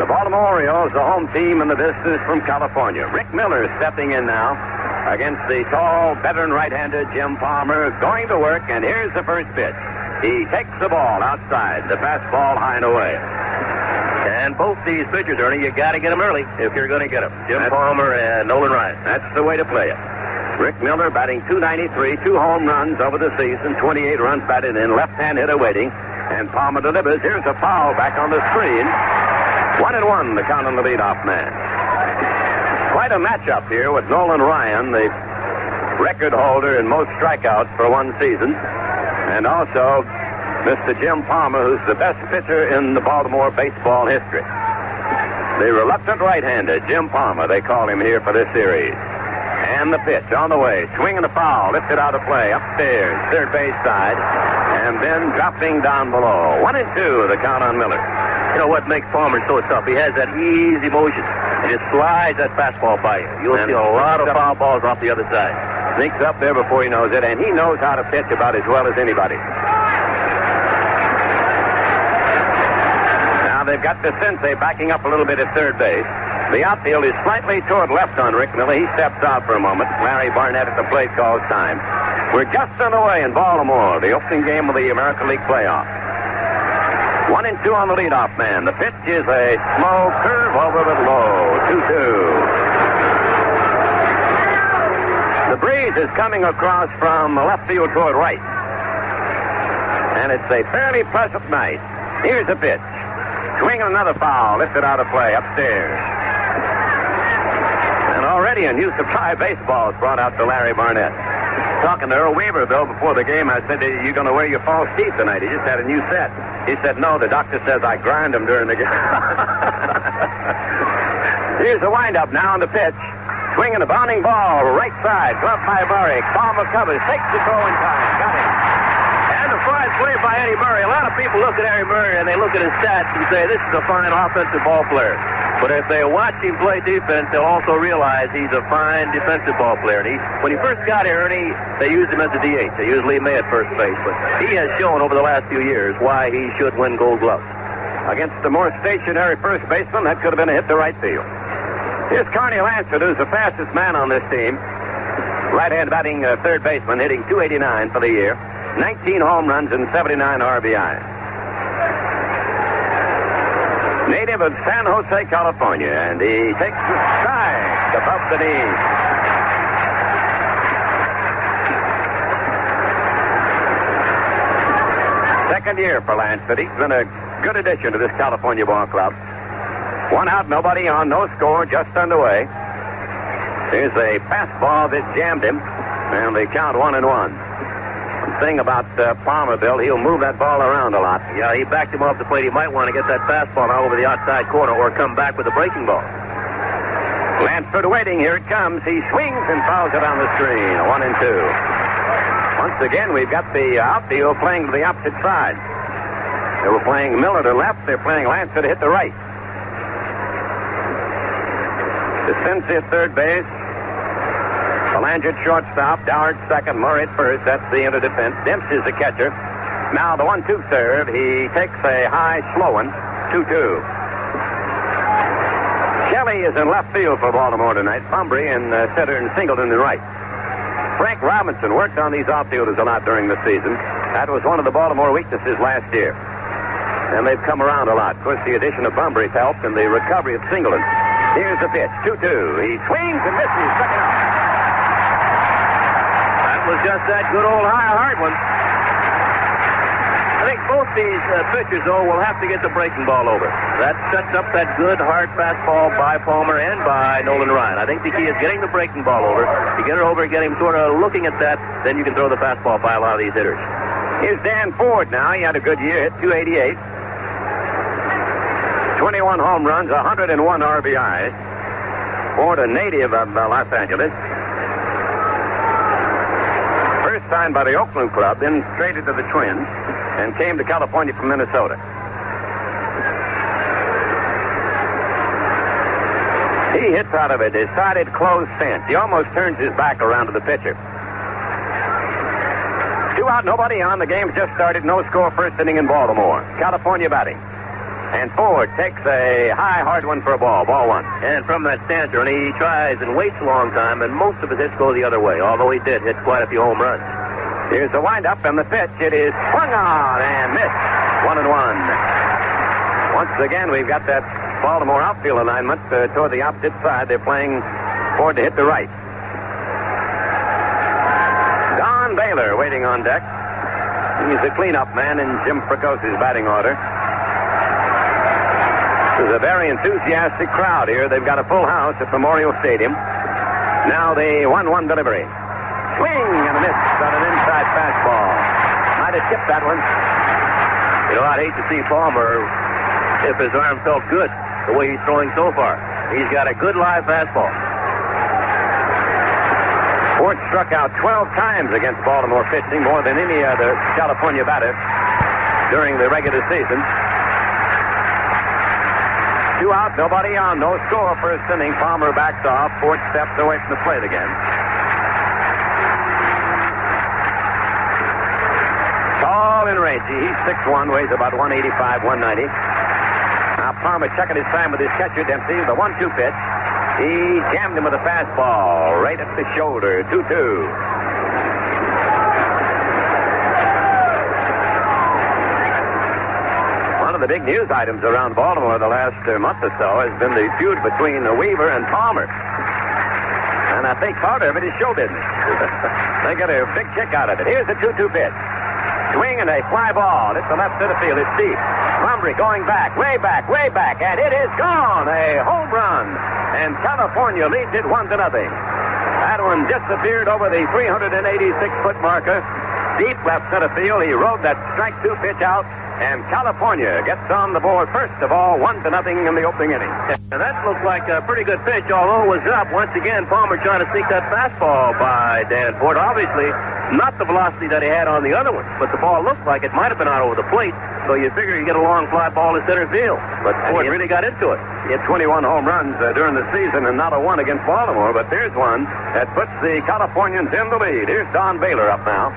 The Baltimore Orioles, the home team in the business from California. Rick Miller stepping in now against the tall, veteran right-hander Jim Palmer, going to work, and here's the first pitch. He takes the ball outside, the fastball high and away. And both these pitchers, Ernie, you got to get them early if you're going to get them. Jim Palmer and Nolan Ryan. That's the way to play it. Rick Miller batting .293, 2 home runs over the season, 28 runs batted in, left-hand hitter waiting, and Palmer delivers. Here's a foul back on the screen. 1-1, the count on the leadoff man. Quite a matchup here with Nolan Ryan, the record holder in most strikeouts for one season, and also Mr. Jim Palmer, who's the best pitcher in the Baltimore baseball history. The reluctant right-hander, Jim Palmer, they call him here for this series. And the pitch on the way, swinging the foul, lifted out of play, upstairs, third base side, and then dropping down below. 1-2, the count on Miller. You know what makes Palmer so tough? He has that easy motion. He just slides that fastball by you. You'll see a lot of foul balls off the other side. Sneaks up there before he knows it, and he knows how to pitch about as well as anybody. Now they've got the sensei backing up a little bit at third base. The outfield is slightly toward left on Rick Miller. He steps out for a moment. Larry Barnett at the plate calls time. We're just underway in Baltimore, the opening game of the American League playoffs. 1-2 on the leadoff man. The pitch is a slow curve over but low. 2-2. The breeze is coming across from left field toward right. And it's a fairly pleasant night. Here's the pitch. Swinging another foul. Lifted out of play upstairs. And already a new supply of baseballs brought out to Larry Barnett. Talking to Earl Weaver, though, before the game, I said, "Are you going to wear your false teeth tonight?" He just had a new set. He said, "No, the doctor says I grind them during the game." Here's the windup now on the pitch. Swinging a bounding ball, right side, glove by Murray. Palmer covers, takes the throw in time. Got him. And a fine play by Eddie Murray. A lot of people look at Eddie Murray and they look at his stats and say, this is a fine offensive ball player. But if they watch him play defense, they'll also realize he's a fine defensive ball player. And when he first got here, Ernie, they used him as a DH. They used Lee May at first base. But he has shown over the last few years why he should win Gold Gloves. Against the more stationary first baseman, that could have been a hit to right field. Here's Carney Lansford, who's the fastest man on this team. Right-hand batting third baseman, hitting .289 for the year. 19 home runs and 79 RBIs. Native of San Jose, California, and he takes the strike above the knees. Second year for Lansford. He's been a good addition to this California ball club. 1 out, nobody on, no score, just underway. Here's a fastball that jammed him, and they count 1-1. The thing about Palmer, Bill, he'll move that ball around a lot. Yeah, he backed him off the plate. He might want to get that fastball out over the outside corner or come back with a breaking ball. Lansford waiting. Here it comes. He swings and fouls it on the screen. 1-2. Once again, we've got the outfield playing to the opposite side. They were playing Miller to left. They're playing Lansford to hit the right. DeCinces at third base. Belanger at shortstop. Doward second. Murray at first. That's the inner defense. Dempsey's the catcher. Now the 1-2 serve. He takes a high, slow one. 2-2. Kelly is in left field for Baltimore tonight. Bumbry in center and Singleton in right. Frank Robinson worked on these outfielders a lot during the season. That was one of the Baltimore weaknesses last year. And they've come around a lot. Of course, the addition of Bumbry's helped and the recovery of Singleton. Here's the pitch. 2-2. He swings and misses. Second out. That was just that good old hard one. I think both these pitchers, though, will have to get the breaking ball over. That sets up that good, hard fastball by Palmer and by Nolan Ryan. I think the key is getting the breaking ball over. You get it over and get him sort of looking at that, then you can throw the fastball by a lot of these hitters. Here's Dan Ford now. He had a good year, hit .288. 21 home runs, 101 RBIs. Ford, a native of Los Angeles. First signed by the Oakland club, then traded to the Twins, and came to California from Minnesota. He hits out of a decided close stance. He almost turns his back around to the pitcher. 2 out, nobody on. The game's just started. No score, first inning in Baltimore. California batting. And Ford takes a high, hard one for a ball. Ball one. And from that stancher, and he tries and waits a long time, and most of his hits go the other way, although he did hit quite a few home runs. Here's the windup and the pitch. It is swung on and missed. 1-1. Once again, we've got that Baltimore outfield alignment toward the opposite side. They're playing Ford to hit the right. Don Baylor waiting on deck. He's the cleanup man in Jim Fricosi's batting order. There's a very enthusiastic crowd here. They've got a full house at Memorial Stadium. Now the 1-1 delivery. Swing and a miss on an inside fastball. Might have tipped that one. You know, I'd hate to see Palmer if his arm felt good the way he's throwing so far. He's got a good live fastball. Ford struck out 12 times against Baltimore pitching, more than any other California batter during the regular season. 2 out, nobody on, no score first inning. Palmer backs off. Ford steps away from the plate again. Tall and rangy. He's 6'1", weighs about 185, 190. Now Palmer checking his time with his catcher, Dempsey. The 1-2 pitch. He jammed him with a fastball right at the shoulder. 2-2. One of the big news items around Baltimore the last month or so has been the feud between Weaver and Palmer. And I think part of it is show business. They get a big kick out of it. Here's the 2-2 pitch. Swing and a fly ball. It's the left center field. It's deep. Mumbrey going back, way back, and it is gone. A home run. And California leads it 1-0. That one disappeared over the 386-foot marker. Deep left center field. He rode that strike 2 pitch out. And California gets on the board first of all, 1-0 in the opening inning. And that looked like a pretty good pitch, although it was up. Once again, Palmer trying to sneak that fastball by Dan Ford. Obviously, not the velocity that he had on the other one, but the ball looked like it might have been out over the plate, so you figure you get a long fly ball to center field. But Ford really got into it. He had 21 home runs during the season and not a one against Baltimore, but there's one that puts the Californians in the lead. Here's Don Baylor up now.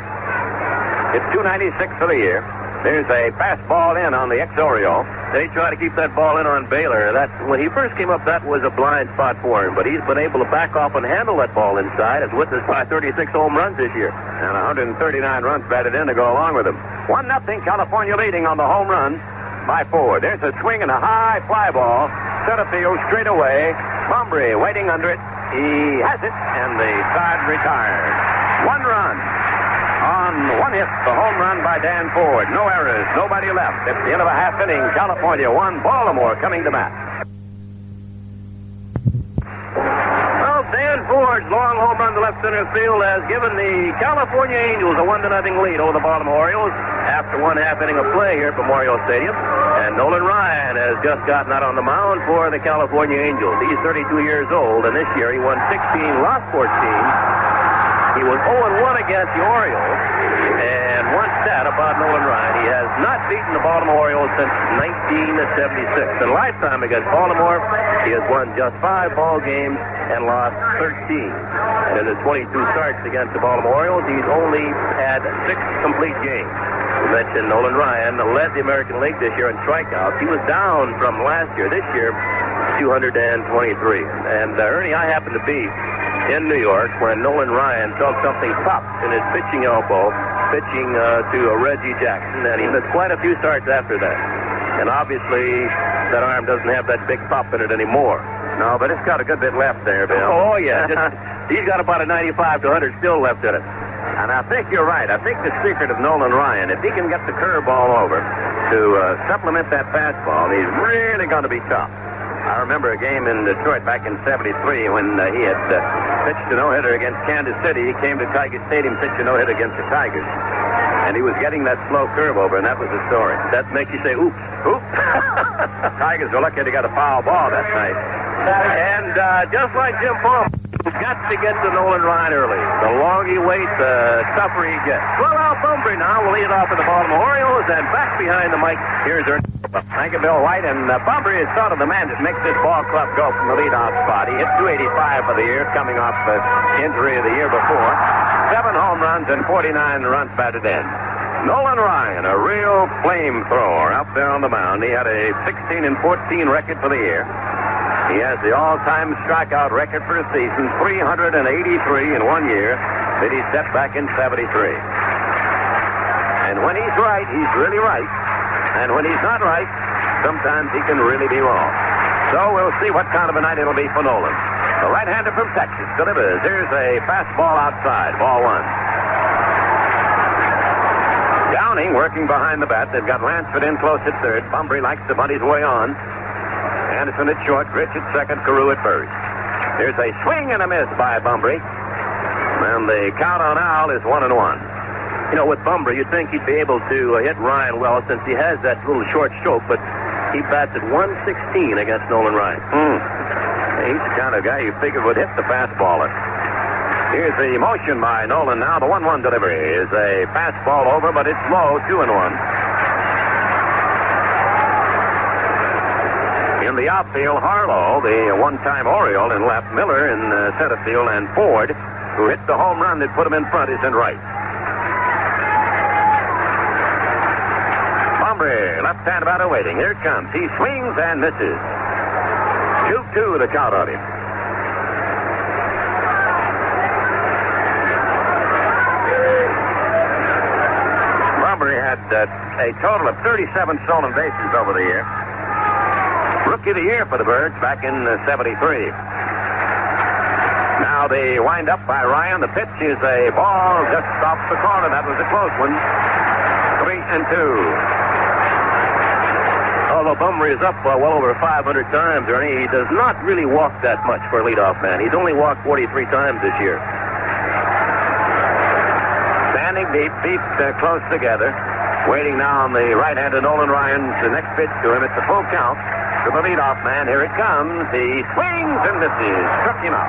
It's 296 for the year. There's a fastball in on the ex-Oriole. They try to keep that ball in on Baylor. That when he first came up, that was a blind spot for him. But he's been able to back off and handle that ball inside, as witnessed by 36 home runs this year. And 139 runs batted in to go along with him. 1-0 California leading on the home run by Ford. There's a swing and a high fly ball. Center field straight away. Mumbrey waiting under it. He has it, and the side retired. 1 run. On 1 hit, the home run by Dan Ford. No errors, nobody left. At the end of a half inning, California won. Baltimore coming to bat. Well, Dan Ford's long home run to left center field has given the California Angels a 1-0 lead over the Baltimore Orioles after 1 half inning of play here at Memorial Stadium. And Nolan Ryan has just gotten out on the mound for the California Angels. He's 32 years old, and this year he won 16, lost 14. He was 0-1 against the Orioles, and one stat about Nolan Ryan, he has not beaten the Baltimore Orioles since 1976. In lifetime against Baltimore, he has won just 5 ball games and lost 13. And in his 22 starts against the Baltimore Orioles, he's only had 6 complete games. We mentioned Nolan Ryan led the American League this year in strikeouts. He was down from last year. This year, 223. And Ernie, I happened to be in New York when Nolan Ryan felt something pop in his pitching elbow, pitching to Reggie Jackson, and he missed quite a few starts after that. And obviously, that arm doesn't have that big pop in it anymore. No, but it's got a good bit left there, Bill. Oh, yeah. He's got about a 95 to 100 still left in it. And I think you're right. I think the secret of Nolan Ryan, if he can get the curveball over to supplement that fastball, he's really going to be tough. I remember a game in Detroit back in '73 when he had pitched a no-hitter against Kansas City. He came to Tiger Stadium, pitched a no-hitter against the Tigers. And he was getting that slow curve over, and that was the story. That makes you say, oops. Oops. Tigers were lucky to get a foul ball that night. And just like Jim Palmer, got to get to Nolan Ryan early. The longer he waits, the tougher he gets. Well, Al Mumbrey now will lead off for the Baltimore Orioles, and back behind the mic, here's Ernie. Thank you, Bill White. And Mumbrey is sort of the man that makes this ball club go from the leadoff spot. He hit 285 for the year, coming off the injury of the year before. 7 home runs and 49 runs batted in. Nolan Ryan, a real flamethrower out there on the mound. He had a 16-14 record for the year. He has the all-time strikeout record for a season, 383 in 1 year that he set back in 73. And when he's right, he's really right. And when he's not right, sometimes he can really be wrong. So we'll see what kind of a night it'll be for Nolan. The right-hander from Texas delivers. Here's a fastball outside, ball one. Downing working behind the bat. They've got Lansford in close at third. Bumbry likes to bunt his way on. Anderson at short, Rich at second, Carew at first. There's a swing and a miss by Bumbry. And the count on Al is 1-1. You know, with Bumbry, you'd think he'd be able to hit Ryan well since he has that little short stroke, but he bats at 116 against Nolan Ryan. He's the kind of guy you figured would hit the fastballer. Here's the motion by Nolan now. The 1-1 delivery is a fastball over, but it's low, 2-1. In the outfield, Harlow, the one-time Oriole in left, Miller in center field, and Ford, who hit the home run that put him in front, is in right. Bumbry, left-hand batter waiting. Here it comes. He swings and misses. 2-2 the count on him. Bumbry had a total of 37 stolen bases over the year. Rookie of the year for the Birds back in 73. Now they wind up by Ryan. The pitch is a ball just off the corner. That was a close one. 3-2. Although Bumbry is up well over 500 times, Ernie, he does not really walk that much for a leadoff man. He's only walked 43 times this year. Standing deep, feet close together. Waiting now on the right-hander Nolan Ryan. The next pitch to him. It's a full count to the leadoff man. Here it comes. He swings and misses. Struck him out.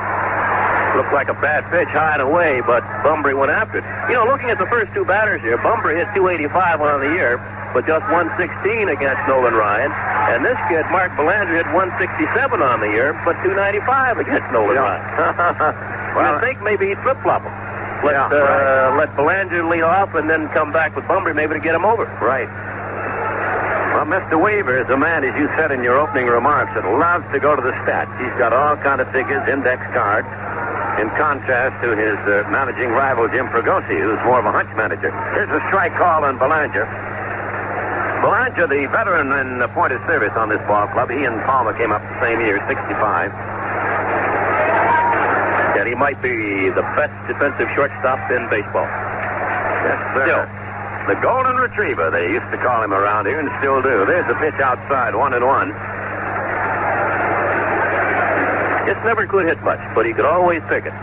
Looked like a bad pitch high and away, but Bumbry went after it. You know, looking at the first two batters here, Bumbry hit 285 on the year, but just 116 against Nolan Ryan. And this kid, Mark Belanger, hit 167 on the year, but 295 against Nolan Ryan. Well, I think maybe he'd flip-flop him. Let Belanger lead off and then come back with Bumbry maybe to get him over. Right. Well, Mr. Weaver is a man, as you said in your opening remarks, that loves to go to the stats. He's got all kind of figures, index cards, in contrast to his managing rival, Jim Fregosi, who's more of a hunch manager. Here's a strike call on Belanger. Belanger, the veteran in point of service on this ball club, he and Palmer came up the same year, 65. And he might be the best defensive shortstop in baseball. Yes, sir. Still. The Golden Retriever, they used to call him around here, and still do. There's the pitch outside, 1-1. Just never could hit much, but he could always pick it.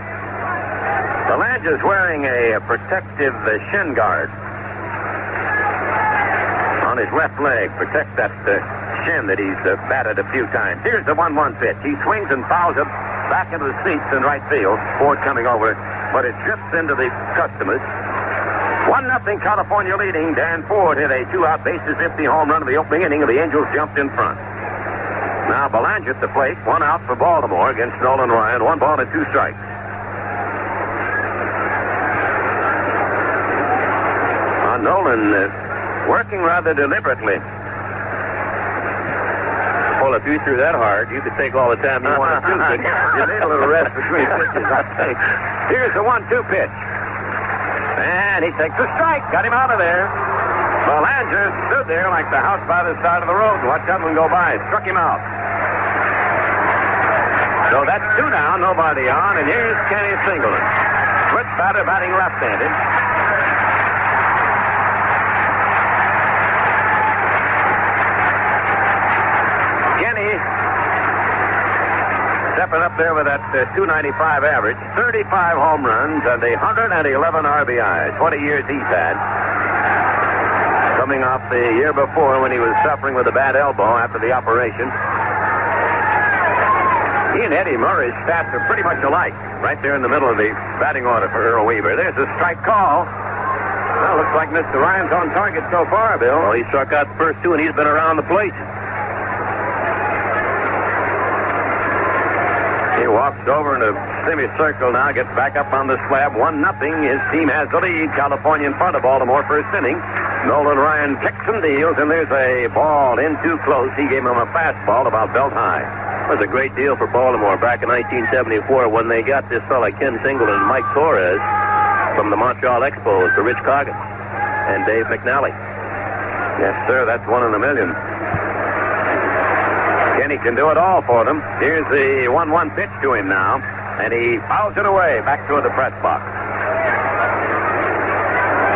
Belanger's wearing a protective shin guard on his left leg. Protect that shin that he's batted a few times. Here's the 1-1 pitch. He swings and fouls it back into the seats in right field. Ford coming over, but it drifts into the customers. 1-0 California leading. Dan Ford hit a 2-out bases empty home run in the opening inning, and the Angels jumped in front. Now Belanger at the plate. 1 out for Baltimore against Nolan Ryan. 1 ball and 2 strikes. Nolan working rather deliberately. Well, if you threw that hard, you could take all the time you wanted to. You need a little rest between pitches, I think. Here's the 1-2 pitch. And he takes a strike. Got him out of there. Belanger stood there like the house by the side of the road and watched that one go by. Struck him out. So that's 2 down, nobody on, and here's Kenny Singleton. Switch batter batting left-handed. Kenny stepping up there with that .295 average, 35 home runs, and 111 RBIs. 20 years he's had. Coming off the year before when he was suffering with a bad elbow after the operation. He and Eddie Murray's stats are pretty much alike, right there in the middle of the batting order for Earl Weaver. There's a strike call. Well, looks like Mr. Ryan's on target so far, Bill. Well, he struck out the first 2, and he's been around the plate. He walks over in a semicircle now, gets back up on the slab. 1-0. His team has the lead. California in front of Baltimore first inning. Nolan Ryan kicks and deals, and there's a ball in too close. He gave him a fastball about belt high. It was a great deal for Baltimore back in 1974 when they got this fella Ken Singleton and Mike Torres from the Montreal Expos to Rich Coggins and Dave McNally. Yes, sir, that's 1 in a million. Kenny can do it all for them. Here's the 1-1 pitch to him now, and he fouls it away back toward the press box.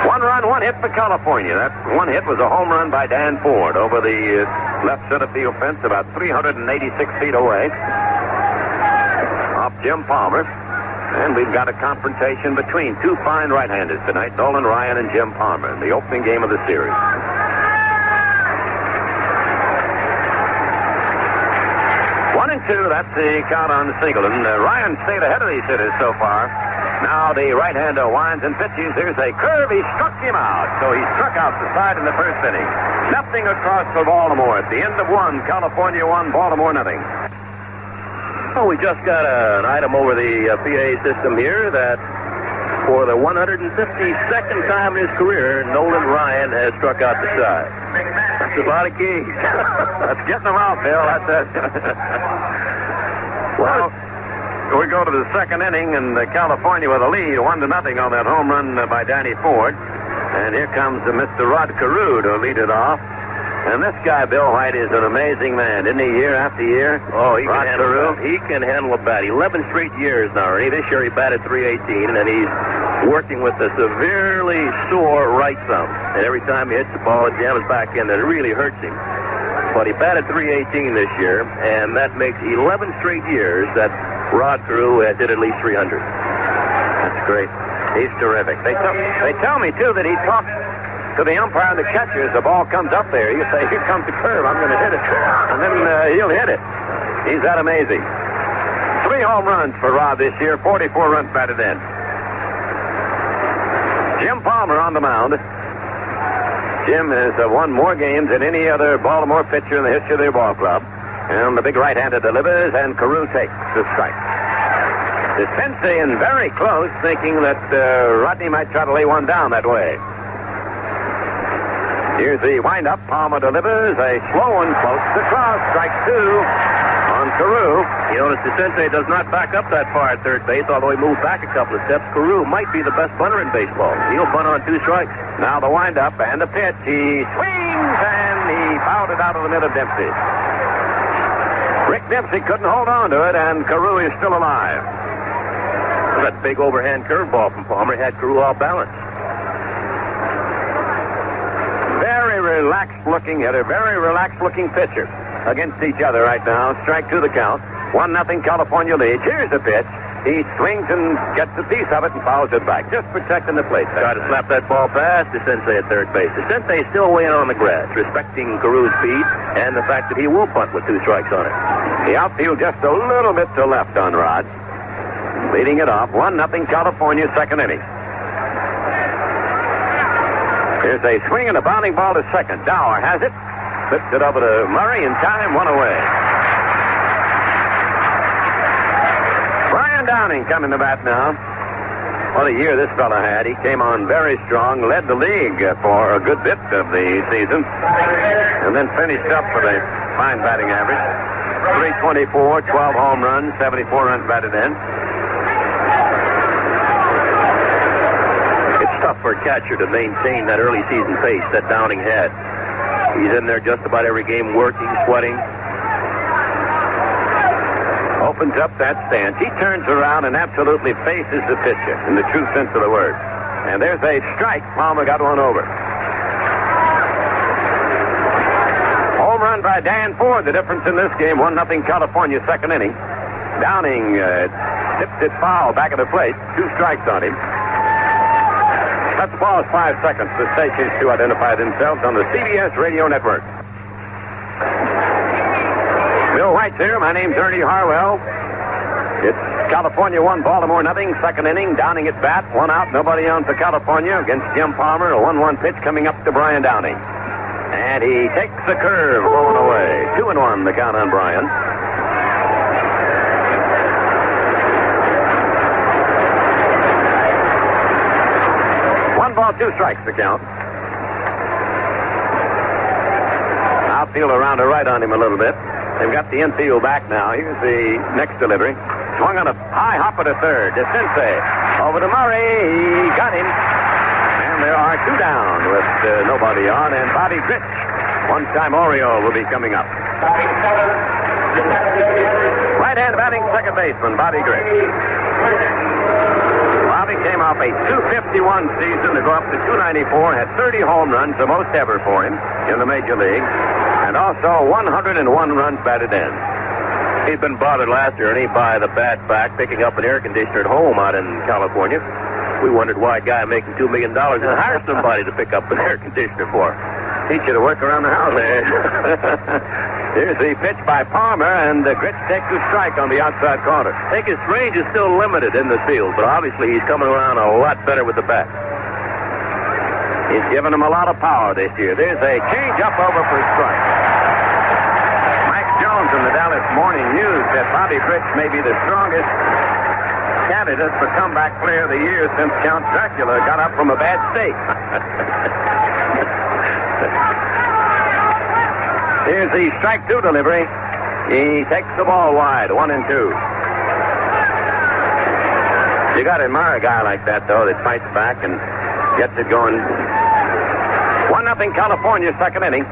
1 run, 1 hit for California. That 1 hit was a home run by Dan Ford over the left center field fence about 386 feet away off Jim Palmer. And we've got a confrontation between two fine right-handers tonight, Nolan Ryan and Jim Palmer, in the opening game of the series. 1-2, that's the count on Singleton. Ryan stayed ahead of these hitters so far. Now the right-hander winds and pitches. There's a curve. He struck him out. So he struck out the side in the first inning. Nothing across for Baltimore. At the end of 1, California 1, Baltimore nothing. Oh, we just got an item over the PA system here that for the 152nd time in his career, Nolan Ryan has struck out the side. That's a lot of keys. That's getting them out, Bill. That's it. Well, we go to the second inning, and California with a lead, 1-0 on that home run by Danny Ford. And here comes Mr. Rod Carew to lead it off. And this guy, Bill White, is an amazing man, isn't he, year after year? Oh, he can handle a bat. 11 straight years now, Ernie. This year he batted .318, and he's working with a severely sore right thumb. And every time he hits the ball, it jams back in, and it really hurts him. But he batted .318 this year, and that makes 11 straight years that Rod Carew has hit at least 300. That's great. He's terrific. They tell me, too, that he talks to the umpire and the catcher as the ball comes up there. He'll say, here comes the curve, I'm going to hit it. And then he'll hit it. He's that amazing. 3 home runs for Rod this year, 44 runs batted in. Jim Palmer on the mound. Jim has won more games than any other Baltimore pitcher in the history of their ball club. And the big right-hander delivers, and Carew takes the strike. Dispensing and very close, thinking that Rodney might try to lay one down that way. Here's the windup. Palmer delivers a slow one close to cross. Strike 2 on Carew. You notice the Sensei does not back up that far at third base, although he moved back a couple of steps. Carew might be the best bunter in baseball. He'll bunt on 2 strikes. Now the windup and the pitch. He swings, and he fouled it out of the middle of Dempsey. Rick Dempsey couldn't hold on to it, and Carew is still alive. That big overhand curveball from Palmer had Carew off balance. Very relaxed-looking hitter, very relaxed-looking pitcher against each other right now. Strike 2 the count. 1-0 California lead. Here's the pitch. He swings and gets a piece of it and fouls it back, just protecting the plate. Try to slap that ball past the Sensei at third base. The Sensei is still weighing on the grass, respecting Carew's speed and the fact that he will punt with 2 strikes on it. The outfield just a little bit to left on Rod. Leading it off, 1-0 California, second inning. Here's a swing and a bounding ball to second. Dower has it. Flips it over to Murray in time, 1 away. Brian Downing coming to bat now. What a year this fella had. He came on very strong, led the league for a good bit of the season, and then finished up with a fine batting average. .324, 12 home runs, 74 runs batted in. Tough for a catcher to maintain that early season pace that Downing had. He's in there just about every game, working, sweating. Opens up that stance. He turns around and absolutely faces the pitcher in the true sense of the word. And there's a strike. Palmer got one over. Home run by Dan Ford. The difference in this game, 1-0 California, second inning. Downing tipped it foul back at the plate. 2 strikes on him. Let's pause 5 seconds for stations to identify themselves on the CBS radio network. Bill White's here. My name's Ernie Harwell. It's California 1, Baltimore nothing. Second inning. Downing at bat. 1 out. Nobody on for California against Jim Palmer. A 1-1 pitch coming up to Brian Downing. And he takes the curve, going away. 2-1 the count on Brian. 2 strikes to count. Outfield around to right on him a little bit. They've got the infield back now. Here's the next delivery. Swung on a high hopper to third. To Sensei. Over to Murray. He got him. And there are 2 down with nobody on. And Bobby Gritch, one-time Oriole, will be coming up. Right-hand batting second baseman, Bobby Gritch. Bobby came off a 251 season to go up to 294. Had 30 home runs, the most ever for him in the major league. And also 101 runs batted in. He'd been bothered last year, and he by the bat back, picking up an air conditioner at home out in California. We wondered why a guy making $2 million and hire somebody to pick up an air conditioner for. Teach you to work around the house. Here's the pitch by Palmer, and Gritch takes a strike on the outside corner. I think his range is still limited in the field, but obviously he's coming around a lot better with the bat. He's given him a lot of power this year. There's a change-up over for a strike. Jones in the Dallas Morning News said Bobby Gritch may be the strongest candidate for comeback player of the year since Count Dracula got up from a bad state. Here's the strike 2 delivery. He takes the ball wide, 1-2. You got to admire a guy like that, though, that fights back and gets it going. 1-0 California, second inning.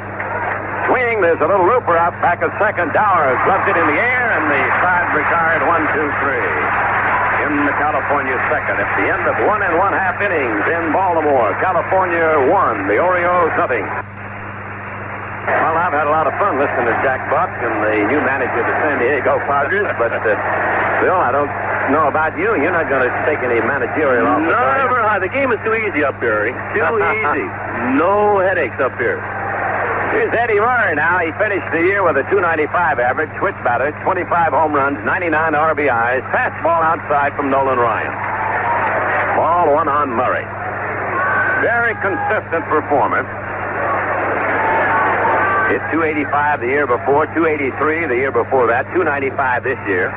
Swing, there's a little looper out back of second. Dower gloves it in the air, and the side retired 1-2-3. In the California second. At the end of 1 1/2 innings in Baltimore. California 1, the Orioles nothing. Well, I've had a lot of fun listening to Jack Buck and the new manager of the San Diego Padres, but Bill, I don't know about you. You're not going to take any managerial office. Never. The game is too easy up here. Too easy. No headaches up here. Here's Eddie Murray now. He finished the year with a .295 average, switch batter, 25 home runs, 99 RBIs, fastball outside from Nolan Ryan. Ball 1 on Murray. Very consistent performer. Hit .285 the year before, .283 the year before that, .295 this year.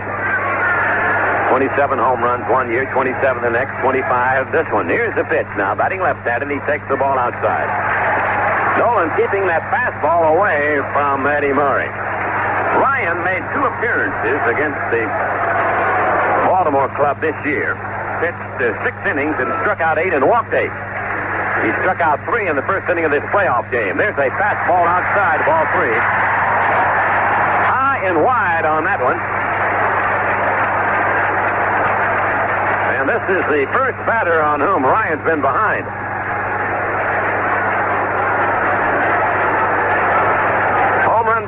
27 home runs 1 year, 27 the next, 25 this one. Here's the pitch now, batting left-handed, he takes the ball outside. Nolan keeping that fastball away from Eddie Murray. Ryan made 2 appearances against the Baltimore club this year. Pitched 6 innings and struck out 8 and walked 8. He struck out 3 in the first inning of this playoff game. There's a fastball outside, ball 3. High and wide on that one. And this is the first batter on whom Ryan's been behind.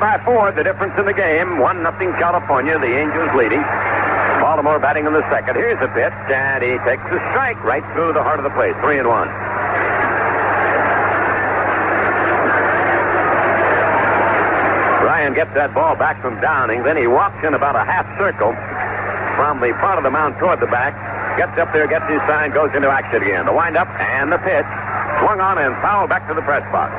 By Ford, the difference in the game. 1-0 California, the Angels leading. Baltimore batting in the second. Here's the pitch, and he takes a strike right through the heart of the plate. 3-1. Ryan gets that ball back from Downing. Then he walks in about a half circle from the front of the mound toward the back. Gets up there, gets his sign, goes into action again. The windup and the pitch. Swung on and fouled back to the press box.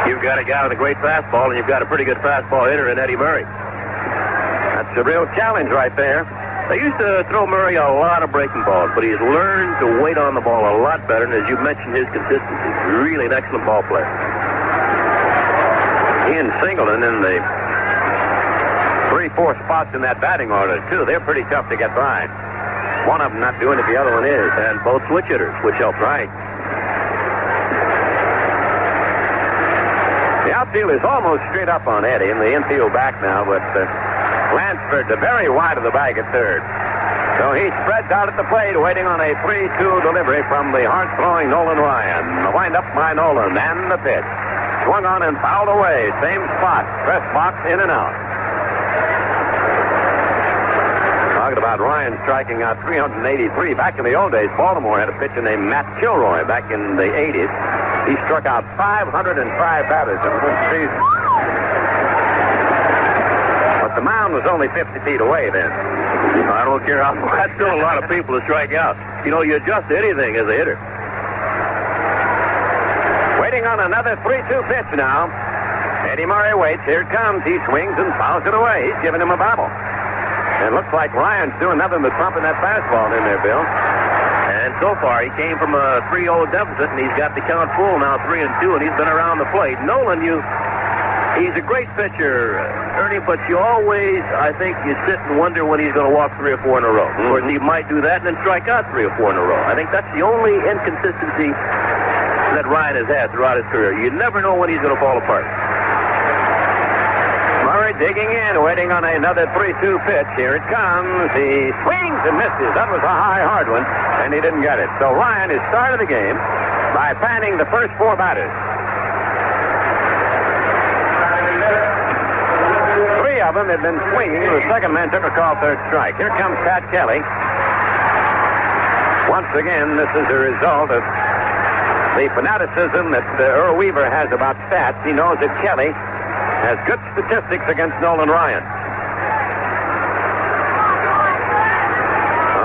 You've got a guy with a great fastball, and you've got a pretty good fastball hitter in Eddie Murray. That's a real challenge right there. They used to throw Murray a lot of breaking balls, but he's learned to wait on the ball a lot better, and as you mentioned, his consistency. Really an excellent ball player. He and Singleton in the 3-4 spots in that batting order, too. They're pretty tough to get by. One of them not doing it, the other one is. And both switch hitters, which helps. Right. The outfield is almost straight up on Eddie, and the infield back now with Lansford very wide of the bag at third. So he spreads out at the plate, waiting on a 3-2 delivery from the hard-throwing Nolan Ryan. The wind-up by Nolan, and the pitch. Swung on and fouled away. Same spot. Press box, in and out. Talking about Ryan striking out 383. Back in the old days, Baltimore had a pitcher named Matt Kilroy back in the 80s. He struck out 505 batters in one season. But the mound was only 50 feet away then. I don't care how much. That's still a lot of people to strike out. You know, you adjust to anything as a hitter. Waiting on another 3-2 pitch now. Eddie Murray waits. Here it comes. He swings and fouls it away. He's giving him a battle. It looks like Ryan's doing nothing but pumping that fastball in there, Bill. And so far. He came from a 3-0 deficit, and he's got the count full now, 3-2, and he's been around the plate. Nolan, he's a great pitcher, Ernie, but you always, I think, you sit and wonder when he's going to walk 3 or 4 in a row. Of course, he might do that and then strike out 3 or 4 in a row. I think that's the only inconsistency that Ryan has had throughout his career. You never know when he's going to fall apart. Murray digging in, waiting on another 3-2 pitch. Here it comes. He swings and misses. That was a high, hard one, and he didn't get it. So Ryan has started the game by fanning the first 4 batters. 3 of them had been swinging. The second man took a call, third strike. Here comes Pat Kelly. Once again, this is a result of the fanaticism that Earl Weaver has about stats. He knows that Kelly has good statistics against Nolan Ryan.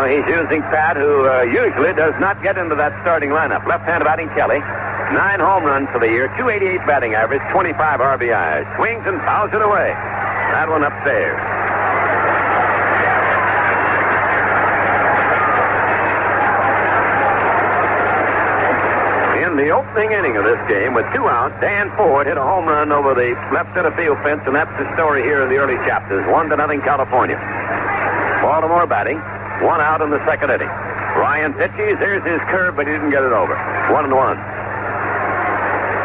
He's using Pat, who usually does not get into that starting lineup. Left-hand batting Kelly. 9 home runs for the year, 288 batting average, 25 RBIs. Swings and fouls it away. That one upstairs. In the opening inning of this game, with 2 outs, Dan Ford hit a home run over the left center field fence, and that's the story here in the early chapters. 1-0 California. Baltimore batting, 1 out in the second inning. Ryan pitches. Here's his curve, but he didn't get it over. 1-1.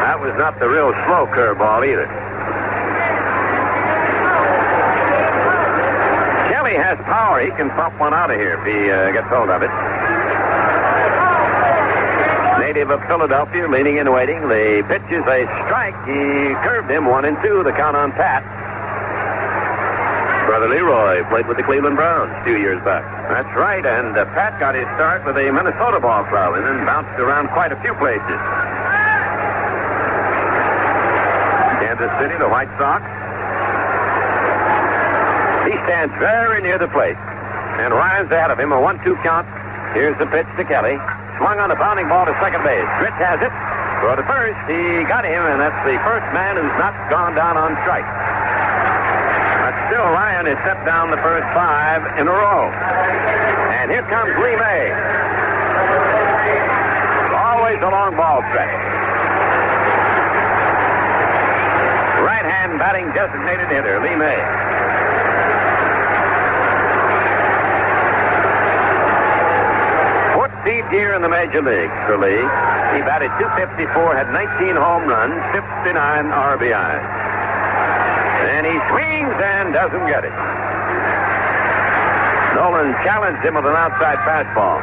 That was not the real slow curveball either. Kelly has power. He can pump one out of here if he gets hold of it. Native of Philadelphia, leaning and waiting. The pitch is a strike. He curved him 1-2. The count on Pat. Brother Leroy played with the Cleveland Browns 2 years back. That's right, and Pat got his start with the Minnesota ball club and then bounced around quite a few places. Kansas City, the White Sox. He stands very near the plate, and Ryan's ahead of him, a 1-2 count. Here's the pitch to Kelly. Swung on a bounding ball to second base. Gritz has it. Throw to first. He got him, and that's the first man who's not gone down on strike. But still, Ryan has stepped down the first 5 in a row. And here comes Lee May. Always a long ball stretch. Right-hand batting designated hitter, Lee May. Fourth year in the major leagues for Lee. He batted .254, had 19 home runs, 59 RBIs. And he swings and doesn't get it. Nolan challenged him with an outside fastball.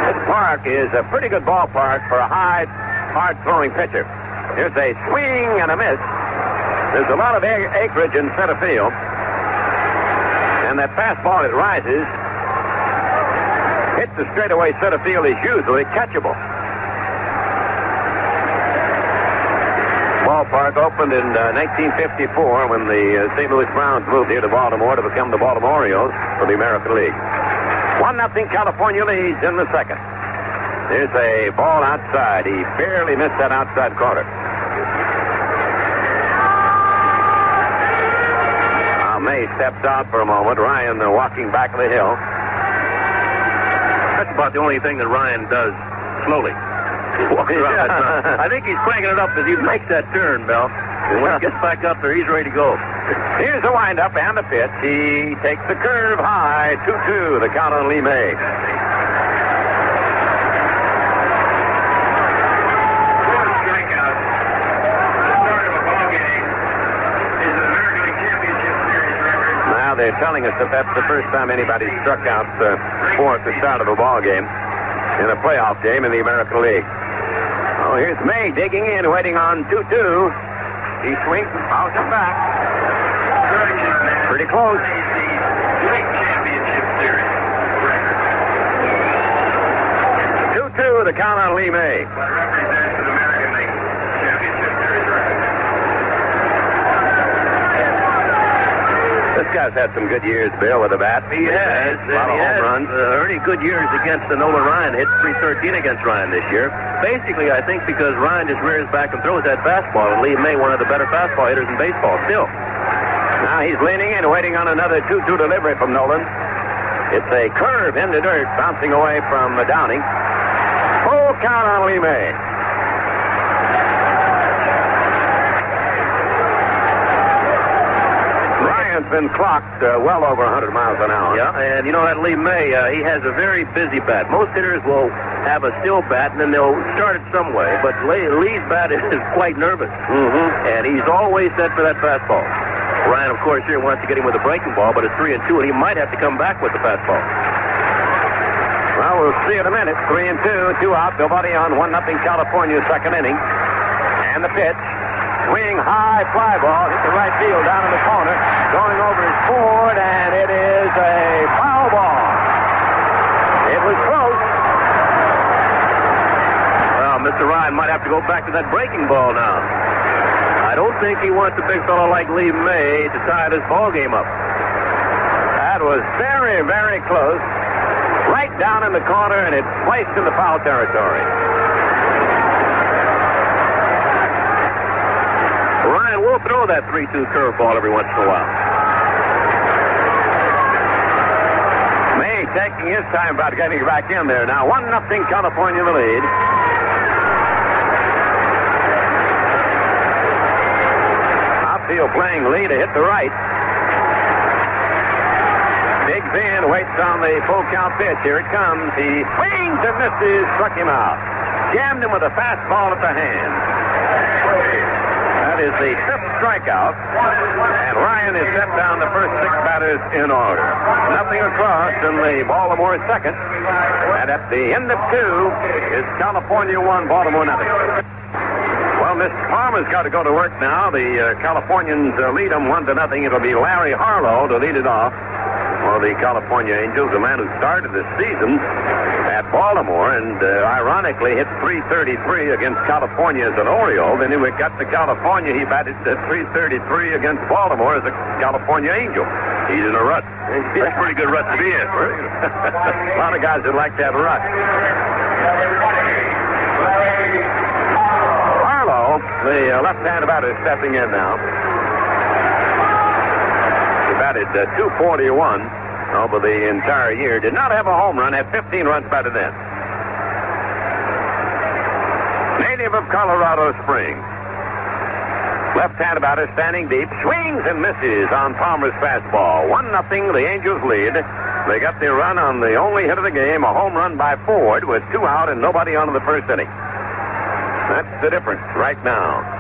This park is a pretty good ballpark for a high, hard-throwing pitcher. Here's a swing and a miss. There's a lot of acreage in center field. And that fastball that rises, hits the straightaway center field, is usually catchable. Ballpark opened in 1954 when the St. Louis Browns moved here to Baltimore to become the Baltimore Orioles for the American League. 1-0 California leads in the second. There's a ball outside. He barely missed that outside corner. May steps out for a moment. Ryan walking back the hill. That's about the only thing that Ryan does slowly. He walks around that time. I think he's cranking it up as he makes that turn, Bill. And when he gets back up there, he's ready to go. Here's the windup and the pitch. He takes the curve high. 2-2, the count on Lee May. They're telling us that that's the first time anybody struck out 4 at the start of a ball game in a playoff game in the American League. Oh, here's May digging in, waiting on 2-2. He swings and fouls it back. Pretty close. 2-2, the count on Lee May. This guy's had some good years, Bill, with the bat. He has. A lot of home runs. Early good years against the Nolan Ryan. Hit .313 against Ryan this year. Basically, I think because Ryan just rears back and throws that fastball, and Lee May one of the better fastball hitters in baseball still. Now he's leaning in, waiting on another 2-2 delivery from Nolan. It's a curve in the dirt, bouncing away from Downing. Full count on Lee May. Ryan's been clocked well over 100 miles an hour. Yeah, and you know that Lee May, he has a very busy bat. Most hitters will have a still bat, and then they'll start it some way. But Lee's bat is quite nervous. And he's always set for that fastball. Ryan, of course, here wants to get him with a breaking ball, but it's 3-2, and he might have to come back with the fastball. Well, we'll see in a minute. 3-2, 2 out. Nobody on 1-0 California, second inning. And the pitch. Swing high fly ball. Hit the right field down in the corner. Going over his board, and it is a foul ball. It was close. Well, Mr. Ryan might have to go back to that breaking ball now. I don't think he wants a big fellow like Lee May to tie this ball game up. That was very, very close. Right down in the corner, and it placed in the foul territory. Ryan will throw that 3-2 curveball every once in a while. May taking his time about getting back in there. Now 1-0 California in the lead. Outfield playing Lee to hit the right. Digs in, waits on the full count pitch. Here it comes. He swings and misses, struck him out. Jammed him with a fastball at the hand. That is the 5th strikeout. And Ryan has set down the first 6 batters in order. Nothing across in the Baltimore second. And at the end of 2 is California 1, Baltimore nothing. Well, Mr. Palmer's got to go to work now. The Californians lead them 1-0. It'll be Larry Harlow to lead it off. Well, the California Angels, the man who started the season at Baltimore and ironically hit .333 against California as an Oriole. Then he got to California, he batted at .333 against Baltimore as a California Angel. He's in a rut. That's a pretty good rut to be in. A lot of guys that like that rut. Harlow, the left-handed batter, is stepping in now. Batted .241 over the entire year. Did not have a home run. Had 15 runs batted in. Native of Colorado Springs. Left-handed batter standing deep. Swings and misses on Palmer's fastball. 1-0. The Angels lead. They got the run on the only hit of the game, a home run by Ford with 2 out and nobody on in the first inning. That's the difference right now.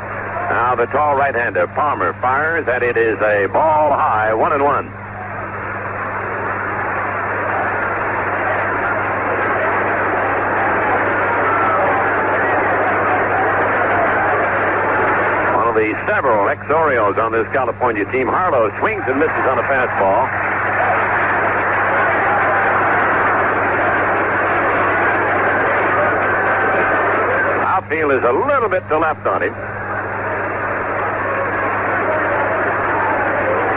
Now the tall right-hander, Palmer, fires, and it is a ball high, 1-1. One of the several ex-Orioles on this California team, Harlow, swings and misses on a fastball. Outfield is a little bit to left on him.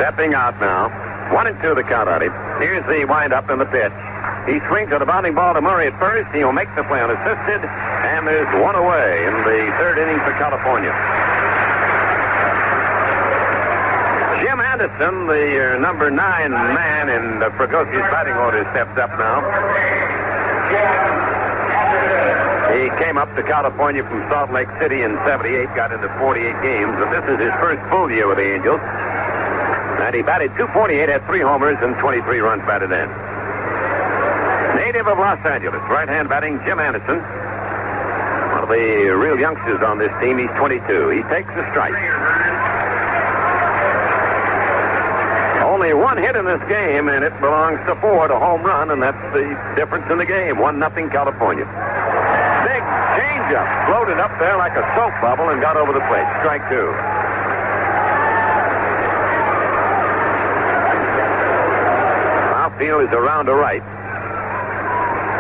Stepping out now. 1-2 the count on him. Here's the windup and the pitch. He swings at a bounding ball to Murray at first. He'll make the play unassisted. And there's one away in the third inning for California. Jim Anderson, the number 9 man in Fragosi's batting order, steps up now. He came up to California from Salt Lake City in '78, got into 48 games, and this is his first full year with the Angels. And he batted .248, had 3 homers and 23 runs batted in. Native of Los Angeles, right-hand batting, Jim Anderson. One of the real youngsters on this team. He's 22. He takes the strike. Only 1 hit in this game, and it belongs to Ford, a home run, and that's the difference in the game. 1-0 California. Big changeup, floated up there like a soap bubble and got over the plate. Strike 2. Outfield is around to right.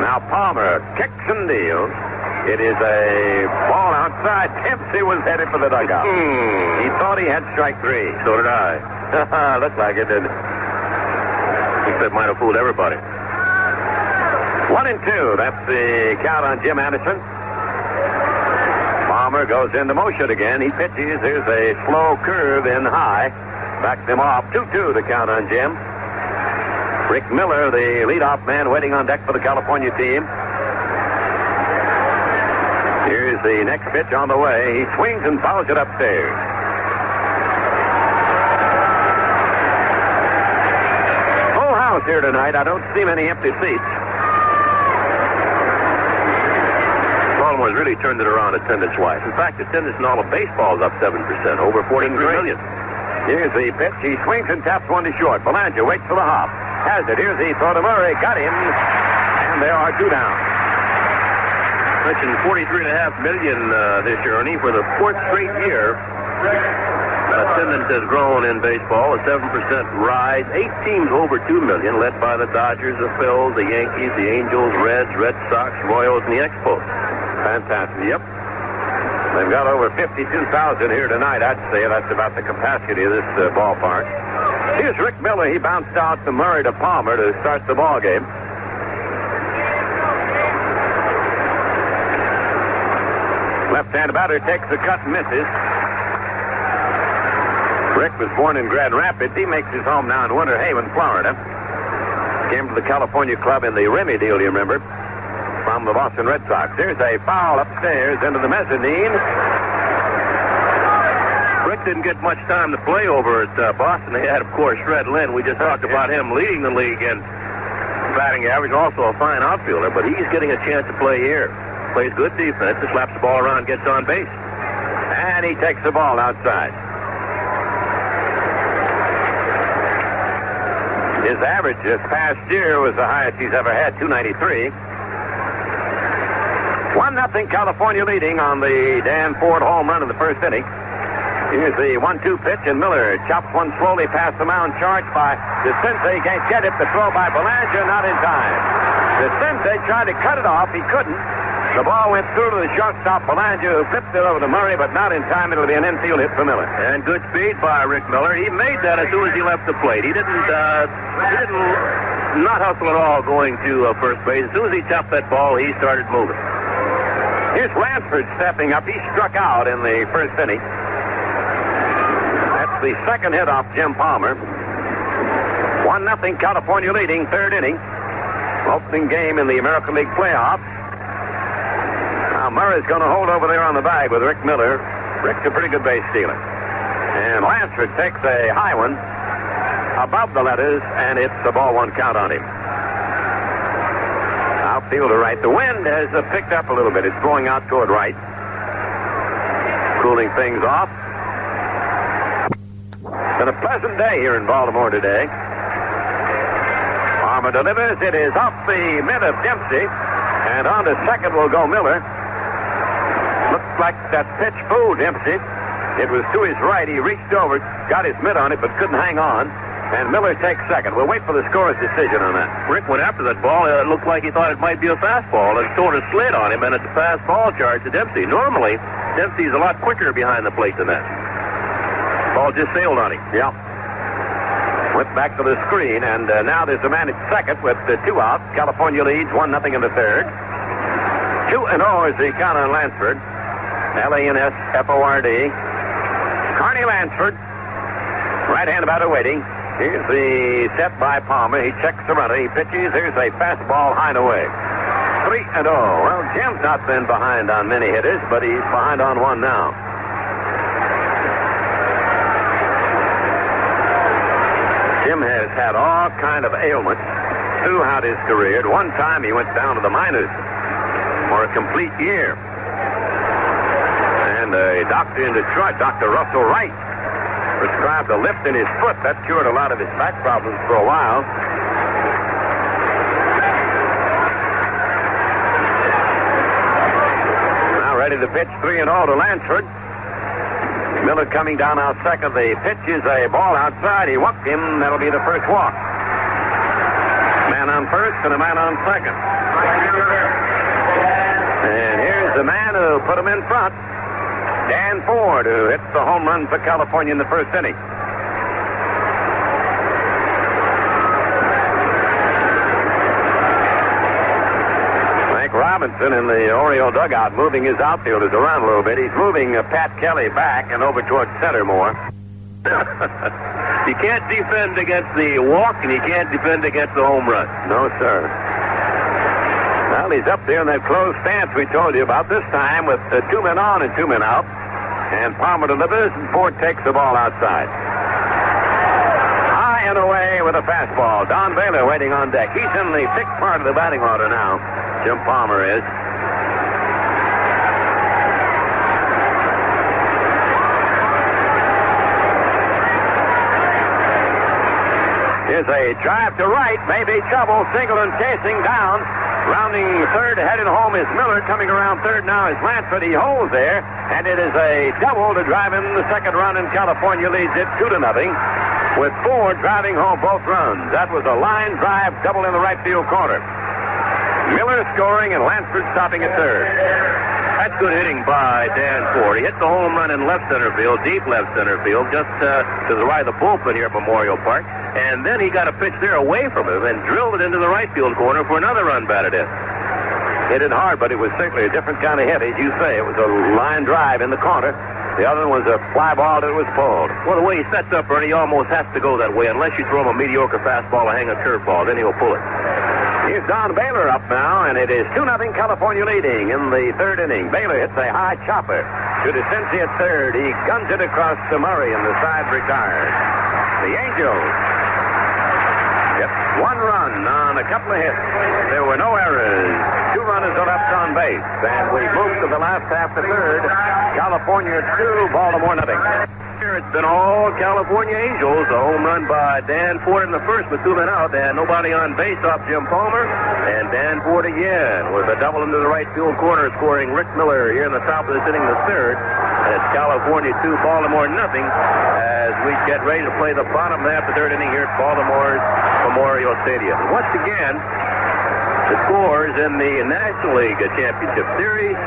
Now Palmer kicks and deals. It is a ball outside. Dempsey was headed for the dugout. He thought he had strike 3. So did I. Looked like it did. Except might have fooled everybody. 1-2. That's the count on Jim Anderson. Palmer goes into motion again. He pitches. There's a slow curve in high. backed them off. 2-2 the count on Jim. Rick Miller, the leadoff man, waiting on deck for the California team. Here's the next pitch on the way. He swings and fouls it upstairs. Full house here tonight. I don't see many empty seats. Baltimore's really turned it around attendance-wise. In fact, attendance in all of baseball is up 7%, over 43 million. Here's the pitch. He swings and taps one to short. Belanger waits for the hop. Has it. Here's the throw to Murray. Got him. And there are 2 down. Mentioned $43.5 million this year, Ernie, for the 4th straight year. Attendance has grown in baseball, a 7% rise. 8 teams over 2 million, led by the Dodgers, the Phils, the Yankees, the Angels, Reds, Red Sox, Royals, and the Expos. Fantastic. Yep. They've got over 52,000 here tonight. I'd say that's about the capacity of this ballpark. Here's Rick Miller. He bounced out to Murray to Palmer to start the ball game. Left-hand batter takes the cut and misses. Rick was born in Grand Rapids. He makes his home now in Winter Haven, Florida. Came to the California club in the Remy deal, you remember, from the Boston Red Sox. There's a foul upstairs into the mezzanine. Rick didn't get much time to play over at Boston. They had, of course, Fred Lynn. We just talked about him leading the league in batting average, also a fine outfielder, but he's getting a chance to play here. Plays good defense, slaps the ball around, gets on base. And he takes the ball outside. His average this past year was the highest he's ever had, 293. 1-0 California leading on the Dan Ford home run in the first inning. Here's the 1-2 pitch, and Miller chops one slowly past the mound, charged by DeCinces. Can't get it. The throw by Belanger, not in time. DeCinces tried to cut it off. He couldn't. The ball went through to the shortstop, Belanger, who flipped it over to Murray, but not in time. It'll be an infield hit for Miller. And good speed by Rick Miller. He made that as soon as he left the plate. He didn't not hustle at all going to first base. As soon as he chopped that ball, he started moving. Here's Lansford stepping up. He struck out in the first inning. That's the second hit off Jim Palmer. 1-0 California leading, third inning. Opening game in the American League playoffs. Now Murray's going to hold over there on the bag with Rick Miller. Rick's a pretty good base stealer. And Lansford takes a high one above the letters, and it's a ball 1 count on him. Outfielder right. The wind has picked up a little bit. It's blowing out toward right. Cooling things off. It's been a pleasant day here in Baltimore today. Palmer delivers. It is off the mitt of Dempsey. And on to second will go Miller. Looks like that pitch fooled Dempsey. It was to his right. He reached over, got his mitt on it, but couldn't hang on. And Miller takes second. We'll wait for the scorer's decision on that. Rick went after that ball. It looked like he thought it might be a fastball. It sort of slid on him, and it's a fastball charge to Dempsey. Normally, Dempsey's a lot quicker behind the plate than that. Ball just sailed on him. Yeah. Went back to the screen, and now there's a man at second with 2 outs. California leads 1-0 in the third. 2-0 is the count on Lansford. Lansford. Carney Lansford. Right-hand batter waiting. Here's the set by Palmer. He checks the runner. He pitches. Here's a fastball high and away. 3-0. Well, Jim's not been behind on many hitters, but he's behind on one now. Jim has had all kind of ailments throughout his career. At one time, he went down to the minors for a complete year. And a doctor in Detroit, Dr. Russell Wright, prescribed a lift in his foot. That cured a lot of his back problems for a while. Now ready to pitch 3-0 to Lansford. Miller coming down out second. The pitch is a ball outside. He walked him. That'll be the first walk. Man on first and a man on second. And here's the man who put him in front. Dan Ford, who hits the home run for California in the first inning. Frank Robinson in the Oriole dugout moving his outfielders around a little bit. He's moving Pat Kelly back and over towards center more. You can't defend against the walk, and you can't defend against the home run. No, sir. Well, he's up there in that closed stance we told you about this time with 2 men on and 2 men out. And Palmer delivers, and Ford takes the ball outside. High and away with a fastball. Don Baylor waiting on deck. He's in the 6th part of the batting order now. Jim Palmer is. Here's a drive to right. Maybe trouble. Singleton chasing down. Rounding third, headed home is Miller. Coming around third now is Lansford. He holds there. And it is a double to drive in the second run, and California leads it 2-0 with Ford driving home both runs. That was a line drive double in the right field corner. Miller scoring and Lansford stopping at third. That's good hitting by Dan Ford. He hit the home run in left center field, deep left center field, just to the right of the bullpen here at Memorial Park. And then he got a pitch there away from him and drilled it into the right field corner for another run batted in. Hit it hard, but it was certainly a different kind of hit, as you say. It was a line drive in the corner. The other one was a fly ball that was pulled. Well, the way he sets up, Ernie, he almost has to go that way unless you throw him a mediocre fastball or hang a curveball. Then he'll pull it. Here's Don Baylor up now, and it is 2-0 California leading in the third inning. Baylor hits a high chopper to DeCincy at third. He guns it across to Murray, and the side retires. The Angels get 1 run on a couple of hits. There were no errors. 2 runners are left on base, and we move to the last half of the third. California 2, Baltimore nothing. Here it's been all California Angels. A home run by Dan Ford in the first with 2 men out, and nobody on base off Jim Palmer. And Dan Ford again with a double into the right field corner, scoring Rick Miller here in the top of this inning, the third. And it's California 2, Baltimore nothing, as we get ready to play the bottom half of the third inning here at Baltimore's Memorial Stadium. And once again, the scores in the National League Championship Series.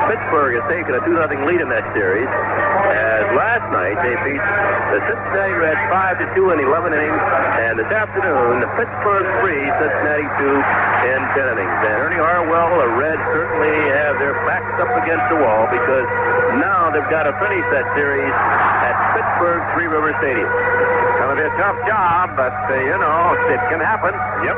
Pittsburgh has taken a 2-0 lead in that series. As last night they beat the Cincinnati Reds 5-2 in 11 innings, and this afternoon the Pittsburgh 3, Cincinnati 2 in 10 innings. And Ernie Harwell, the Reds certainly have their backs up against the wall because now they've got to finish that series at Pittsburgh Three River Stadium. It's going to be a tough job, but it can happen. Yep.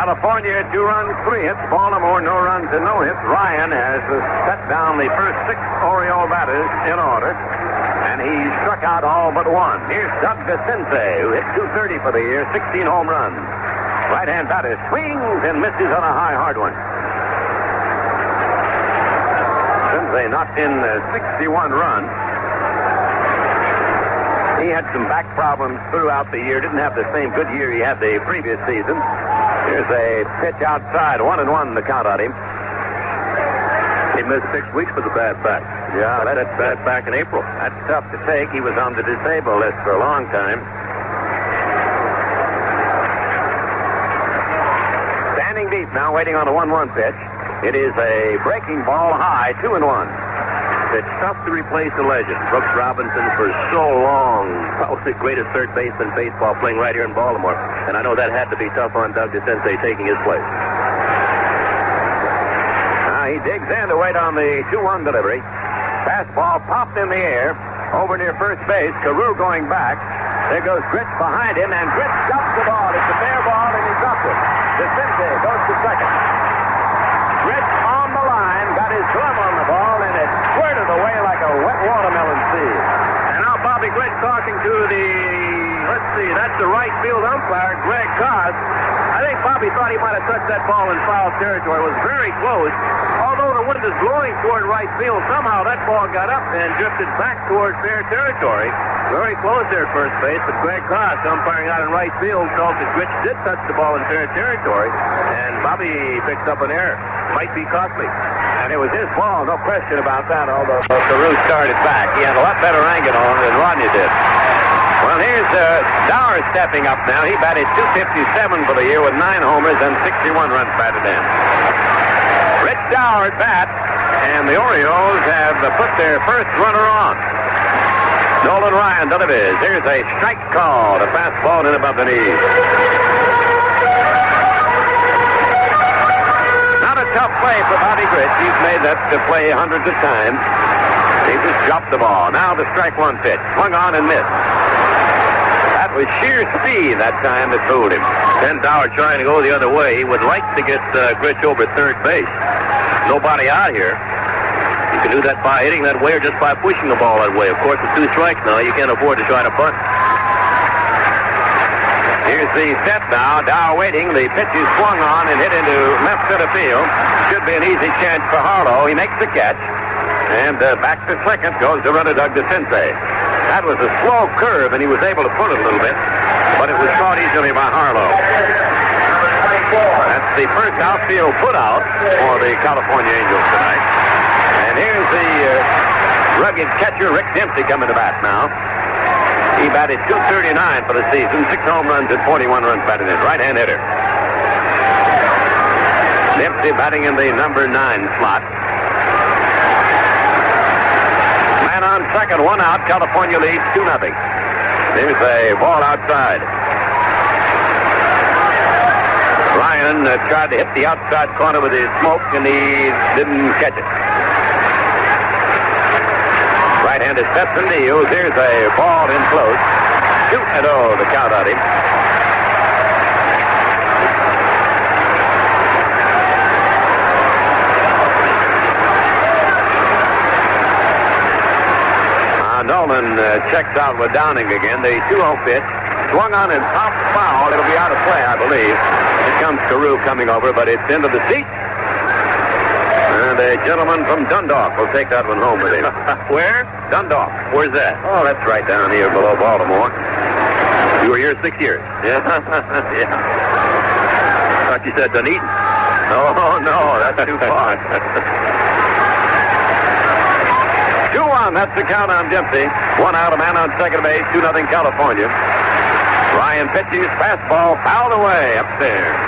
California 2 runs, 3 hits. Baltimore no runs and no hits. Ryan has set down the first 6 Oriole batters in order, and he struck out all but 1. Here's Doug DeCincy, who hit .230 for the year, 16 home runs. Right-hand batter swings and misses on a high, hard one. DeCincy knocked in 61 runs. He had some back problems throughout the year. Didn't have the same good year he had the previous season. Here's a pitch outside, 1-1 the count on him. He missed 6 weeks with a bad back. Yeah, that's bad back in April. That's tough to take. He was on the disabled list for a long time. Standing deep now, waiting on a 1-1 pitch. It is a breaking ball high, 2-1. It's tough to replace a legend. Brooks Robinson for so long, probably the greatest third baseman in baseball, playing right here in Baltimore. And I know that had to be tough on Doug DeCincy taking his place. He digs in to wait on the 2-1 delivery. Fastball popped in the air over near first base. Carew going back. There goes Gritch behind him, and Gritch drops the ball. It's a fair ball, and he drops it. DeCincy goes to second. Gritch on the line, got his glove on the ball, and it squirted away like a wet watermelon seed. And now Bobby Gritch talking to that's the right field umpire, Greg Koss. I think Bobby thought he might have touched that ball in foul territory. It was very close. Although the wind is blowing toward right field, somehow that ball got up and drifted back toward fair territory. Very close there at first base, but Greg Koss, umpiring out in right field, felt that Gritch did touch the ball in fair territory, and Bobby picked up an error. Might be costly. And it was his ball, no question about that, although Carew started back. He had a lot better angle on than Rodney did. Well, here's Dower stepping up now. He batted .257 for the year with 9 homers and 61 runs batted in. Rich Dower at bat, and the Orioles have put their first runner on. Nolan Ryan delivers. Here's a strike call. The fastball in above the knees. Not a tough play for Bobby Gritch. He's made that play hundreds of times. He just dropped the ball. Now the strike one pitch. Swung on and missed. That was sheer speed that time that fooled him. Ken Dower trying to go the other way. He would like to get Gritch over third base. Nobody out here. You can do that by hitting that way or just by pushing the ball that way. Of course, with 2 strikes now, you can't afford to try to bunt. Here's the set now. Dow waiting. The pitch is swung on and hit into left center field. Should be an easy chance for Harlow. He makes the catch. And back to second goes the runner, Doug DeCinces. That was a slow curve, and he was able to pull it a little bit. But it was caught easily by Harlow. That's the first outfield put out for the California Angels tonight. And here's the rugged catcher, Rick Dempsey, coming to bat now. He batted .239 for the season, 6 home runs and 41 runs batted in. Right-hand hitter. Dempsey batting in the number 9 slot. Man on second, 1 out. California leads 2-0. Here's a ball outside. Ryan tried to hit the outside corner with his smoke, and he didn't catch it. Right-handed steps and deals. Here's a ball in close. 2-0, the count on him. Nolan checks out with Downing again. The 2-0 pitch. Swung on and popped foul. It'll be out of play, I believe. Here comes Carew coming over, but it's into the seat. And a gentleman from Dundalk will take that one home with him. Where? Dundalk. Where's that? Oh, that's right down here below Baltimore. You were here 6 years. Yeah. Yeah. Thought you said Dunedin. Oh, no, that's too far. 2-1, that's the count on Dempsey. 1 out, a man on second base, 2-0 California. Ryan pitches, fastball, fouled away upstairs.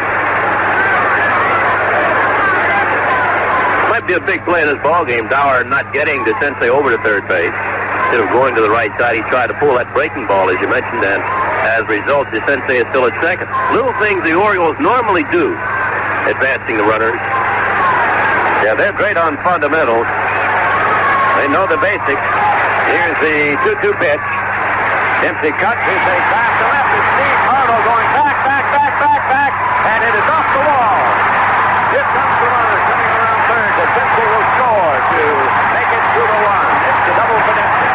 Might be a big play in this ball game. Dower not getting DeCinces over to third base. Instead of going to the right side, he tried to pull that breaking ball, as you mentioned, and as a result, DeCinces is still at second. Little things the Orioles normally do, advancing the runners. Yeah, they're great on fundamentals. They know the basics. Here's the 2-2 pitch. Dempsey cuts. Here's a pass to left. It's Steve Harlow going back, and it is off the wall. Here comes the runner coming around third. Dempsey will score to make it 2-1. It's the double for Dempsey.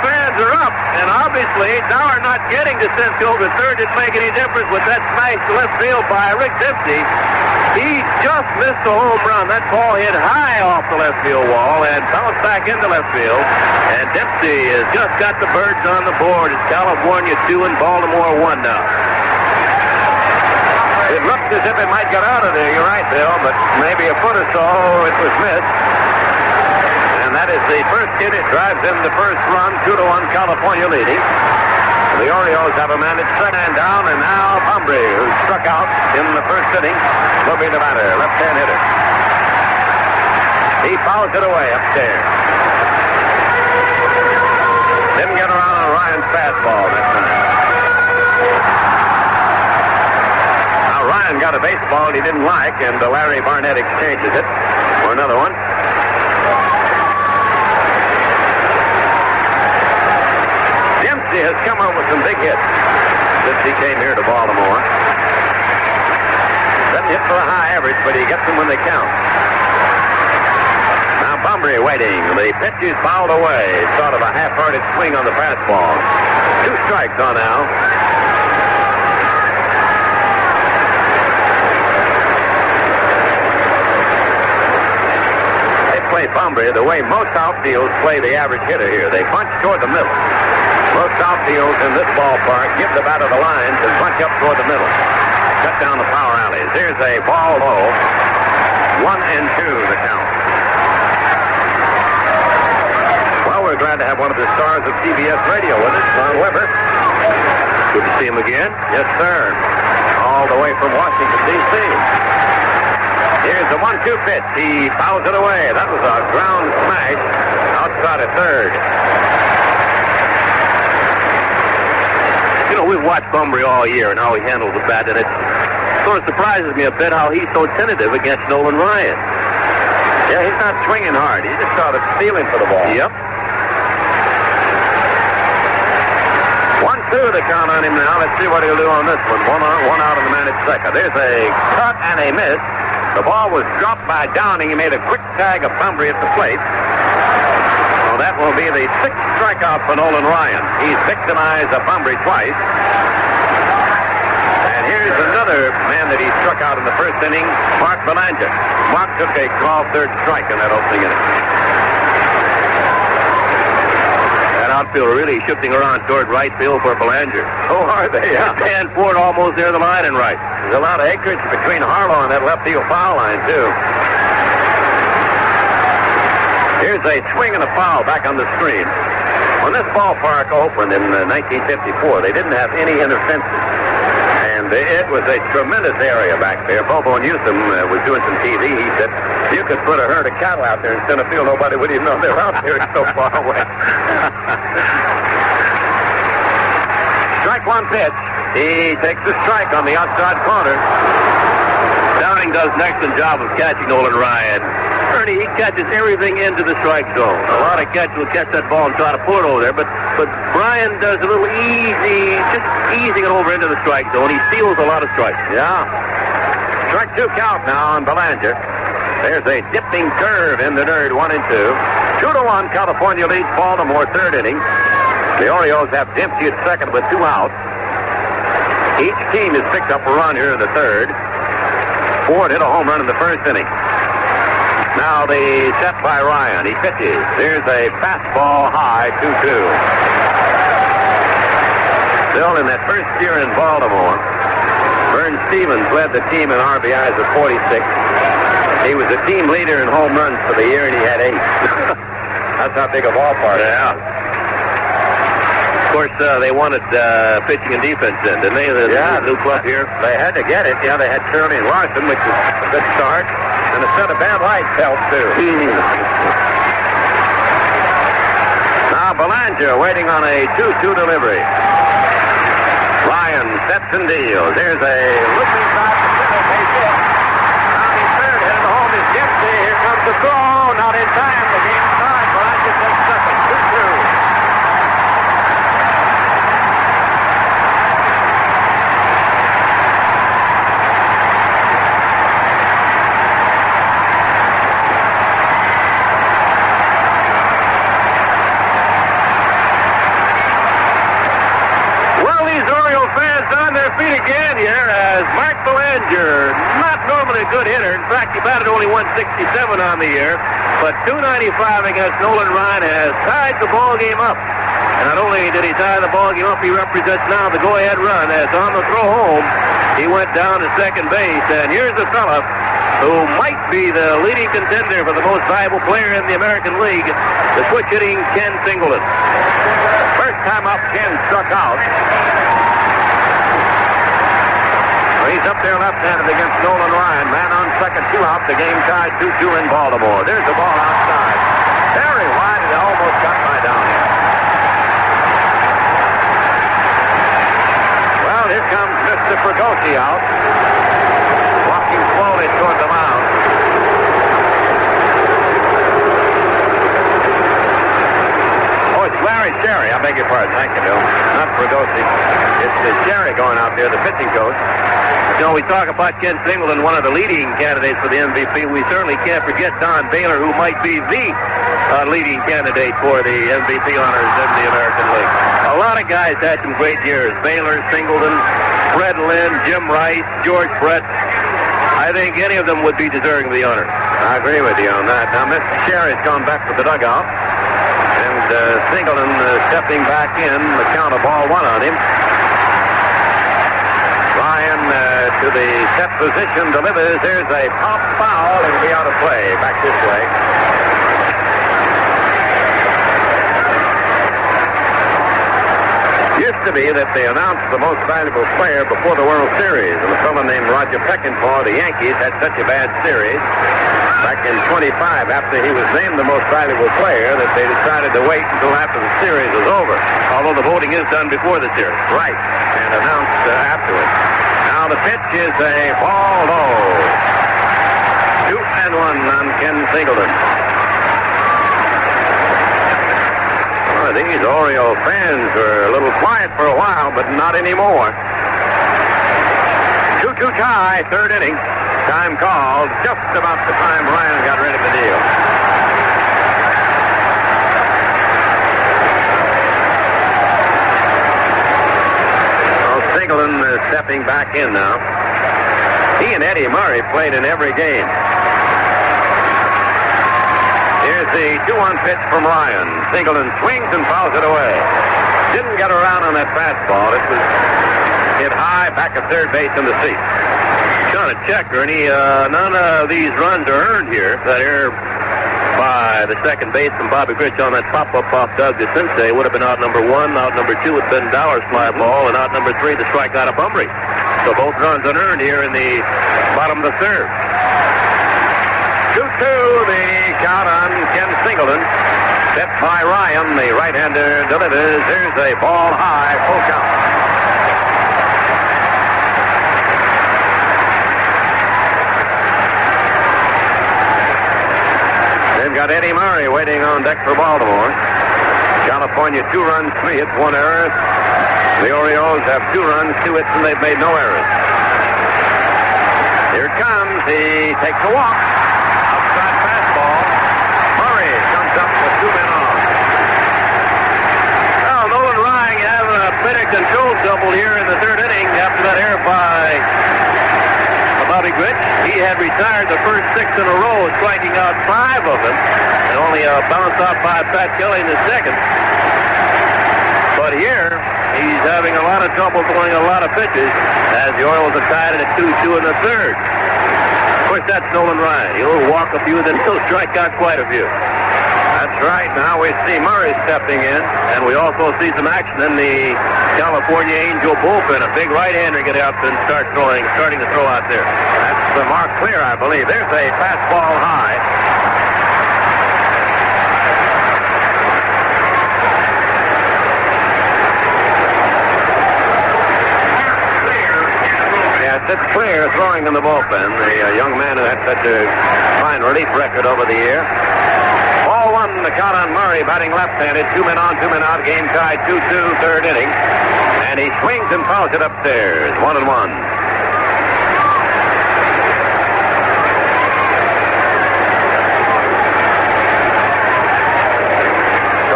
Fans are up, and obviously Dower not getting DeCinces over third didn't make any difference with that smash to left field by Rick Dempsey. He just missed a home run. That ball hit high off the left field wall and bounced back into left field. And Dempsey has just got the Birds on the board. It's California 2 and Baltimore 1 now. It looked as if it might get out of there. You're right, Bill, but maybe a foot or so it was missed. And that is the first hit. It drives in the first run, 2-1, California leading. The Orioles have a man at second down, and now Pombre, who struck out in the first inning, will be the batter, left-hand hitter. He fouls it away upstairs. Didn't get around on Ryan's fastball that time. Now Ryan got a baseball he didn't like, and Larry Barnett exchanges it for another one. Dempsey has come up with some big hits since he came here to Baltimore. Doesn't hit for a high average, but he gets them when they count. Now Bumbry waiting. The pitch is fouled away. Sort of a half-hearted swing on the fastball. 2 strikes on Al. They play Bumbry the way most outfields play the average hitter here. They punch toward the middle. Most outfields in this ballpark give the batter the lines and punch up toward the middle. Cut down the power alleys. Here's a ball low. 1-2 the count. Well, we're glad to have one of the stars of CBS radio with us, Ron Weber. Good to see him again. Yes, sir. All the way from Washington, D.C. Here's the 1-2 pitch. He fouls it away. That was a ground smash outside of third. have watched Bunbury all year and how he handles the bat, and it sort of surprises me a bit how he's so tentative against Nolan Ryan. Yeah, he's not swinging hard. He's just sort of feeling for the ball. Yep. 1-2 the count on him now. Let's see what he'll do on this one. One out in the managed second. There's a cut and a miss. The ball was dropped by Downing. He made a quick tag of Bunbury at the plate. So that will be the 6th strikeout for Nolan Ryan. He's victimized Bunbury twice. And here's another man that he struck out in the first inning, Mark Belanger. Mark took a called third strike in that opening inning. That outfielder really shifting around toward right field for Belanger. Oh, are they? Yeah. Dan Ford almost near the line and right. There's a lot of acreage between Harlow and that left field foul line, too. Here's a swing and a foul back on the screen. When this ballpark opened in 1954, they didn't have any inner fences. And it was a tremendous area back there. Bobo Newsom was doing some TV. He said, you could put a herd of cattle out there in center field. Nobody would even know they're out there. It's so far away. Strike one pitch. He takes the strike on the outside corner. Downing does an excellent job of catching Nolan Ryan. Ernie, he catches everything into the strike zone. A lot of catchers will catch that ball and try to pull it over there, but Brian does a little easy, just easing it over into the strike zone. He steals a lot of strikes. Yeah. Strike 2 count now on Belanger. There's a dipping curve in the dirt, 1-2. 2-1, California leads Baltimore, third inning. The Orioles have Dempsey at second with 2 outs. Each team has picked up a run here in the third. Ford hit a home run in the first inning. Now the set by Ryan. He pitches. There's a fastball high, 2-2. Still in that first year in Baltimore, Vern Stevens led the team in RBIs at 46. He was the team leader in home runs for the year, and he had 8. That's how big a ballpark. Yeah. Of course, they wanted pitching and defense then, didn't they? The new club here. They had to get it. Yeah, they had Shirley and Larson, which was a good start. And a set of bad lights helped, too. Now Belanger waiting on a 2-2 delivery. Ryan sets and deals. There's a looping shot to center base hit. Rounding third, headed home is Dempsey. Here comes the throw. Not in time. The game's tied. Belanger takes second. 2-2. Again here as Mark Belanger, not normally a good hitter. In fact, he batted only 167 on the year, but 295 against Nolan Ryan has tied the ball game up. And not only did he tie the ball game up, he represents now the go-ahead run as on the throw home, he went down to second base. And here's a fella who might be the leading contender for the most valuable player in the American League, the switch-hitting Ken Singleton. First time up, Ken struck out. He's up there left-handed against Nolan Ryan. Man on second, 2 out. The game tied 2-2 in Baltimore. There's the ball outside. Very wide. It almost got by Downing. Well, here comes Mr. Fregosi out. Walking slowly toward the mound. Oh, it's Larry Sherry. I beg your pardon. Thank you, Bill. Not Fregosi. It's Sherry going out there, the pitching coach. You know, we talk about Ken Singleton, one of the leading candidates for the MVP. We certainly can't forget Don Baylor, who might be the leading candidate for the MVP honors in the American League. A lot of guys had some great years. Baylor, Singleton, Fred Lynn, Jim Rice, George Brett. I think any of them would be deserving of the honor. I agree with you on that. Now, Mr. Sherry's gone back to the dugout. And Singleton stepping back in. The count of ball 1 on him. Ryan to the set position, delivers. There's a pop foul. It'll be out of play. Back this way. Used to be that they announced the most valuable player before the World Series. And a fellow named Roger Peckinpah, the Yankees, had such a bad series back in 25 after he was named the most valuable player that they decided wanted to wait until after the series was over, although the voting is done before the series. Right, and announced afterwards. Now the pitch is a ball low. 2-1 on Ken Singleton. Well, these Oriole fans were a little quiet for a while, but not anymore. 2-2 tie, third inning. Time called just about the time Ryan got ready to deal. Well, Singleton is stepping back in now. He and Eddie Murray played in every game. Here's the 2-1 pitch from Ryan. Singleton swings and fouls it away. Didn't get around on that fastball. It was hit high back at third base in the seat. Trying to check, Ernie. None of these runs are earned here. That error by the second baseman, Bobby Grich, on that pop-up off Doug DeCince would have been out number 1. Out number 2 would have been Dower's fly ball, and out number 3, the strikeout of Bumbry. So both runs unearned here in the bottom of the third. 2-2, the count on Ken Singleton. Set by Ryan, the right-hander delivers. There's a ball high, full count. They've got Eddie Murray waiting on deck for Baltimore. California 2 runs, 3 hits, 1 error. The Orioles have 2 runs, 2 hits, and they've made no errors. Here it comes. He takes a walk. Outside fastball. Murray comes up with 2 men on. Well, Nolan Ryan having a bit of control trouble here in the third inning after that error by Bobby Grich. He had retired the first 6 in a row, striking out 5 of them, and only a bounce out by Pat Kelly in the second. But here, he's having a lot of trouble throwing a lot of pitches as the Orioles are tied at 2-2 in the third. Of course, that's Nolan Ryan. He'll walk a few, then he'll strike out quite a few. That's right. Now we see Murray stepping in, and we also see some action in the California Angel bullpen. A big right-hander get out and starting to throw out there. That's the mark clear, I believe. There's a fastball high. Yes, it's Clear throwing in the bullpen. The young man who had such a fine relief record over the year. Ball 1, the count on Murray, batting left-handed. 2 men on, 2 men out. Game tied 2-2, third inning. And he swings and fouls it upstairs. 1-1.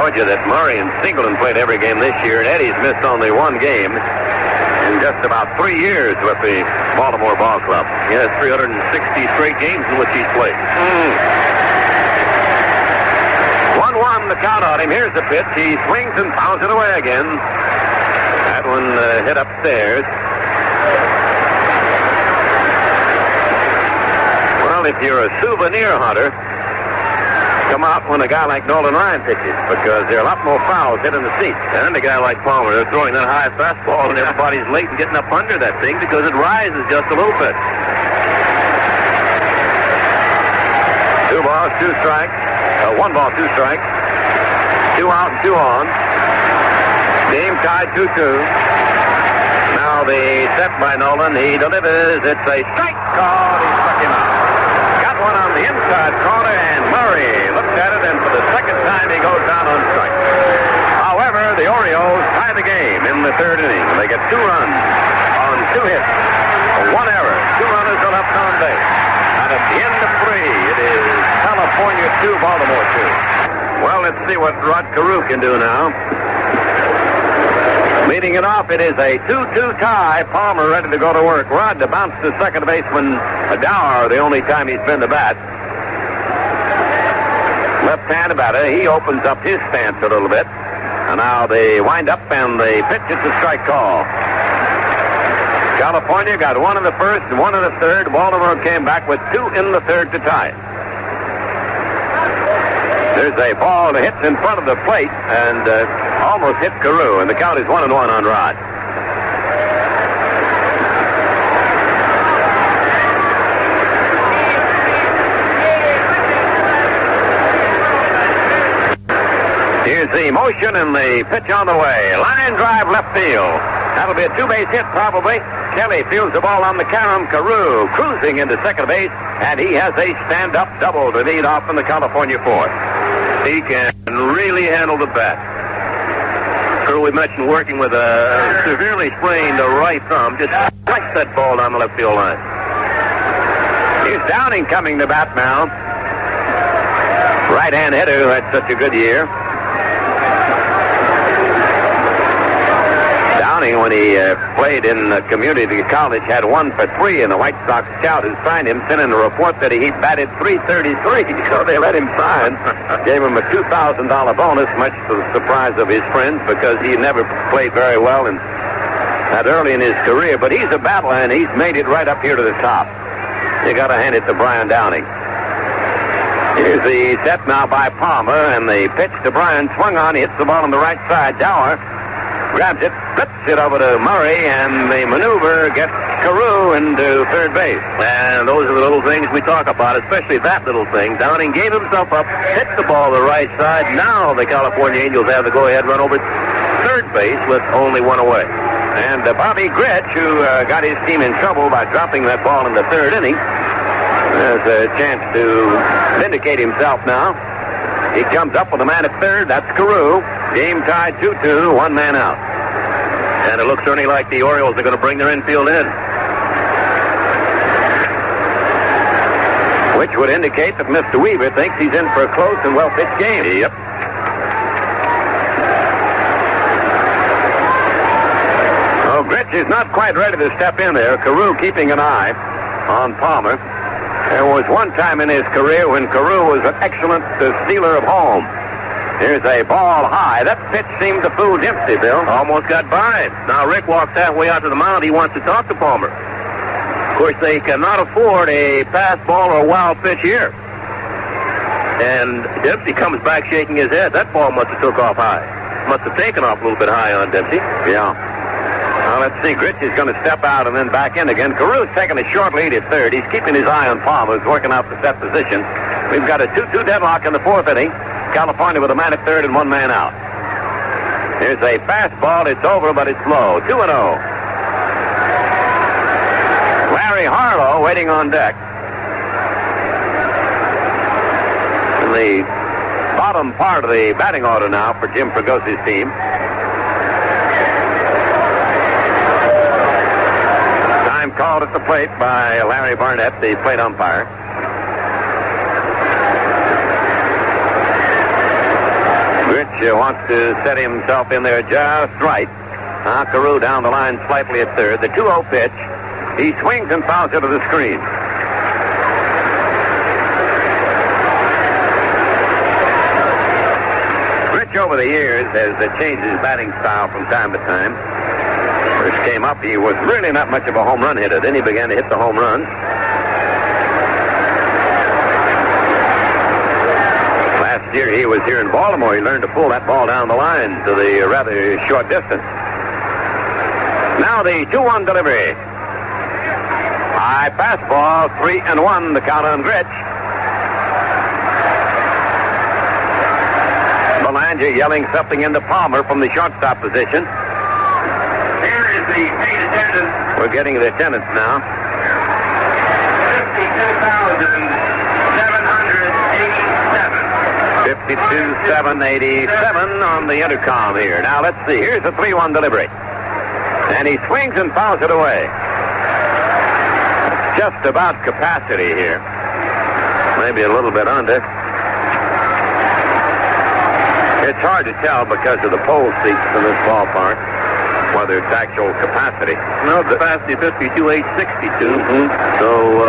Told you that Murray and Singleton played every game this year, and Eddie's missed only 1 game in just about 3 years with the Baltimore Ball Club. He has 360 straight games in which he's played. 1-1, the count on him. Here's the pitch. He swings and fouls it away again. That one hit upstairs. Well, if you're a souvenir hunter, come out when a guy like Nolan Ryan pitches, because there are a lot more fouls hit in the seats. And a guy like Palmer, they're throwing that high fastball, and everybody's late and getting up under that thing because it rises just a little bit. 2 balls, 2 strikes. 1 ball, 2 strikes. 2 out and 2 on. Game tied 2-2. Now the set by Nolan. He delivers. It's a strike call. He struck him out. Got one on the inside corner, and Murray looked at it, and for the second time he goes down on strike. However, the Orioles tie the game in the third inning. They get 2 runs on 2 hits. 1 error. 2 runners are left on base. And at the end of 3, it is California 2, Baltimore 2. Well, let's see what Rod Carew can do now. Leading it off, it is a 2-2 tie. Palmer ready to go to work. Rod to bounce to second baseman Dower, the only time he's been to bat. Left-handed batter. He opens up his stance a little bit. And now they wind up, and the pitch is a strike call. California got 1 in the first and 1 in the third. Baltimore came back with 2 in the third to tie it. There's a ball that hits in front of the plate and almost hit Carew, and the count is 1-1 on Rod. Here's the motion and the pitch on the way. Line drive left field. That'll be a two-base hit probably. Kelly fields the ball on the carom. Carew cruising into second base, and he has a stand-up double to lead off in the California fourth. He can really handle the bat. Carew, we mentioned working with a severely sprained right thumb. Just flex that ball down the left field line. Here's Downing coming to bat now. Right-hand hitter who had such a good year. Downing, when he played in community college, had 1 for 3, and the White Sox scout who signed him sent in a report that he batted .333, so they let him sign. Gave him a $2,000 bonus, much to the surprise of his friends, because he never played very well and that early in his career. But he's a battler, and he's made it right up here to the top. You got to hand it to Brian Downing. Here's the set now by Palmer, and the pitch to Brian swung on. He hits the ball on the right side. Dower grabs it, flips it over to Murray, and the maneuver gets Carew into third base. And those are the little things we talk about, especially that little thing. Downing gave himself up, hit the ball to the right side. Now the California Angels have the go-ahead run over third base with only one away. And Bobby Gretsch, who got his team in trouble by dropping that ball in the third inning, has a chance to vindicate himself now. He comes up with a man at third. That's Carew. Game tied 2-2, one man out. And it looks certainly like the Orioles are going to bring their infield in. Which would indicate that Mr. Weaver thinks he's in for a close and well-pitched game. Yep. Oh, Gretsch is not quite ready to step in there. Carew keeping an eye on Palmer. There was one time in his career when Carew was an excellent stealer of home. Here's a ball high. That pitch seemed to fool Dempsey, Bill. Almost got by. Now Rick walks halfway out to the mound. He wants to talk to Palmer. Of course, they cannot afford a fastball or a wild pitch here. And Dempsey comes back shaking his head. That ball must have took off high. Must have taken off a little bit high on Dempsey. Yeah. Well, let's see. Gritch is going to step out and then back in again. Carew's taking a short lead at third. He's keeping his eye on Palmer, who's working out the set position. We've got a 2-2 deadlock in the fourth inning. California with a man at third and one man out. Here's a fastball. It's over, but it's low. 2-0. Larry Harlow waiting on deck. In the bottom part of the batting order now for Jim Fragosi's team. Time called at the plate by Larry Barnett, the plate umpire. Rich wants to set himself in there just right. Carew down the line slightly at third. The 2-0 pitch. He swings and fouls it to the screen. Rich, over the years, has changed his batting style from time to time. First came up, he was really not much of a home run hitter. Then he began to hit the home runs. Last year he was here in Baltimore. He learned to pull that ball down the line to the rather short distance. Now the 2-1 delivery. High fastball, 3-1, the count on Gritch. Belanger yelling something into Palmer from the shortstop position. Here is the paid attendance. We're getting the attendance now. 52,787 on the intercom here. Now let's see. Here's a 3-1 delivery. And he swings and fouls it away. Just about capacity here. Maybe a little bit under. It's hard to tell because of the pole seats in this ballpark, whether it's actual capacity. No, capacity 52,862. Mm-hmm. So,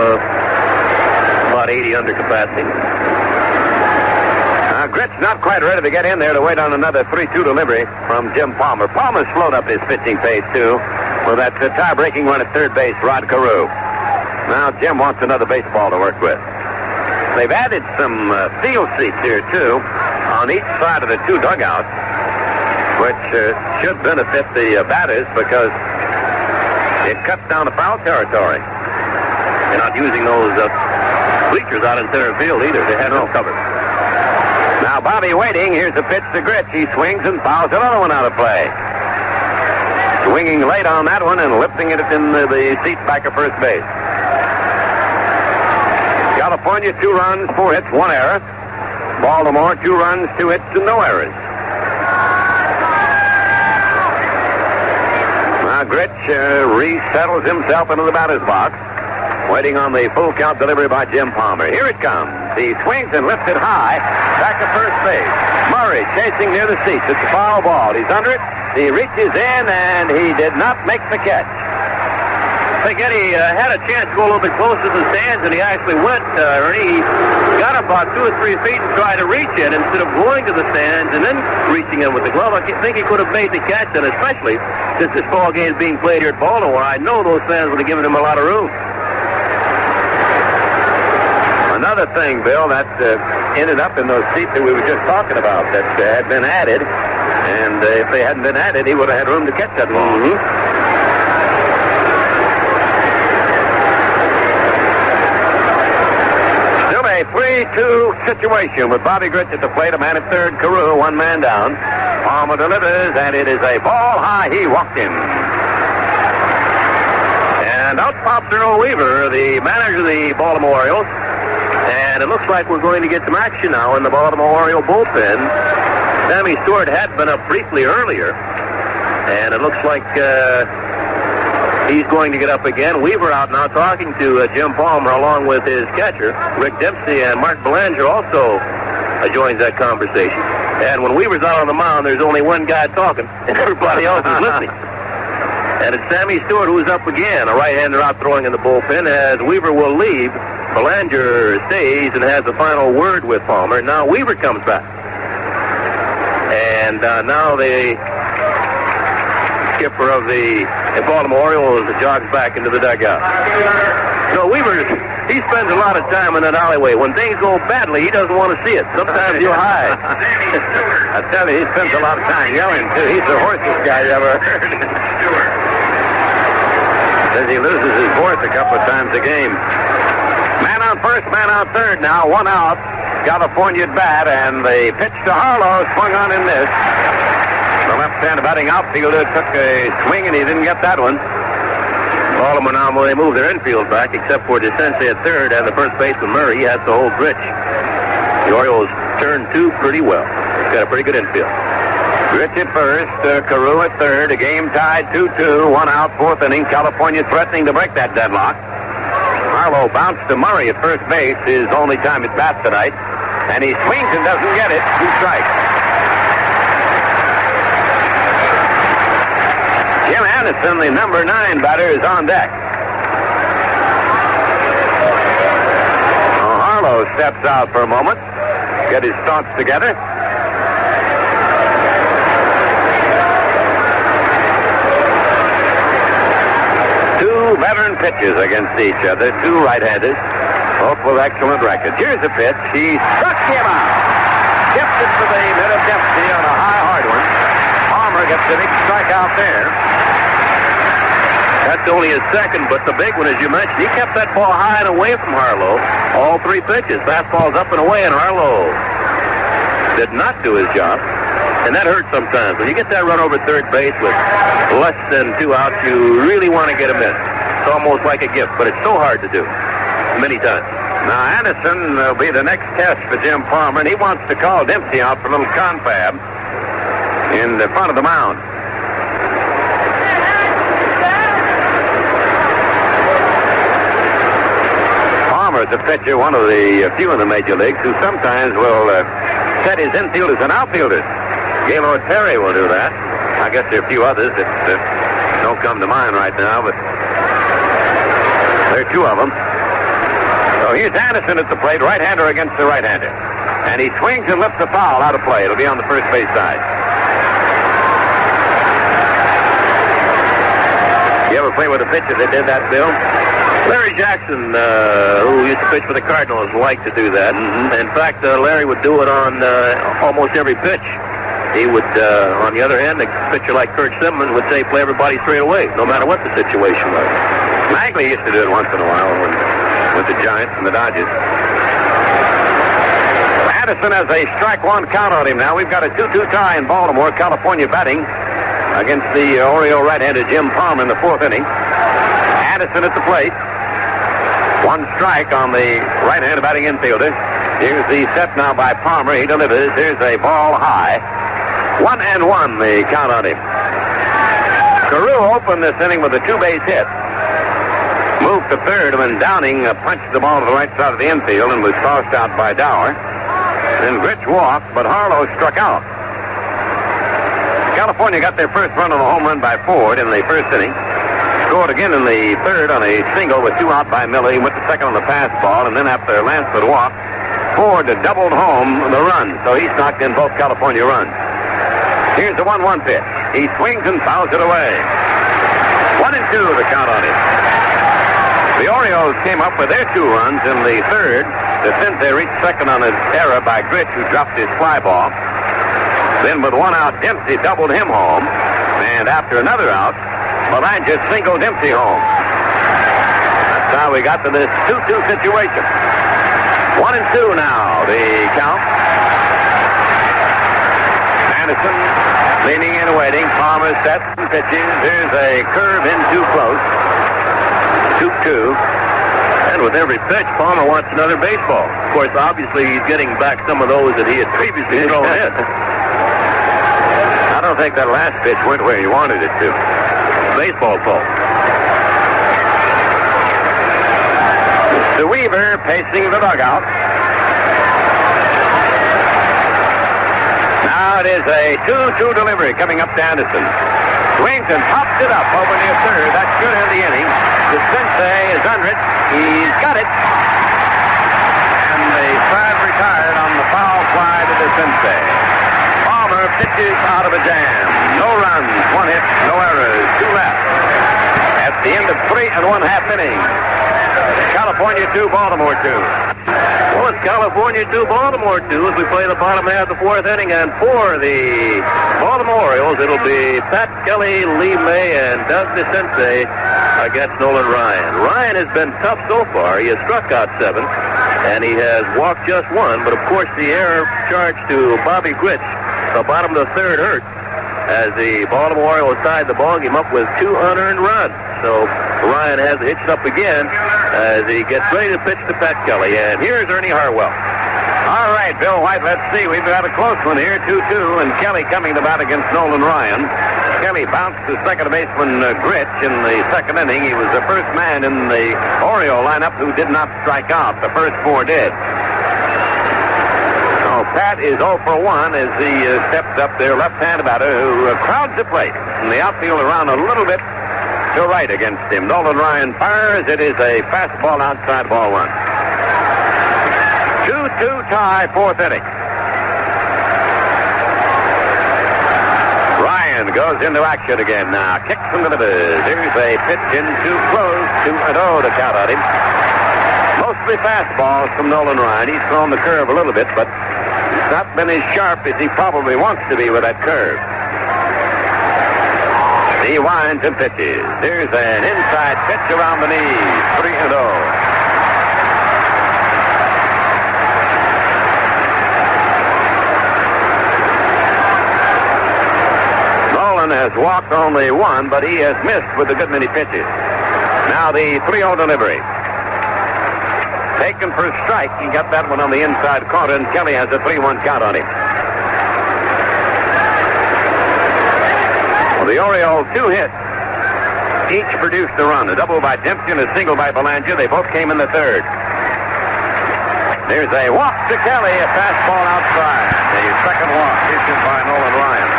about 80 under capacity. Gritch not quite ready to get in there to wait on another 3-2 delivery from Jim Palmer. Palmer slowed up his pitching pace, too, with that tie-breaking run at third base, Rod Carew. Now Jim wants another baseball to work with. They've added some field seats here, too, on each side of the two dugouts, which should benefit the batters because it cuts down the foul territory. They're not using those bleachers out in center field either. They have no cover. Now Bobby waiting. Here's a pitch to Gritch. He swings and fouls another one out of play. Swinging late on that one and lifting it in the seat back at first base. California, 2 runs, 4 hits, 1 error. Baltimore, 2 runs, 2 hits, and no errors. Now Gritch resettles himself into the batter's box, waiting on the full count delivery by Jim Palmer. Here it comes. He swings and lifts it high, back to first base. Murray chasing near the seats. It's a foul ball. He's under it. He reaches in, and he did not make the catch. I think Eddie had a chance to go a little bit closer to the stands, and he actually went, Ernie. He got about 2 or 3 feet and tried to reach it instead of going to the stands and then reaching in with the glove. I think he could have made the catch, and especially since this ball game is being played here at Baltimore, I know those fans would have given him a lot of room. Another thing, Bill, that ended up in those seats that we were just talking about that had been added, and if they hadn't been added, he would have had room to catch that ball. Mm-hmm. Still a 3-2 situation with Bobby Gritch at the plate, a man at third, Carew, 1 man down. Palmer delivers, and it is a ball high. He walked him. And out pops Earl Weaver, the manager of the Baltimore Orioles. And it looks like we're going to get some action now in the Baltimore Oriole bullpen. Sammy Stewart had been up briefly earlier. And it looks like he's going to get up again. Weaver out now talking to Jim Palmer along with his catcher. Rick Dempsey and Mark Belanger also joins that conversation. And when Weaver's out on the mound, there's only one guy talking, and everybody else is listening. And it's Sammy Stewart who's up again, a right-hander out throwing in the bullpen, as Weaver will leave. Belanger stays and has the final word with Palmer. Now Weaver comes back. And now the skipper of the Baltimore Orioles jogs back into the dugout. So Weaver, he spends a lot of time in that alleyway. When things go badly, he doesn't want to see it. Sometimes he'll hide. I tell you, he spends a lot of time yelling, too. He's the hoarsest guy you ever heard. Says he loses his voice a couple of times a game. Man on first, man on third now. 1 out. California at bat, and the pitch to Harlow swung on in this. The left-hand batting outfielder took a swing, and he didn't get that one. Baltimore now, they move their infield back, except for DeSensei at third, and the first baseman Murray has to hold Gritch. The Orioles turned 2 pretty well. Got a pretty good infield. Gritch at first, Carew at third. A game tied 2-2. 1 out, 4th inning. California threatening to break that deadlock. Harlow bounced to Murray at first base, his only time at bat tonight. And he swings and doesn't get it. 2 strikes. Jim Anderson, the number 9 batter, is on deck. Harlow steps out for a moment, get his thoughts together. Two veteran pitchers against each other, 2 right-handers, both with excellent records. Here's the pitch. He struck him out. Tipped it to the mid of Dempsey on a high, hard one. Palmer gets the big strikeout there. That's only his second, but the big one, as you mentioned, he kept that ball high and away from Harlow. All 3 pitches. Fastball's up and away, and Harlow did not do his job. And that hurts sometimes. When you get that run over third base with less than 2 outs, you really want to get him in. It's almost like a gift, but it's so hard to do many times. Now, Anderson will be the next test for Jim Palmer, and he wants to call Dempsey out for a little confab in the front of the mound. Palmer is a pitcher, one of the few in the major leagues, who sometimes will set his infielders and outfielders. Gaylord Perry will do that. I guess there are a few others that don't come to mind right now, but there are 2 of them. So here's Anderson at the plate, right-hander against the right-hander. And he swings and lifts the foul out of play. It'll be on the first base side. You ever play with a pitcher that did that, Bill? Larry Jackson, who used to pitch for the Cardinals, liked to do that. Mm-hmm. In fact, Larry would do it on almost every pitch. He would, on the other hand, a pitcher like Kurt Simmons would say, play everybody straight away, no matter what the situation was. Langley used to do it once in a while with the Giants and the Dodgers. Addison has a strike one count on him now. We've got a 2-2 tie in Baltimore. California batting against the Oriole right-handed Jim Palmer in the fourth inning. Addison at the plate. One strike on the right-handed batting infielder. Here's the set now by Palmer. He delivers. Here's a ball high. 1-1 the count on him. Carew opened this inning with a two-base hit. Moved to third when Downing punched the ball to the right side of the infield and was tossed out by Dower. Then Gritch walked, but Harlow struck out. California got their first run on a home run by Ford in the first inning. Scored again in the third on a single with two out by Miller. He went to second on the fastball, and then after Lansford walked, Ford doubled home the run, so he's knocked in both California runs. Here's the 1-1 pitch. He swings and fouls it away. 1-2 the count on it. The Orioles came up with their two runs in the third. They reached second on an error by Gritch, who dropped his fly ball. Then with one out, Dempsey doubled him home. And after another out, Belanger singled Dempsey home. That's how we got to this 2-2 situation. 1-2 now, the count. Anderson leaning in, waiting. Palmer sets and pitches. There's a curve in too close. 2-2. And with every pitch, Palmer wants another baseball. Of course, obviously, he's getting back some of those that he had previously thrown in. I don't think that last pitch went where he wanted it to. Baseball fault. To Weaver, pacing the dugout. Now it is a 2-2 delivery coming up to Anderson. Swings and pops it up over near third. That should end the inning. The Sensei is under it. He's got it. And the side retired on the foul fly to the Sensei. Palmer pitches out of a jam. No runs, one hit, no errors, two left. At the end of 3 1/2 innings. California 2, Baltimore 2. Well, it's California 2, Baltimore 2 as we play the bottom half of the fourth inning. And for the Baltimore Orioles, it'll be Pat Kelly, Lee May, and Doug DeCinces against Nolan Ryan. Ryan has been tough so far. He has struck out 7, and he has walked just 1. But, of course, the error charged to Bobby Gritch, the bottom of the third, hurt as the Baltimore Orioles tied the ball game up with 2 unearned runs. So Ryan has to hitch it up again as he gets ready to pitch to Pat Kelly. And here's Ernie Harwell. All right, Bill White, let's see. We've got a close one here, 2-2, and Kelly coming to bat against Nolan Ryan. Kelly bounced to second baseman Gritch in the second inning. He was the first man in the Oriole lineup who did not strike out. The first 4 did. So Pat is 0 for 1 as he steps up there, left-handed batter who crowds the plate. And the outfield around a little bit to right against him. Nolan Ryan fires. It is a fastball outside, ball 1. 2-2 tie, fourth inning. Ryan goes into action again now. Kicks and delivers. Here's a pitch in too close. 2-0 to count on him. Mostly fastballs from Nolan Ryan. He's thrown the curve a little bit, but he's not been as sharp as he probably wants to be with that curve. He winds and pitches. There's an inside pitch around the knees. 3-0. Nolan has walked only 1, but he has missed with a good many pitches. Now the 3-0 delivery. Taken for a strike. He got that one on the inside corner, and Kelly has a 3-1 count on him. The Orioles 2 hits. Each produced a run. A double by Dempsey and a single by Belanger. They both came in the third. There's a walk to Kelly. A fastball outside. The second walk issued by Nolan Ryan.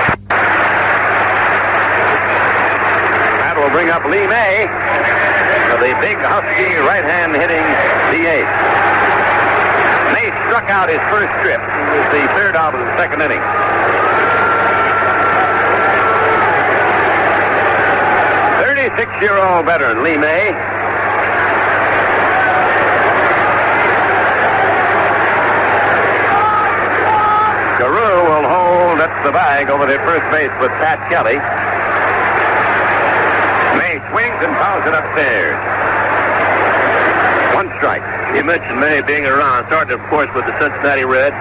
That will bring up Lee May, the big husky right-hand hitting DH. May struck out his first trip. It was the third out of the second inning. 36-year-old veteran Lee May. Carew will hold at the bag over at first base with Pat Kelly. May swings and fouls it upstairs. 1 strike. You mentioned May being around. Started, of course, with the Cincinnati Reds.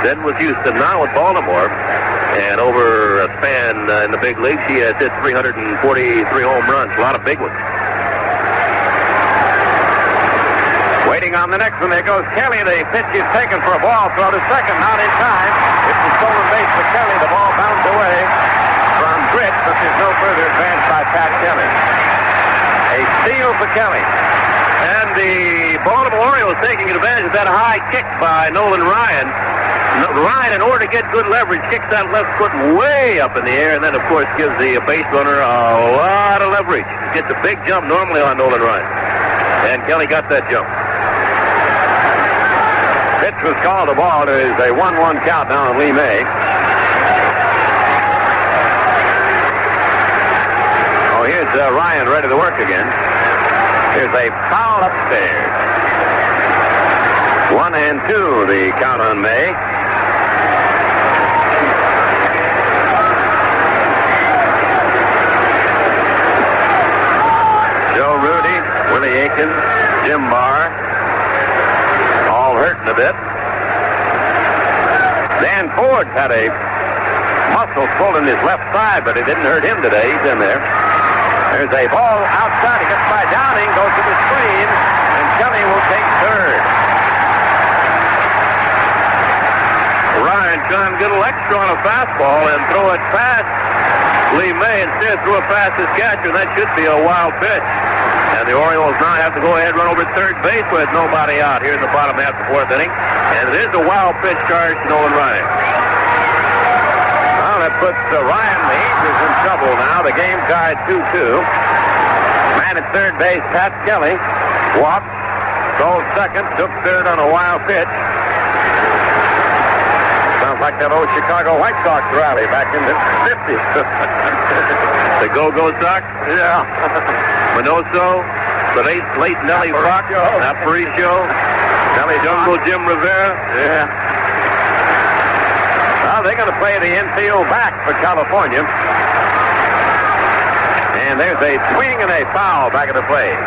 then with Houston, now with Baltimore. And over a span in the big leagues, he has hit 343 home runs, a lot of big ones. Waiting on the next one, there goes Kelly. The pitch is taken for a ball throw to second, not in time. It's a stolen base for Kelly. The ball bounced away from Britt, but there's no further advance by Pat Kelly. A steal for Kelly. And the Baltimore Orioles taking advantage of that high kick by Nolan Ryan. Ryan, in order to get good leverage, kicks that left foot way up in the air, and then, of course, gives the base runner a lot of leverage. Gets a big jump normally on Nolan Ryan. And Kelly got that jump. Pitch was called a ball. There is a 1-1 count now on Lee May. Oh, here's Ryan ready to work again. Here's a foul upstairs. 1-2, the count on May. Joe Rudy, Willie Aikens, Jim Barr, all hurting a bit. Dan Ford had a muscle pulled in his left side, but it didn't hurt him today. He's in there. There's a ball outside. He gets by Downing, goes to the screen, and Kelly will take third. Ryan trying to get a little extra on a fastball and throw it past Lee May. Instead, threw it past his catcher. That should be a wild pitch. And the Orioles now have to go ahead and run over third base with nobody out here in the bottom half of the fourth inning. And it is a wild pitch charge to Nolan Ryan. Well, that puts Ryan, the Angels, in trouble now. The game tied 2-2. Man at third base, Pat Kelly, walked, stole second, took third on a wild pitch. Sounds like that old Chicago White Sox rally back in the 50s. The Go-Go Sox? Yeah. Minoso, the late Nellie Fox, Aparicio, Nellie Jungle Jim Rivera. Yeah. Well, they're going to play the infield back for California. And there's a swing and a foul back at the plate.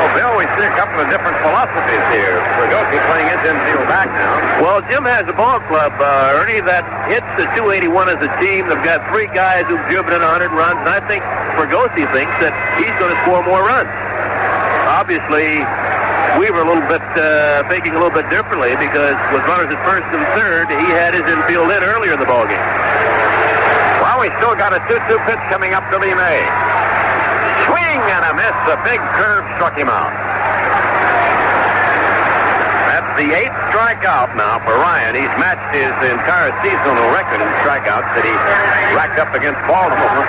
Well, Bill, we see a couple of different philosophies here. Bergosi playing his infield back now. Well, Jim has a ball club, Ernie, that hits the 281 as a team. They've got three guys who've driven in 100 runs, and I think Bergosi thinks that he's going to score more runs. Obviously, we were a little bit thinking a little bit differently because with runners at first and third, he had his infield in earlier in the ballgame. Well, we still got a 2-2 pitch coming up to Lee May. Swing and a miss. A big curve struck him out. That's the 8th strikeout now for Ryan. He's matched his entire seasonal record in strikeouts that he racked up against Baltimore.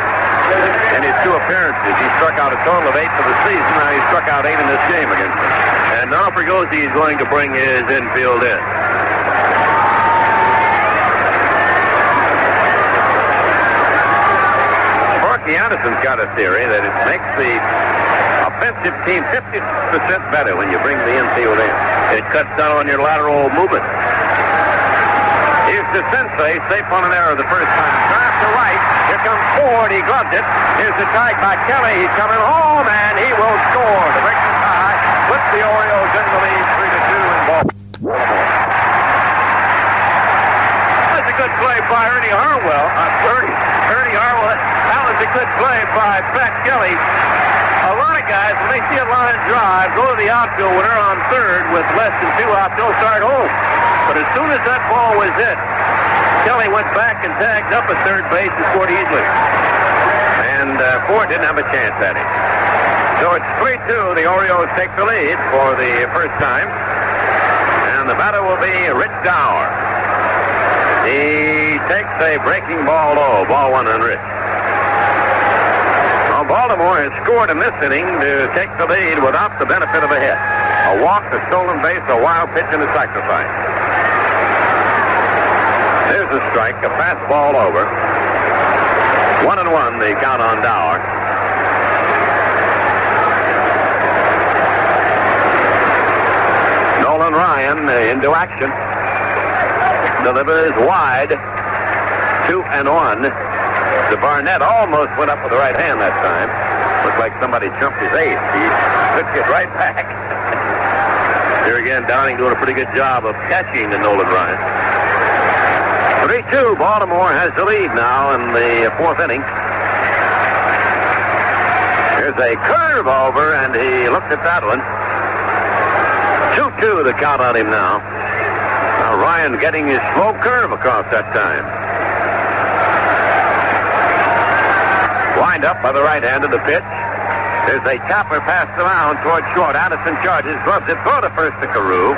In his 2 appearances, he struck out a total of 8 for the season. Now he struck out 8 in this game against them. And now Bergosi is going to bring his infield in. Anderson's got a theory that it makes the offensive team 50% better when you bring the infield in. It cuts down on your lateral movement. Here's the Sensei, safe on an error the first time. Drive to right. Here comes Ford. He gloved it. Here's the tag by Kelly. He's coming home, and he will score. The breaking tie puts the Orioles in the lead 3-2 in Baltimore. That's a good play by Ernie Harwell. Ernie Harwell. That was a good play by Pat Kelly. A lot of guys, when they see a line drive, go to the outfield when they're on third with less than 2 outs, they'll start home. But as soon as that ball was hit, Kelly went back and tagged up at third base and scored easily. And Ford didn't have a chance at it. So it's 3-2. The Orioles take the lead for the first time. And the batter will be Rich Dower. He takes a breaking ball low, ball 1 on Rich. Well, Baltimore has scored in this inning to take the lead without the benefit of a hit. A walk, a stolen base, a wild pitch, and a sacrifice. There's a strike, a fastball over. 1-1, the count on Dower. Nolan Ryan into action. Delivers wide. 2-1. The Barnett almost went up with the right hand that time. Looked like somebody jumped his ace. He took it right back. Here again, Downing doing a pretty good job of catching the Nolan Ryan. 3-2. Baltimore has the lead now in the fourth inning. Here's a curve over, and he looked at that one. 2-2 the count on him now. Now Ryan getting his slow curve across that time. Wind up by the right hand of the pitch. There's a chopper passed around towards short. Addison charges, gloves it, throw to first to Carew.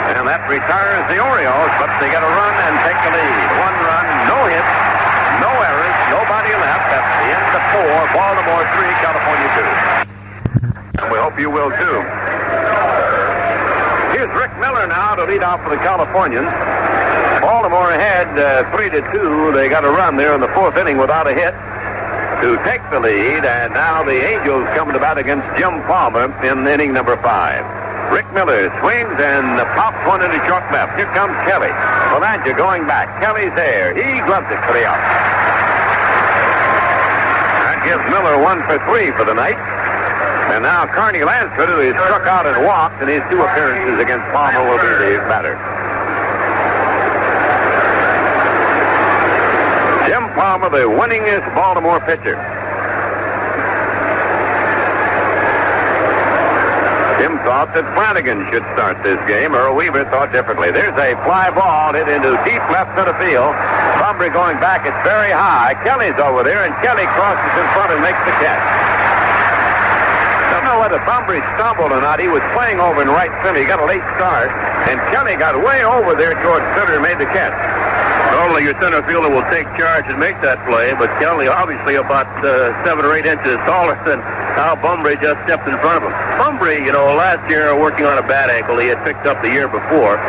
And that retires the Orioles, but they get a run and take the lead. One run, no hits, no errors, nobody left. That's the end of 4. Baltimore 3, California 2. And we hope you will too. Here's Rick Miller now to lead off for the Californians. Baltimore ahead 3-2. They got a run there in the fourth inning without a hit to take the lead, and now the Angels coming to bat against Jim Palmer in inning number 5. Rick Miller swings and pops one into short left. Here comes Kelly. Belanger going back. Kelly's there. He gloves it for the out. That gives Miller 1 for 3 for the night. And now Carney Lansford, who is struck out and walked in his 2 appearances against Palmer, will be the batter. Jim Palmer, the winningest Baltimore pitcher. Jim thought that Flanagan should start this game. Earl Weaver thought differently. There's a fly ball hit into deep left center field. Bumbury going back. It's very high. Kelly's over there, and Kelly crosses in front and makes the catch. Don't know whether Bumbury stumbled or not. He was playing over in right center. He got a late start, and Kelly got way over there towards center and made the catch. Normally, your center fielder will take charge and make that play, but Kelly obviously about 7 or 8 inches taller than Al Bumbury just stepped in front of him. Bumbury, last year working on a bad ankle he had picked up the year before,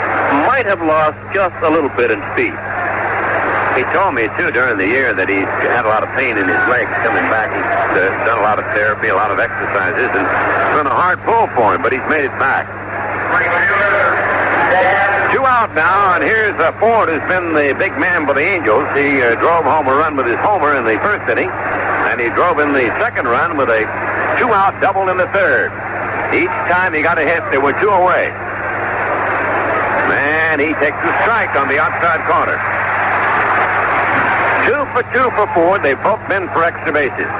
might have lost just a little bit in speed. He told me, too, during the year that he had a lot of pain in his legs coming back. He's done a lot of therapy, a lot of exercises, and it's been a hard pull for him, but he's made it back. 2 out now, and here's Ford, who's been the big man for the Angels. He drove home a run with his homer in the first inning, and he drove in the second run with a 2-out double in the third. Each time he got a hit, there were 2 away. Man, he takes a strike on the outside corner. 2 for 2 for Ford. They've both been for extra bases.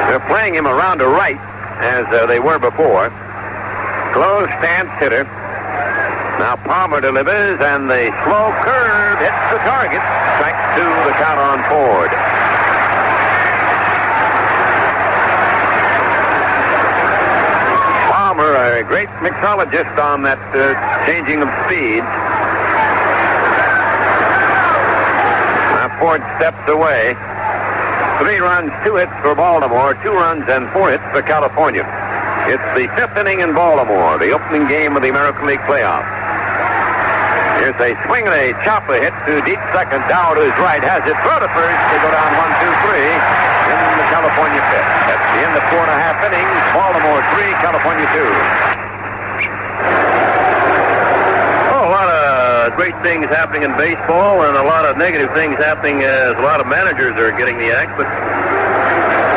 They're playing him around to right, as they were before. Close stance hitter. Now Palmer delivers, and the slow curve hits the target. Strike 2, the count on Ford. Palmer, a great mixologist on that changing of speeds. Now Ford steps away. 3 runs, 2 hits for Baltimore, 2 runs and 4 hits for California. It's the 5th inning in Baltimore, the opening game of the American League playoffs. Here's a swing and a chopper hit to deep second. Dow to his right has it. Throw to first. They go down 1, 2, 3 in the California 5th. That's the end of 4.5 innings. Baltimore 3, California 2. Oh, a lot of great things happening in baseball and a lot of negative things happening as a lot of managers are getting the axe. But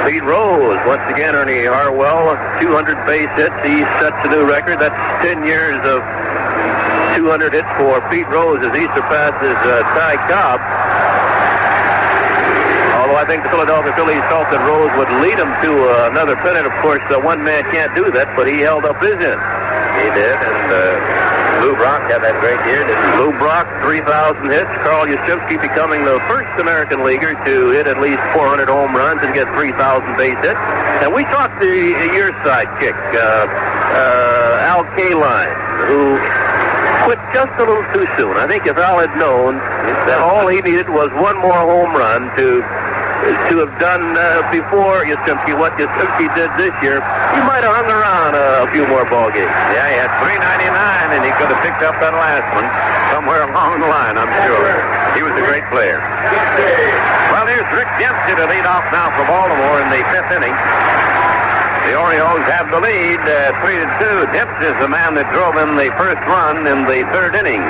Pete Rose, once again, Ernie Harwell, 200 base hits. He sets a new record. That's 10 years of 200 hits for Pete Rose as he surpasses Ty Cobb. Although I think the Philadelphia Phillies thought that Rose would lead them to another pennant. Of course, one man can't do that, but he held up his end. He did, and Lou Brock had that great year, didn't he? Lou Brock, 3,000 hits. Carl Yastrzemski becoming the first American leaguer to hit at least 400 home runs and get 3,000 base hits. And we talked to your sidekick, Al Kaline, who quit just a little too soon. I think if Al had known that all he needed was one more home run to have done before Yastrzemski what Yastrzemski did this year, he might have hung around a few more ball games. Yeah, he had 399, and he could have picked up that last one somewhere along the line, I'm sure. He was a great player. Well, here's Rick Dempsey to lead off now for Baltimore in the 5th inning. The Orioles have the lead, 3-2. Dempsey is the man that drove in the first run in the 3rd inning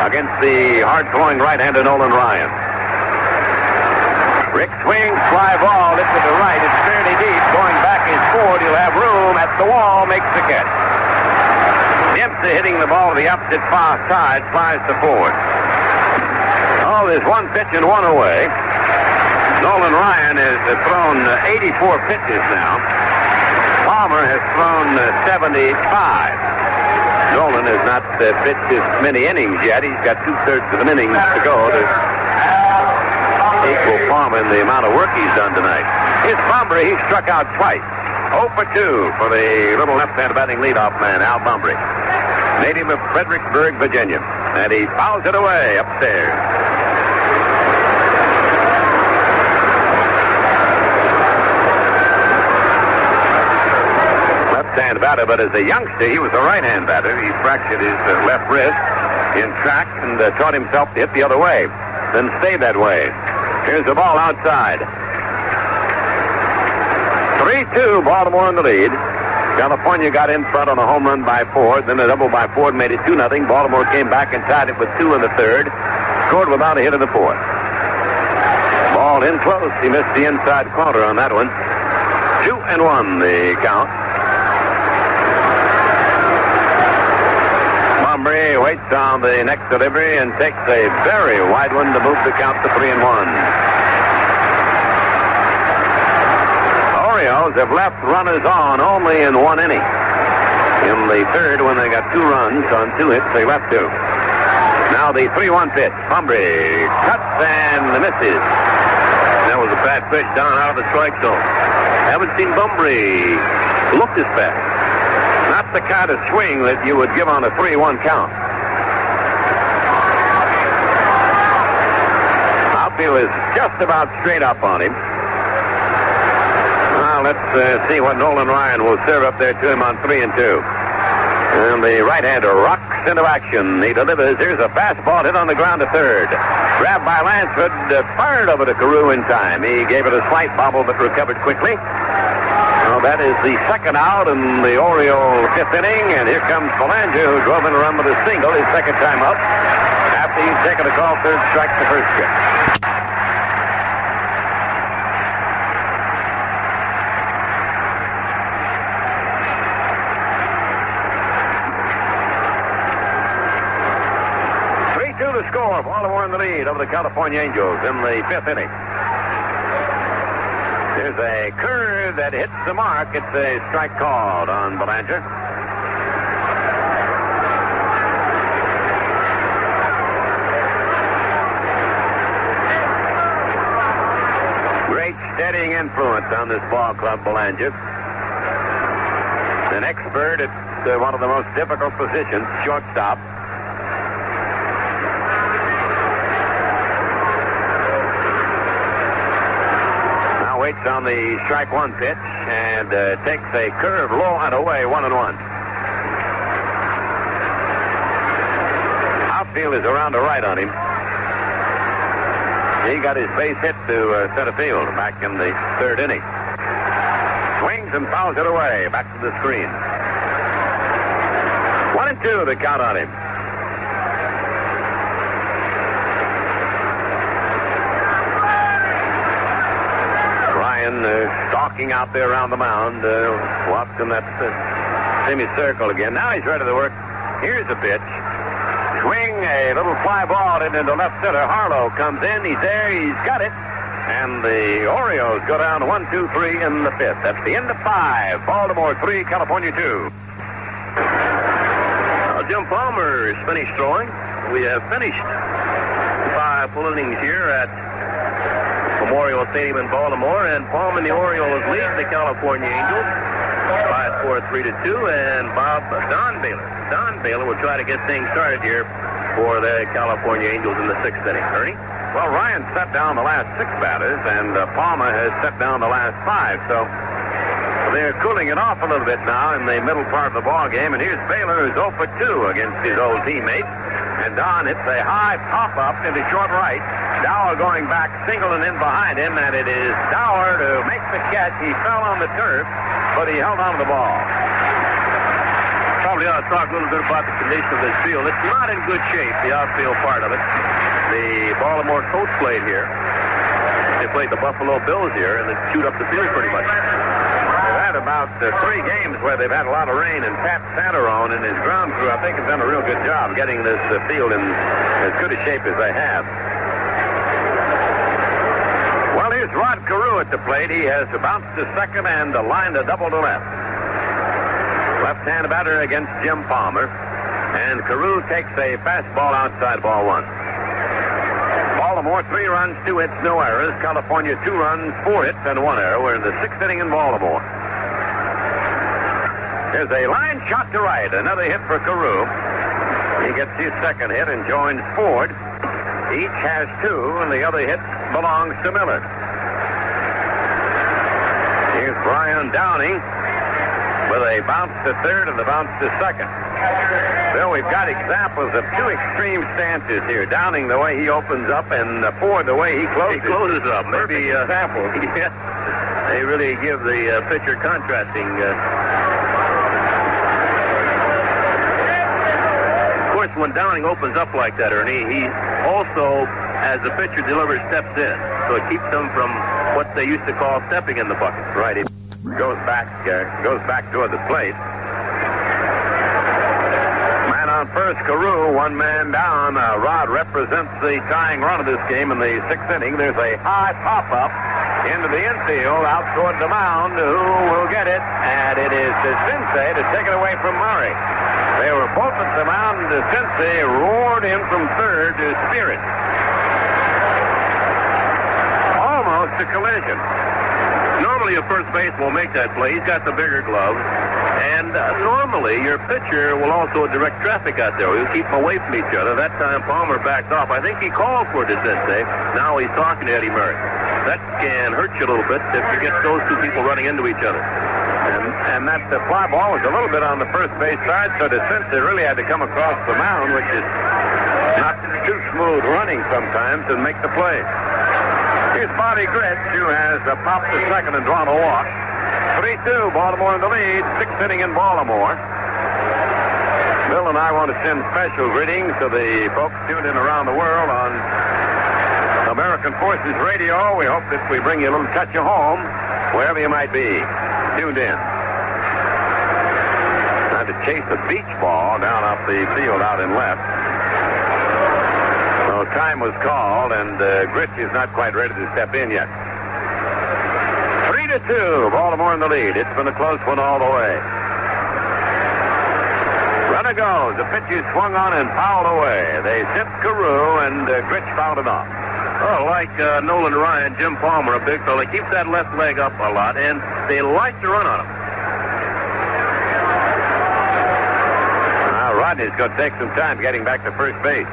against the hard-throwing right-hander Nolan Ryan. Rick swings, fly ball, it's to the right. It's fairly deep. Going back is Ford. He'll have room at the wall, makes the catch. Dempsey hitting the ball to the opposite far side, flies to Ford. Well, there's one pitch and one away. Nolan Ryan has thrown 84 pitches now. Palmer has thrown 75. Nolan has not pitched as many innings yet. He's got 2/3 of an innings to go to equal Palmer in the amount of work he's done tonight. Here's Bumbry. He struck out twice. 0 for 2 for the little left-hand batting leadoff man, Al Bumbry. Native of Fredericksburg, Virginia. And he fouls it away upstairs. Left-hand batter, but as a youngster, he was a right-hand batter. He fractured his left wrist in track and taught himself to hit the other way, then stayed that way. Here's the ball outside. 3-2, Baltimore in the lead. California got in front on a home run by Ford, then a double by Ford made it 2-0. Baltimore came back and tied it with 2 in the third. Scored without a hit in the fourth. Ball in close. He missed the inside corner on that one. 2-1 the count. Bumbry waits on the next delivery and takes a very wide one to move the count to 3-1. Orioles have left runners on only in 1 inning. In the third, when they got 2 runs on 2 hits, they left 2. Now the 3-1 pitch. Bumbry cuts and misses. That was a bad pitch down out of the strike zone. Haven't seen Bumbry look this bad. Not the kind of swing that you would give on a 3-1 count. Outfield is just about straight up on him. Now let's see what Nolan Ryan will serve up there to him on 3-2. And the right-hander rocks into action. He delivers. Here's a fastball hit on the ground to third. Grabbed by Lansford, fired over to Carew in time. He gave it a slight bobble but recovered quickly. Well, that is the second out in the Oriole 5th inning, and here comes Belanger, who drove in a run with a single, his second time up. After he's taken a call, third strike to first pitch. The score, Baltimore in the lead over the California Angels in the 5th inning. There's a curve that hits the mark. It's a strike called on Belanger. Great steadying influence on this ball club, Belanger. An expert at one of the most difficult positions, shortstop. Waits on the strike 1 pitch and takes a curve low and away, 1-1. Outfield is around the right on him. He got his base hit to center field back in the 3rd inning. Swings and fouls it away, back to the screen. 1-2 the count on him. Stalking out there around the mound, watching that semicircle again. Now he's ready to work. Here's the pitch. Swing, a little fly ball into left center. Harlow comes in. He's there. He's got it. And the Orioles go down 1-2-3 in the 5th. That's the end of 5. Baltimore 3, California 2. Jim Palmer is finished throwing. We have finished 5 full innings here at Memorial Stadium in Baltimore, and Palmer and the Orioles lead the California Angels by a score of 3-2, and Don Baylor will try to get things started here for the California Angels in the 6th inning. Ernie? Well, Ryan set down the last 6 batters, and Palmer has set down the last 5, so they're cooling it off a little bit now in the middle part of the ball game, and here's Baylor, who's 0 for 2 against his old teammate, and Don hits a high pop-up into short right. Dower going back, single and in behind him, and it is Dower to make the catch. He fell on the turf, but he held on to the ball. Probably ought to talk a little bit about the condition of this field. It's not in good shape, the outfield part of it. The Baltimore Colts played here. They played the Buffalo Bills here, and they chewed up the field pretty much. They've had about 3 games where they've had a lot of rain, and Pat Santarone and his ground crew, I think, have done a real good job getting this field in as good a shape as they have. Carew at the plate. He has bounced to second and lined a double to left. Left-hand batter against Jim Palmer. And Carew takes a fastball outside, ball one. Baltimore, 3 runs, 2 hits, no errors. California, 2 runs, 4 hits, and 1 error. We're in the 6th inning in Baltimore. There's a line shot to right. Another hit for Carew. He gets his second hit and joins Ford. Each has 2, and the other hit belongs to Miller. Here's Brian Downing with a bounce to third and a bounce to second. Bill, we've got examples of 2 extreme stances here. Downing the way he opens up, and Ford the way he closes. He closes up. Maybe example. Yeah. They really give the pitcher contrasting. Of course, when Downing opens up like that, Ernie, he also, as the pitcher delivers, steps in. So it keeps them from what they used to call stepping in the bucket. Right. He goes back toward the plate. Man on first, Carew, 1 man down. Rod represents the tying run of this game in the 6th inning. There's a high pop-up into the infield out toward the mound. Who will get it? And it is Sensei to take it away from Murray. They were both at the mound, and Sensei roared in from third to steer it. Almost a collision. Normally, a first baseman will make that play. He's got the bigger glove. And normally, your pitcher will also direct traffic out there. He'll keep them away from each other. That time, Palmer backed off. I think he called for it, Sensei. Now he's talking to Eddie Murray. That can hurt you a little bit if you get those 2 people running into each other. And that fly ball was a little bit on the first base side, so DeCinces really had to come across the mound, which is not too smooth running sometimes, and make the play. Here's Bobby Gritch, who has popped to second and drawn a walk. 3-2, Baltimore in the lead, 6th inning in Baltimore. Bill and I want to send special greetings to the folks tuned in around the world on American Forces Radio. We hope that we bring you a little touch of home, wherever you might be tuned in. Trying to chase a beach ball down off the field out in left. So time was called, and Gritch is not quite ready to step in yet. 3-2, Baltimore in the lead. It's been a close one all the way. Runner goes. The pitch is swung on and fouled away. They sent Carew, and Gritch fouled it off. Oh, like Nolan Ryan, Jim Palmer, a big fella, keeps that left leg up a lot, and they like to run on him. Rodney's going to take some time getting back to first base.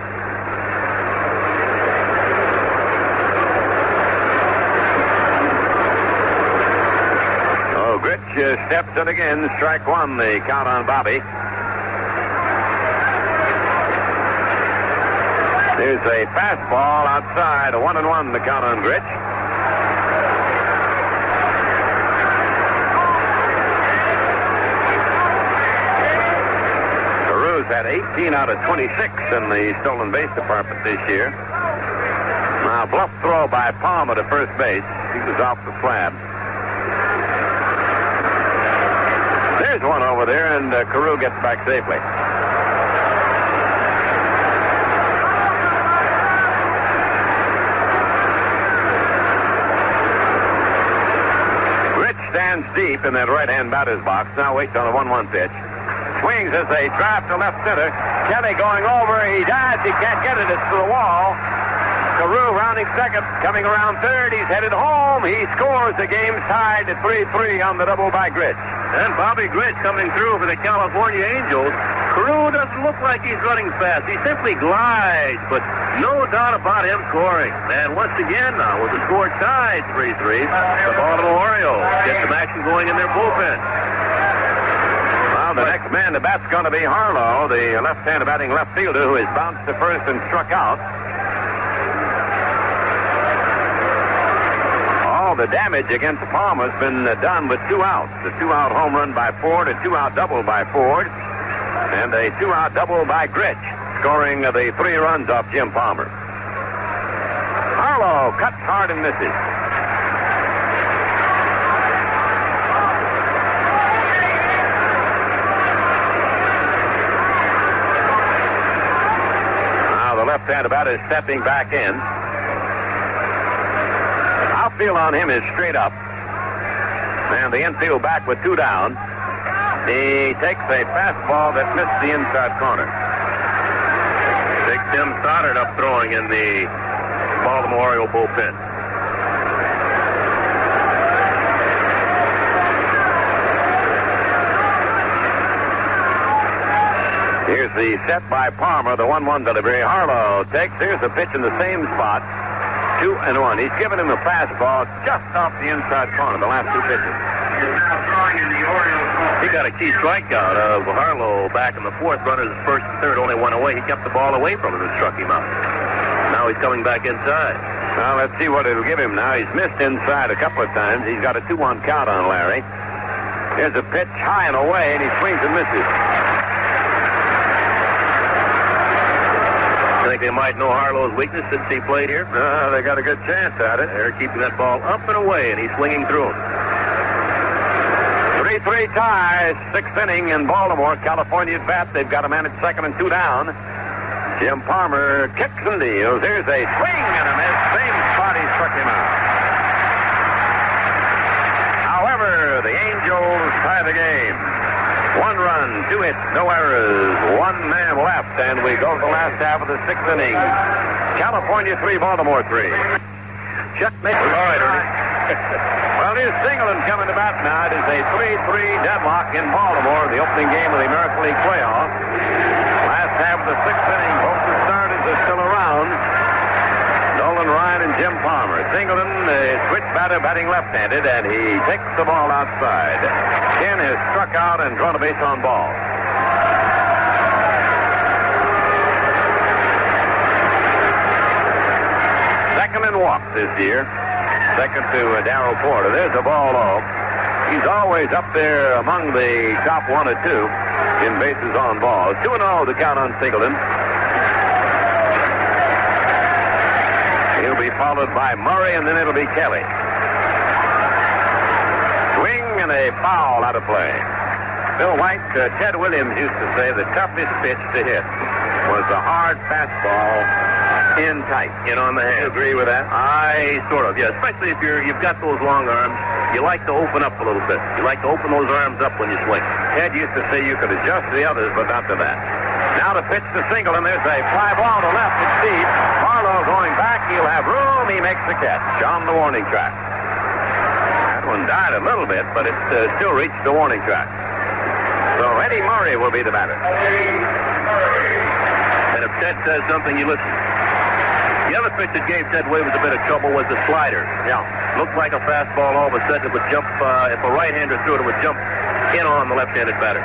Oh, Gritch steps in again. Strike 1, the count on Bobby. There's a fastball outside, a 1-1, the count on Gritch. Carew's had 18 out of 26 in the stolen base department this year. Now, bluff throw by Palmer to first base. He was off the slab. There's one over there, and Carew gets back safely. Stands deep in that right-hand batter's box. Now waits on a 1-1 pitch. Swings as they drive to left center. Kelly going over. He dives. He can't get it. It's to the wall. Carew rounding second. Coming around third. He's headed home. He scores. The game's tied at 3-3 on the double by Gritch. And Bobby Gritch coming through for the California Angels. Carew doesn't look like he's running fast. He simply glides, but no doubt about him scoring. And once again, now, with the score tied 3-3, the Baltimore Orioles get some action going in their bullpen. Well, the next man to bat's going to be Harlow, the left-handed batting left fielder who has bounced to first and struck out. All the damage against Palmer has been done with 2 outs. The 2-out home run by Ford, a 2-out double by Ford, and a 2-out double by Gritch, scoring the 3 runs off Jim Palmer. Harlow cuts hard and misses. Now the left-handed batter is stepping back in. field on him is straight up. And the infield back with 2 down. He takes a fastball that missed the inside corner. Big Tim Stoddard up throwing in the Baltimore Oriole bullpen. Here's the set by Palmer, the 1-1 delivery. Harlow takes. Here's the pitch in the same spot. 2-1. He's given him a fastball just off the inside corner, the last 2 pitches. He got a key strikeout of Harlow back in the 4th. Runners first and third only went away. He kept the ball away from him and struck him out. Now he's coming back inside. Well, let's see what it'll give him now. He's missed inside a couple of times. He's got a 2-1 count on Larry. Here's a pitch high and away, and he swings and misses. Think they might know Harlow's weakness since he played here? They got a good chance at it. They're keeping that ball up and away, and he's swinging through him. 3-3 tie, 6th inning in Baltimore. California at bat. They've got a man at second and 2 down. Jim Palmer kicks and deals. Here's a swing and a miss. Same spot he struck him out. However, the Angels tie the game. 1 run, 2 hits, no errors, 1 man left, and we go to the last half of the 6th inning. California 3, Baltimore 3. Checkmate. All right, Ernie. Well, here's Singleton coming to bat now. It is a 3-3 deadlock in Baltimore, the opening game of the American League playoff. Last half of the 6th inning, both the starters are still around. Nolan Ryan and Jim Palmer. Singleton, switch batter, batting left-handed, and he takes the ball outside. Ken has struck out and drawn a base on ball. Second in walks this year. Second to Darrell Porter. There's a ball low. He's always up there among the top 1 or 2 in bases on balls. 2-0 to count on Singleton. He'll be followed by Murray, and then it'll be Kelly. Swing and a foul out of play. Bill White, Ted Williams used to say the toughest pitch to hit was the hard fastball in tight, on the hand. You agree with that? Sort of, Yeah, especially if you've got those long arms. You like to open up a little bit. You like to open those arms up when you swing. Ted used to say you could adjust the others, but not to that. Now to pitch to Singleton. There's a fly ball to left. It's deep. Barlow going back. He'll have room. He makes the catch on the warning track. That one died a little bit, but it still reached the warning track. So Eddie Murray will be the batter. And if Ted says something, you listen. The other pitch that gave Ted Williams a bit of trouble was the slider. Yeah. Looked like a fastball. All of a sudden it would jump, if a right-hander threw it, it would jump in on the left-handed batter.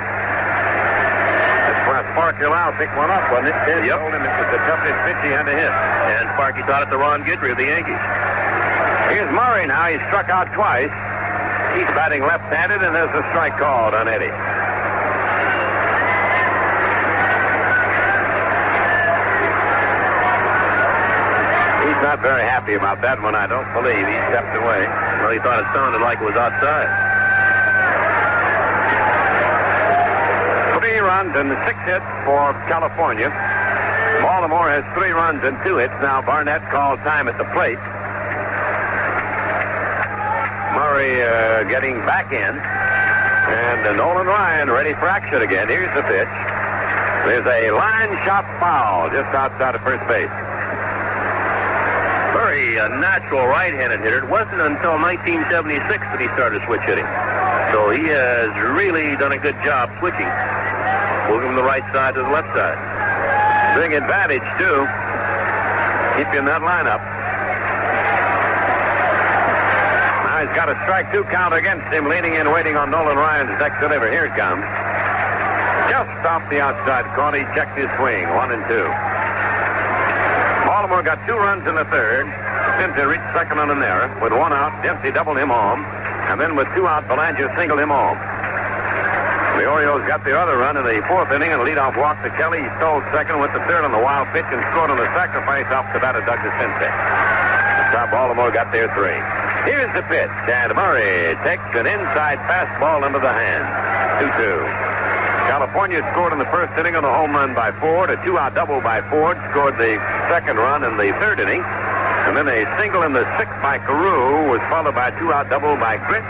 Sparky Lau picked one up, wasn't it? Ted Yep. told him it was the toughest pitch he had to hit. And Sparky taught it to Ron Guidry of the Yankees. Here's Murray now. He's struck out twice. He's batting left-handed, and there's a strike called on Eddie. He's not very happy about that one, I don't believe. He stepped away. Well, he thought it sounded like it was outside. 3 runs and 6 hits for California. Baltimore has 3 runs and 2 hits. Now Barnett called time at the plate. Murray getting back in. And Nolan Ryan ready for action again. Here's the pitch. There's a line shot foul just outside of first base. Very natural right-handed hitter. It wasn't until 1976 that he started switch hitting. So he has really done a good job switching. Moving from the right side to the left side. Big advantage, too. Keep you in that lineup. Now he's got a strike 2 count against him, leaning in, waiting on Nolan Ryan's next delivery. Here it comes. Just off the outside corner. He checked his swing. 1-2. Baltimore got 2 runs in the third. Dempsey reached second on an error. With 1 out, Dempsey doubled him home. And then with 2 out, Belanger singled him home. The Orioles got the other run in the 4th inning and leadoff walk to Kelly. He stole second, went to third on the wild pitch, and scored on the sacrifice off the bat of Douglas Dempsey. That's how Baltimore got their 3. Here's the pitch, and Murray takes an inside fastball into the hand. 2-2. California scored in the first inning on a home run by Ford, a 2-out double by Ford, scored the second run in the 3rd inning. And then a single in the sixth by Carew was followed by a 2-out double by Gritch.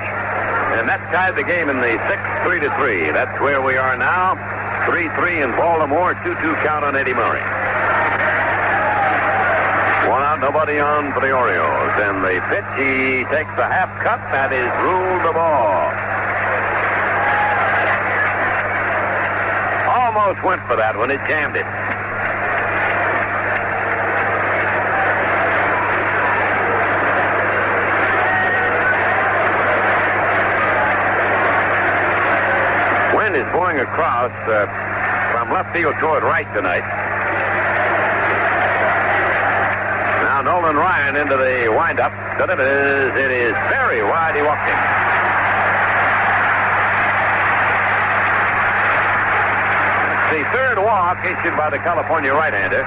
And that tied the game in the sixth, 3-3. That's where we are now. 3-3 in Baltimore, 2-2 count on Eddie Murray. 1 out, nobody on for the Orioles. And the pitch, he takes the half cut. That is ruled the ball. Almost went for that one. It jammed it. Wind is blowing across from left field toward right tonight. Now Nolan Ryan into the windup. It is very wide. He walked in. The third walk issued by the California right-hander.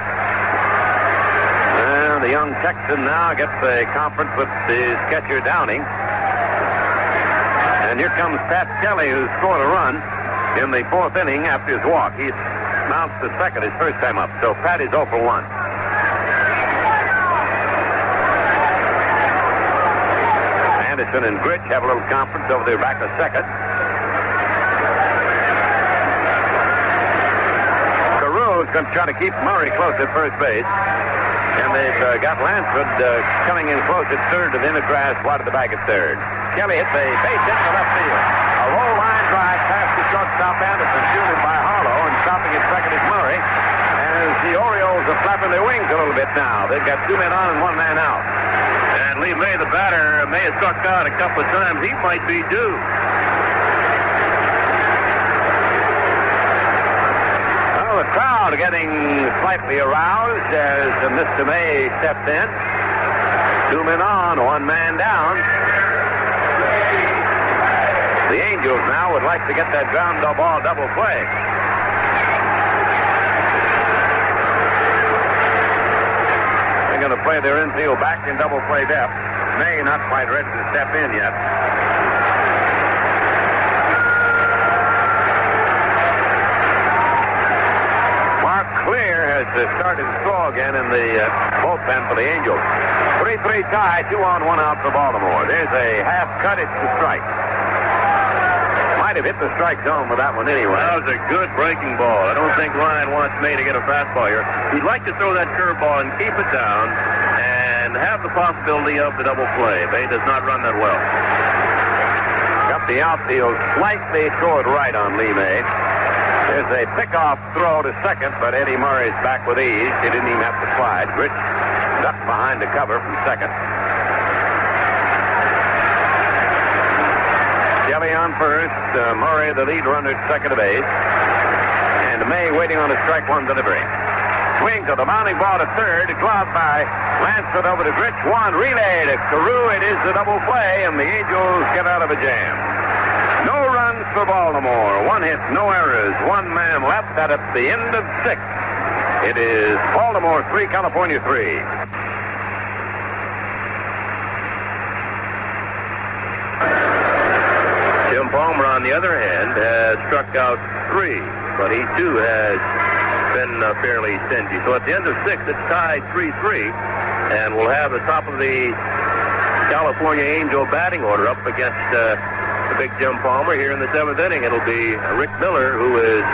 And the young Texan now gets a conference with his catcher Downing. And here comes Pat Kelly, who scored a run in the fourth inning after his walk. He's mounts to second his first time up. So Pat is 0 for 1. Anderson and Gritch have a little conference over there back of second. Carew is going to try to keep Murray close at first base. And they've got Lansford coming in close at third to the inner grass, wide of the back at third. Kelly hits a base hit to left field. A low line drive past the shortstop Anderson, fielded by Harlow, and stopping at second is Murray. As the Orioles are flapping their wings a little bit now. They've got 2 men on and 1 man out. And Lee May, the batter, may have struck out a couple of times. He might be due. Well, the crowd getting slightly aroused as Mr. May steps in. 2 men on, 1 man down. The Angels now would like to get that ground ball double play. They're going to play their infield back in double play depth. May not quite ready to step in yet. Mark Clear has started to throw again in the bullpen for the Angels. 3-3 tie, 2 on, 1 out for Baltimore. There's a half cut. It's the strike. Might have hit the strike zone with that one anyway. That was a good breaking ball. I don't think Ryan wants May to get a fastball here. He'd like to throw that curveball and keep it down and have the possibility of the double play. May does not run that well. Got the outfield slightly toward right on Lee May. There's a pickoff throw to second, but Eddie Murray's back with ease. He didn't even have to slide. Gritch ducked behind the cover from second. Kelly on first, Murray the lead runner at second base, and May waiting on a strike one delivery. Swing to the mounting ball to third, gloved by Lansford over to Gritch. One relay to Carew. It is the double play, and the Angels get out of a jam. No runs for Baltimore. 1 hit, no errors. 1 man left. That at the end of 6. It is Baltimore 3, California 3. Jim Palmer, on the other hand, has struck out 3, but he too has been fairly stingy. So at the end of 6, it's tied 3-3, and we'll have the top of the California Angel batting order up against the big Jim Palmer here in the 7th inning. It'll be Rick Miller, who is,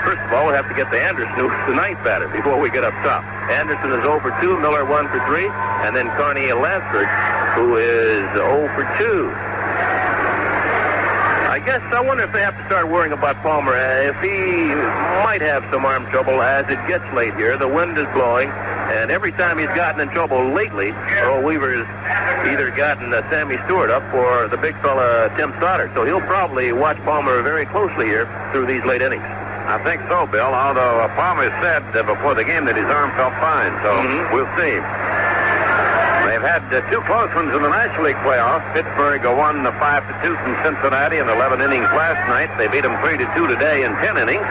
first of all, we'll have to get to Anderson, who's the 9th batter, before we get up top. Anderson is 0 for 2, Miller 1 for 3, and then Carney Lansford, who is 0 for 2. I guess I wonder if they have to start worrying about Palmer. If he might have some arm trouble as it gets late here. The wind is blowing, and every time he's gotten in trouble lately, Earl Weaver's either gotten Sammy Stewart up or the big fella Tim Stoddard. So he'll probably watch Palmer very closely here through these late innings. I think so, Bill, although Palmer said before the game that his arm felt fine, so we'll see. They've had 2 close ones in the National League playoffs. Pittsburgh won 5-2 from Cincinnati in 11 innings last night. They beat them 3-2 today in 10 innings.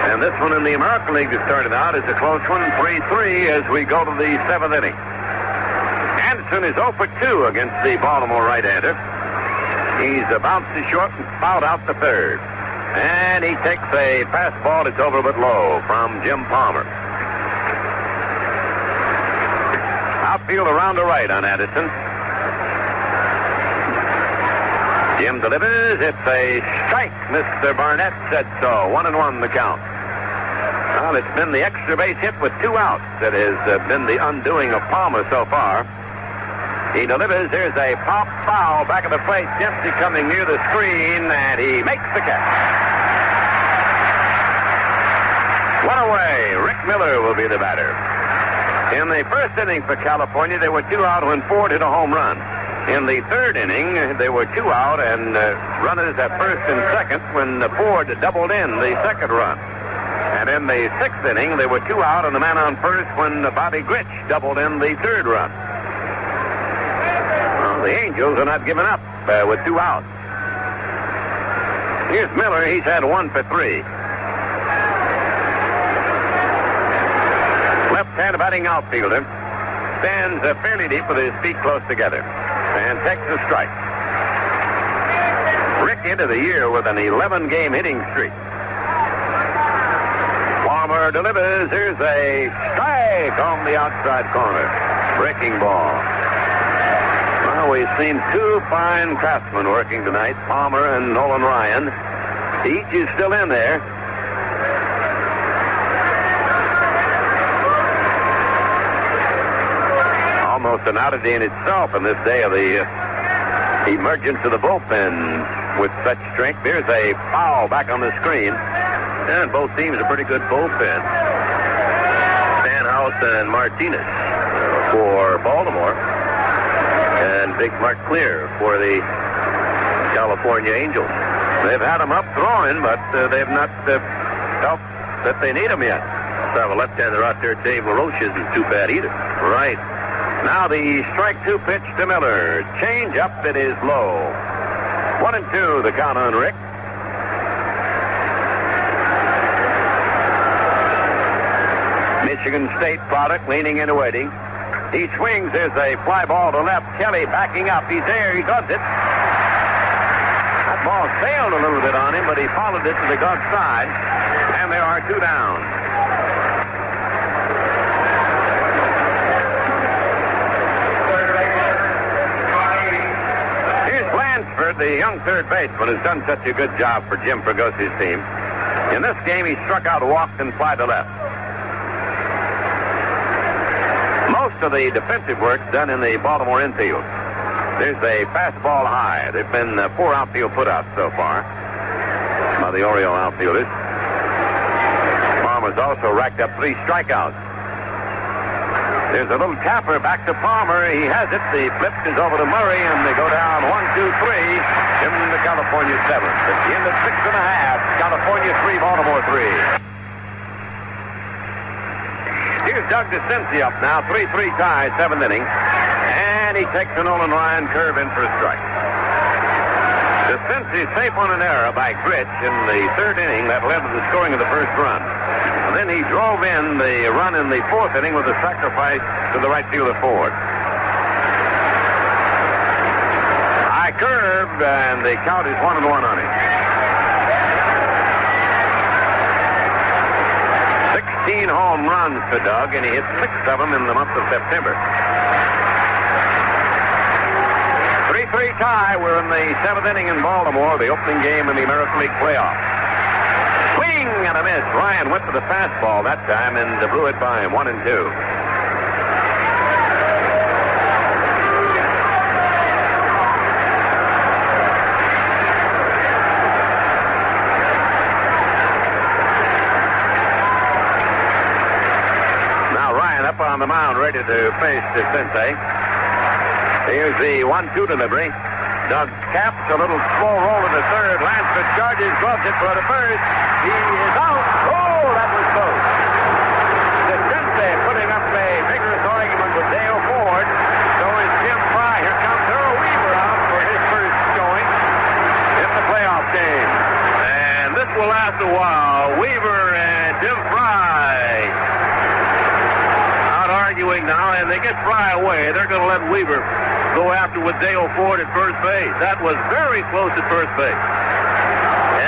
And this one in the American League that started out is a close one, 3-3, as we go to the 7th inning. Anderson is 0 for 2 against the Baltimore right-hander. He's bounced to short and fouled out to third. And he takes a fastball that's over a bit low from Jim Palmer. outfield around to right on Addison. Jim delivers. It's a strike. Mr. Barnett said so. 1-1 the count. Well, it's been the extra base hit with 2 outs that has been the undoing of Palmer so far. He delivers. Here's a pop foul back of the plate. Dempsey coming near the screen, and he makes the catch. One away. Rick Miller will be the batter. In the first inning for California, they were 2 out when Ford hit a home run. In the third inning, they were 2 out and runners at first and second when Ford doubled in the second run. And in the 6th inning, they were 2 out and the man on first when Bobby Grich doubled in the third run. Well, the Angels are not giving up with 2 outs. Here's Miller. He's had 1 for 3. Left-hand batting outfielder stands fairly deep with his feet close together and takes a strike. Rick into the year with an 11-game hitting streak. Palmer delivers. Here's a strike on the outside corner. Breaking ball. Well, we've seen 2 fine craftsmen working tonight, Palmer and Nolan Ryan. Each is still in there. Almost an oddity in itself in this day of the emergence of the bullpen with such strength. There's a foul back on the screen. And both teams are pretty good bullpen. Stanhouse and Martinez for Baltimore. And Big Mark Clear for the California Angels. They've had them up throwing, but they've not felt that they need them yet. So a left-hander out there, Dave LaRoche, isn't too bad either. Right. Now the strike 2 pitch to Miller. Change up, it is low. 1-2 the count on Rick. Michigan State product, leaning in and waiting. He swings. There's a fly ball to left. Kelly backing up. He's there. He gloves it. That ball sailed a little bit on him, but he followed it to the glove side. And there are 2 down. Here's Blanchford, the young third baseman, who's done such a good job for Jim Fragosi's team. In this game, he struck out, walked, and fly to left. Most of the defensive work done in the Baltimore infield. There's a fastball high. There have been 4 outfield putouts so far by the Orioles outfielders. Palmer's also racked up 3 strikeouts. There's a little tapper back to Palmer. He has it. The flip is over to Murray, and they go down 1-2-3 in the California 7th. At the end of 6.5, California 3, Baltimore 3. Here's Doug DeCincy up now. 3-3 tie, 7th inning. And he takes a Nolan Ryan curve in for a strike. DeCincy safe on an error by Grich in the 3rd inning that led to the scoring of the first run. And then he drove in the run in the 4th inning with a sacrifice to the right fielder Ford. High curve, and the count is 1-1 on him. 16 home runs to Doug, and he hit 6 of them in the month of September. 3-3 tie. We're in the 7th inning in Baltimore, the opening game in the American League playoffs. Swing and a miss. Ryan went for the fastball that time and blew it by him. 1-2. On the mound, ready to face DeCincy. Here's the 1-2 delivery. Doug caps a little slow roll to the third. Lansford charges, gloves it for the first. He is out. Oh, that was close. DeCincy putting up a vigorous argument with Dale Ford. So is Jim Fry. Here comes Earl Weaver out for his first showing in the playoff game. And this will last a while. Weaver and Jim Fry arguing now, and they get Fry away. They're going to let Weaver go after with Dale Ford at first base. That was very close at first base.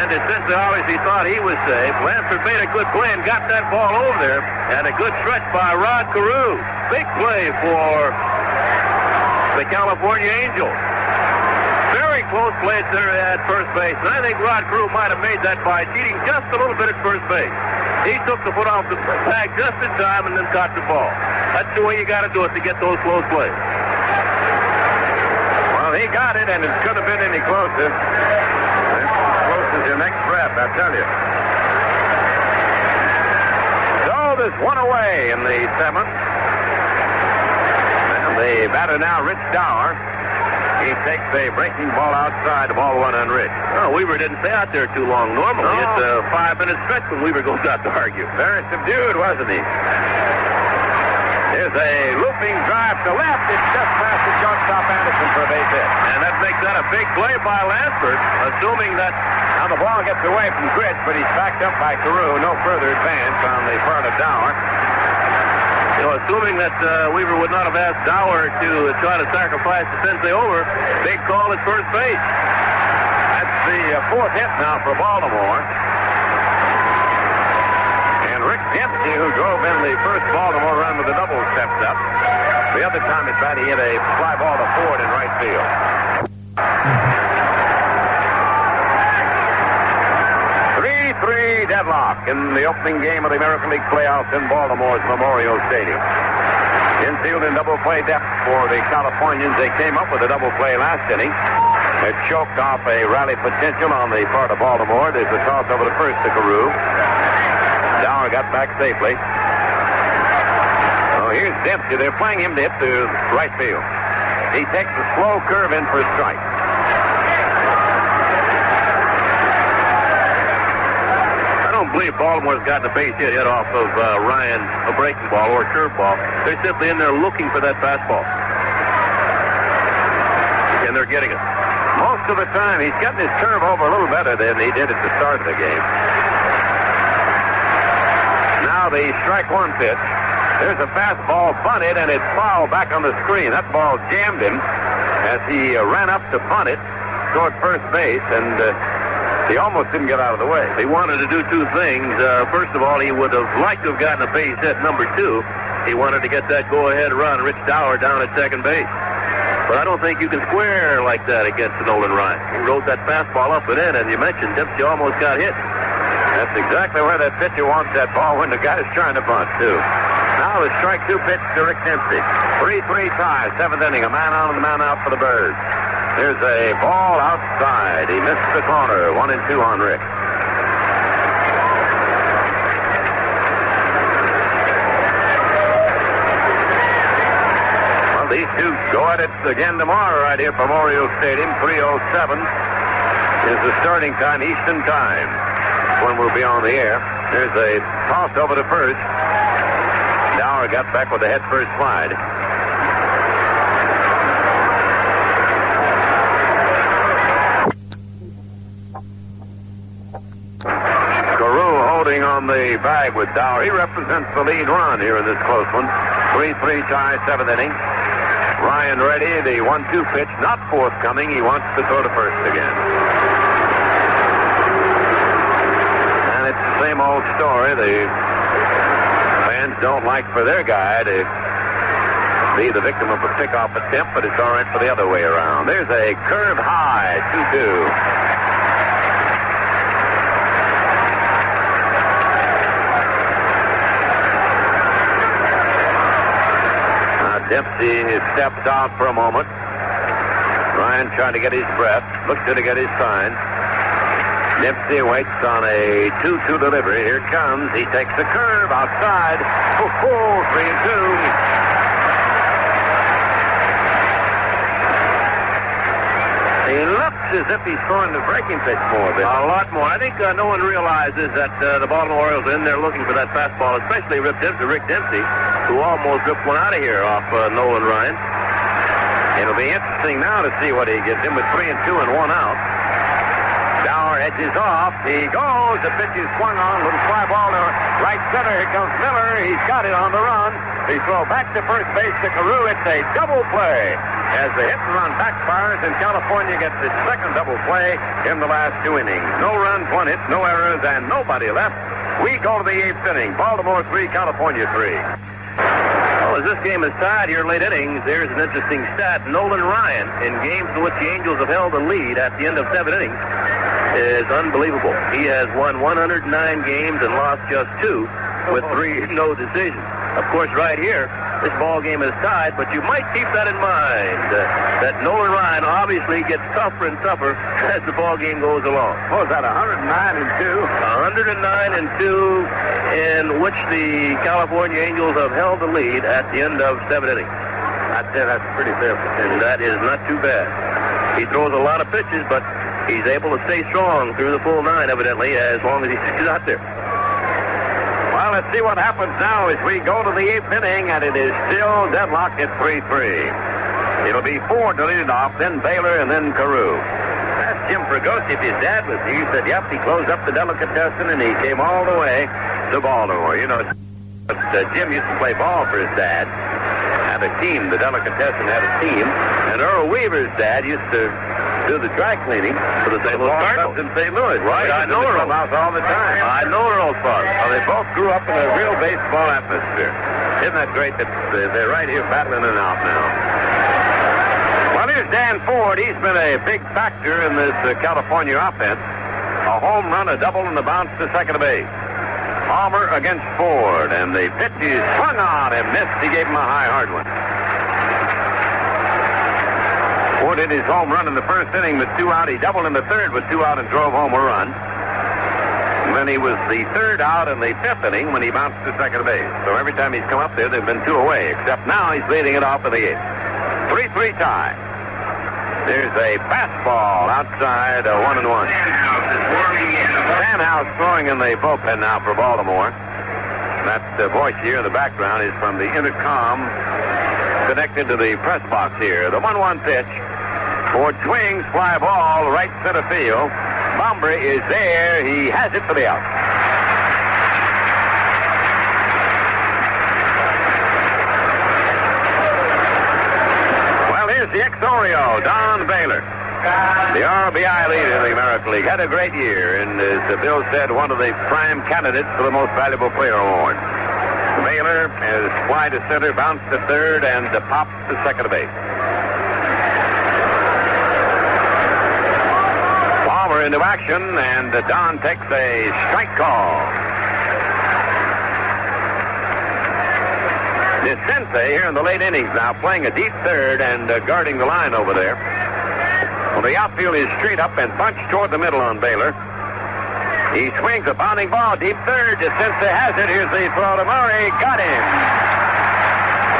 And since they obviously thought he was safe, Lansford made a good play and got that ball over there. And a good stretch by Rod Carew. Big play for the California Angels. Very close place there at first base. And I think Rod Carew might have made that by cheating just a little bit at first base. He took the foot off the bag just in time and then caught the ball. That's the way you got to do it to get those close plays. Well, he got it, and it couldn't have been any closer. As close as your next breath, I tell you. So there's one away in the seventh. And the batter now, Rich Dower. He takes a breaking ball outside, the ball one on Rich. Oh, Weaver didn't stay out there too long. Normally, No. it's a 5-minute stretch when Weaver goes out to argue. Very subdued, wasn't he? Here's a looping drive to left. It's just past the shortstop Anderson for a base hit. And that makes that a big play by Lansford, assuming that... Now the ball gets away from Gritch, but he's backed up by Carew. No further advance on the part of Dower. Assuming that Weaver would not have asked Dower to try to sacrifice the Sensei over, big call at first base. That's the fourth hit now for Baltimore. And Rick Dempsey, who drove in the first Baltimore run with a double, steps up. The other time at bat, he hit a fly ball to Ford in right field. 3-3 deadlock in the opening game of the American League playoffs in Baltimore's Memorial Stadium. Infield and double play depth for the Californians. They came up with a double play last inning. It choked off a rally potential on the part of Baltimore. There's a toss over the first to Carew. Dower got back safely. Oh, here's Dempsey. They're playing him to hit to right field. He takes a slow curve in for a strike. I don't believe Baltimore's gotten a base hit off of Ryan, a breaking ball or a curveball. They're simply in there looking for that fastball. And they're getting it. Most of the time, he's getting his curve over a little better than he did at the start of the game. Now the strike one pitch. There's a fastball bunted, and it's fouled back on the screen. That ball jammed him as he ran up to bunt it toward first base, and he almost didn't get out of the way. He wanted to do two things. First of all, he would have liked to have gotten a base hit. Number two, he wanted to get that go-ahead run, Rich Dower, down at second base. But I don't think you can square like that against Nolan Ryan. He rode that fastball up and in, and you mentioned Dempsey almost got hit. That's exactly where that pitcher wants that ball when the guy's trying to bunt, too. Now the strike two pitch to Rick Dempsey. 3-3 tie, seventh inning. A man on and a man out for the Birds. Here's a ball outside. He missed the corner. 1-2 on Rick. Well, these two go at it again tomorrow right here at Memorial Stadium. 3:07 is the starting time, Eastern time, when we'll be on the air. There's a toss over to first. Dower got back with a head first slide. Carew holding on the bag with Dower. He represents the lead run here in this close one. 3-3 tie, seventh inning. Ryan ready, the 1-2 pitch, not forthcoming. He wants to throw to first again. And it's the same old story. The fans don't like for their guy to be the victim of a pickoff attempt, but it's all right for the other way around. There's a curve high, 2-2. Dempsey steps out for a moment. Ryan trying to get his breath. Looks to get his sign. Dempsey waits on a 2-2 delivery. Here it comes. He takes the curve outside. 3-2. He looks as if he's throwing the breaking pitch more. A lot more. I think no one realizes that the Baltimore Orioles are in there looking for that fastball, especially Rick Dempsey, who almost ripped one out of here off Nolan Ryan. It'll be interesting now to see what he gets in with 3-2 and 1 out. Dower edges off. He goes. The pitch is swung on. Little fly ball to right center. Here comes Miller. He's got it on the run. He throws back to first base to Carew. It's a double play as the hit and run backfires, and California gets its second double play in the last two innings. No runs, one hit, no errors, and nobody left. We go to the eighth inning. Baltimore 3, California 3. Well, as this game is tied here late innings, there's an interesting stat. Nolan Ryan, in games in which the Angels have held the lead at the end of 7 innings, is unbelievable. He has won 109 games and lost just 2 with 3 no decisions. Of course, right here, this ball game is tied, but you might keep that in mind, that Nolan Ryan obviously gets tougher and tougher as the ball game goes along. What was that, 109-2? 109-2, in which the California Angels have held the lead at the end of 7 innings. I'd say that's pretty fair. And that is not too bad. He throws a lot of pitches, but he's able to stay strong through the full 9, evidently, as long as he's out there. Well, let's see what happens now as we go to the 8th inning, and it is still deadlocked at 3-3. It'll be Ford to lead it off, then Baylor, and then Carew. That's Jim Fregosi, if his dad was here. He said, yep, he closed up the delicatessen, and he came all the way to Baltimore. You know, Jim used to play ball for his dad. Had a team. The delicatessen had a team. And Earl Weaver's dad used to do the dry cleaning for the St. Louis Cardinals in St. Louis. Right, I know Earl. All the time. I know Earl's father. Well, they both grew up in a real baseball atmosphere. Isn't that great that they're right here battling it out now? Well, here's Dan Ford. He's been a big factor in this California offense. A home run, a double, and a bounce to second base. Palmer against Ford, and the pitch is swung on and missed. He gave him a high, hard one. Ford hit his home run in the first inning with 2 out. He doubled in the third with 2 out and drove home a run. And then he was the 3rd out in the 5th inning when he bounced to second base. So every time he's come up there, they've been 2 away, except now he's leading it off in the 8th. 3-3 tie. There's a fastball outside, 1-1. Stanhouse throwing in the bullpen now for Baltimore. That voice here in the background is from the intercom connected to the press box here. The 1-1 pitch. Ford swings, fly ball, right center field. Bomber is there. He has it for the out. Well, here's the ex-Oriole, Don Baylor. The RBI leader in the American League. Had a great year, and as Bill said, one of the prime candidates for the most valuable player award. Baylor has fly to center, bounce to third, and pop to second base. Palmer into action, and Don takes a strike call. Descente here in the late innings now, playing a deep third and guarding the line over there. Well, the outfield is straight up and bunched toward the middle on Baylor. He swings a bounding ball, deep third. Descente has it. Here's the throw to Murray. Got him.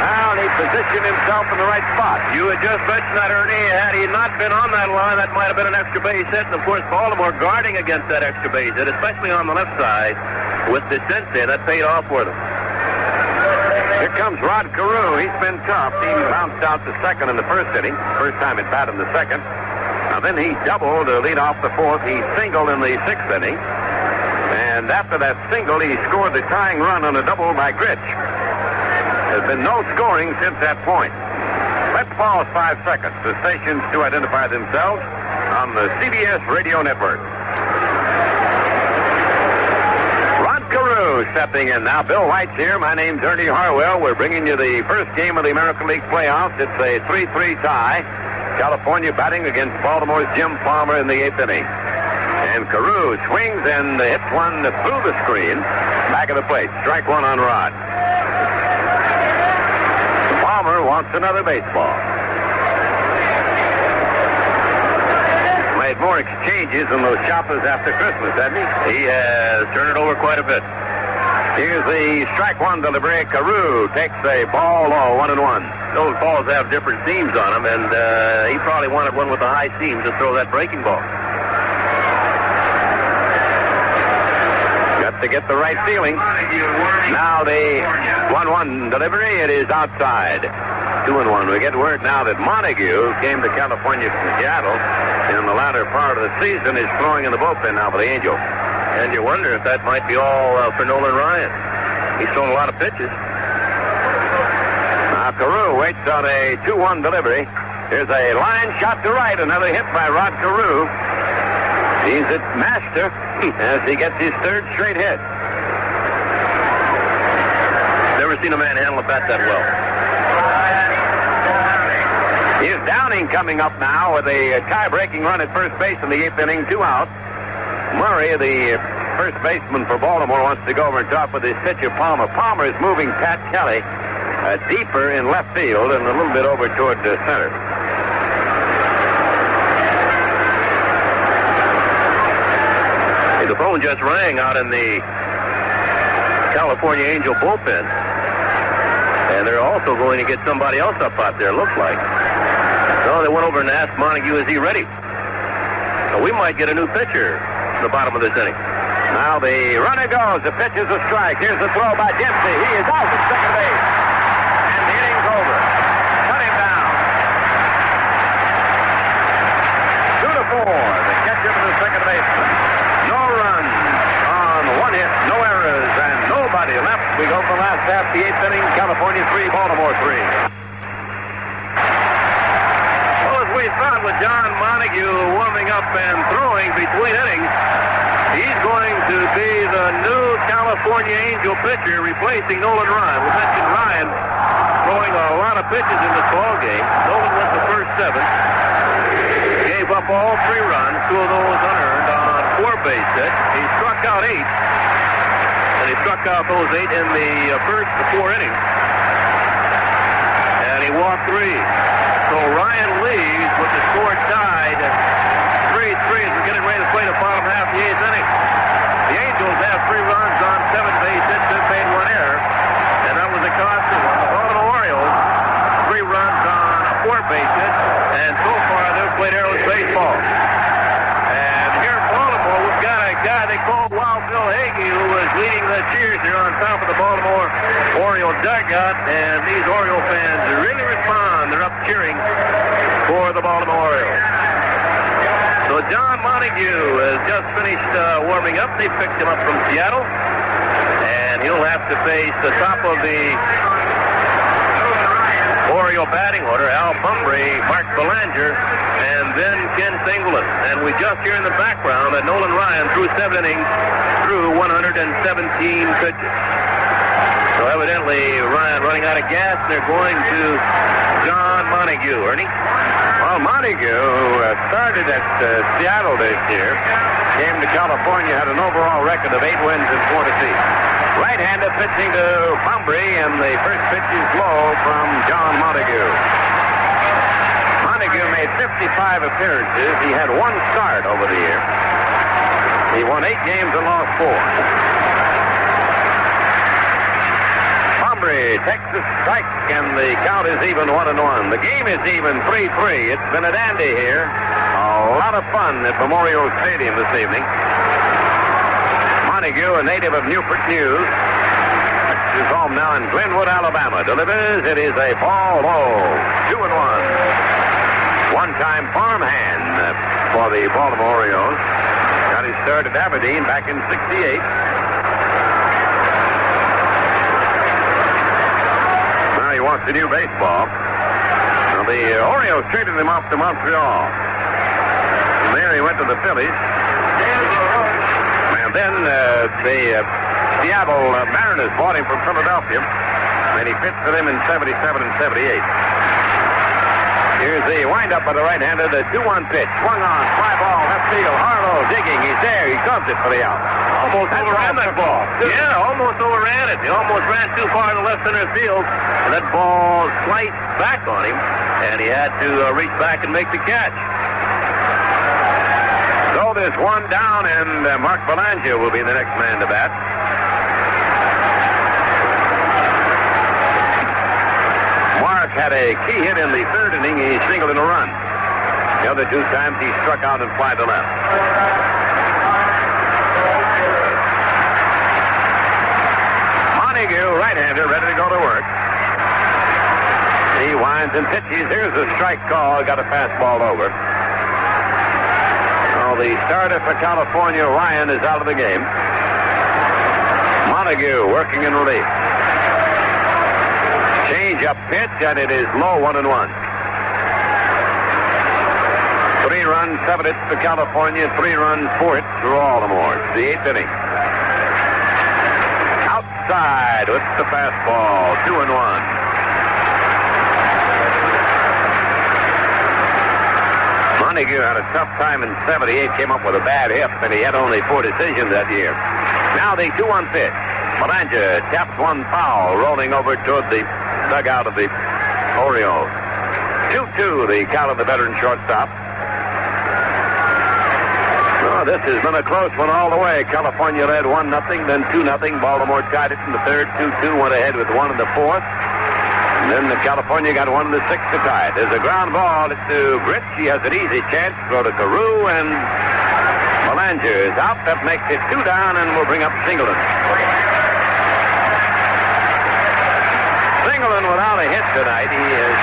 Well, he positioned himself in the right spot. You had just mentioned that, Ernie. Had he not been on that line, that might have been an extra base hit. And, of course, Baltimore guarding against that extra base hit, especially on the left side with Descente. That paid off for them. Here comes Rod Carew. He's been tough. He bounced out to second in the first inning. First time it batted in the second. Now, then he doubled to lead off the 4th. He singled in the 6th inning. And after that single, he scored the tying run on a double by Gritch. There's been no scoring since that point. Let's pause 5 seconds. The stations to identify themselves on the CBS radio network. Rod Carew stepping in now. Bill White's here. My name's Ernie Harwell. We're bringing you the first game of the American League playoffs. It's a 3-3 tie. California batting against Baltimore's Jim Palmer in the 8th inning. And Carew swings and hits one through the screen. Back of the plate. Strike 1 on Rod. Palmer wants another baseball. Made more exchanges than those shoppers after Christmas, hasn't he? He has turned it over quite a bit. Here's the strike 1 delivery. Carew takes a ball low, 1-1. Those balls have different seams on them, and he probably wanted one with a high seam to throw that breaking ball. Got to get the right feeling. Now the 1-1 delivery. It is outside. 2-1. We get word now that Montague came to California from Seattle in the latter part of the season, is throwing in the bullpen now for the Angels. And you wonder if that might be all for Nolan Ryan. He's thrown a lot of pitches. Now Carew waits on a 2-1 delivery. Here's a line shot to right. Another hit by Rod Carew. He's at master as he gets his 3rd straight hit. There was never seen a man handle a bat that well. Here's Downing coming up now with a tie-breaking run at first base in the 8th inning, 2 out. Murray, the first baseman for Baltimore, wants to go over and talk with his pitcher, Palmer. Palmer is moving Pat Kelly deeper in left field and a little bit over toward the center. The phone just rang out in the California Angel bullpen. And they're also going to get somebody else up out there, looks like. So they went over and asked Montague, is he ready? So we might get a new pitcher in the bottom of this inning. Now the runner goes. The pitch is a strike. Here's the throw by Dempsey. He is out at second base. And the inning's over. Cut him down. 2-4. The catcher to the second baseman. No runs on 1 hit, no errors, and nobody left. We go for the last half, the 8th inning. California 3, Baltimore 3. Well, as we thought with John Montague warming up and throwing between innings, he's going to be the new California Angel pitcher replacing Nolan Ryan. We mentioned Ryan throwing a lot of pitches in this ball game. Nolan went the first 7. Gave up all 3 runs, 2 of those unearned on 4 base hits. He struck out 8. And he struck out those 8 in the first 4 innings. And he walked 3. So Ryan leaves with the score tied 3-3 as we're getting ready to play the bottom half of the 8th inning. The Angels have 3 runs on 7 base hits and made 1 error. And that was a cost to them. The Baltimore Orioles, 3 runs on 4 base hits. And so far they've played airless baseball. And here in Baltimore, we've got a guy they call Wild Bill Hagee, who was leading the cheers here on top of the Baltimore Oriole dugout. And these Oriole fans really respond. They're up cheering for the Baltimore Orioles. So John Montague has just finished warming up. They picked him up from Seattle. And he'll have to face the top of the Oriole batting order, Al Pumphrey, Mark Belanger, and then Ken Singleton. And we just hear in the background that Nolan Ryan threw 7 innings, threw 117 pitches. So evidently Ryan running out of gas, and they're going to John Montague. Ernie? Well, Montague started at Seattle this year, came to California, had an overall record of 8 wins and 4 defeats. Right-hander pitching to Pumphrey, and the first pitch is low from John Montague. Montague made 55 appearances. He had 1 start over the year. He won 8 games and lost 4. Pumphrey takes the strike, and the count is even 1-1. The game is even 3-3. It's been a dandy here. A lot of fun at Memorial Stadium this evening. Montague, a native of Newport News, is home now in Glenwood, Alabama. Delivers. It is a ball low. 2-1. One-time farmhand for the Baltimore Orioles. Got his start at Aberdeen back in '68. Now he wants to do baseball. Now the Orioles traded him off to Montreal. From there he went to the Phillies. And then the Seattle Mariners bought him from Philadelphia, and he pitched for them in '77 and '78. Here's the windup by the right-hander, the 2-1 pitch. Swung on, fly ball, left field. Harlow digging, he's there, he gloves it for the out. Almost overran that ball. Yeah, almost overran it. He almost ran too far to left center field, and that ball sliced back on him, and he had to reach back and make the catch. So there's 1 down, and Mark Belanger will be the next man to bat. Mark had a key hit in the 3rd inning. He singled in a run. The other 2 times he struck out and fly to left. Montague, right-hander, ready to go to work. He winds and pitches. Here's a strike call. Got a fastball over. The starter for California, Ryan, is out of the game. Montague working in relief. Change-up pitch, and it is low, 1-1. 3 runs, 7 hits for California, 3 runs, 4 hits for Baltimore. It's the 8th inning. Out outside with the fastball. 2-1. Montague had a tough time in 78, came up with a bad hip, and he had only 4 decisions that year. Now the 2-1 pitch. Belanger taps one foul, rolling over toward the dugout of the Orioles. 2-2, the count of the veteran shortstop. Oh, this has been a close one all the way. California led 1-0, then 2-0. Baltimore tied it in the third. 2-2, went ahead with 1 in the fourth. And then the California got 1 in the sixth to tie it. There's a ground ball to Gritch. He has an easy chance to throw to Carew, and Belanger is out. That makes it 2 down, and will bring up Singleton. Singleton without a hit tonight. He is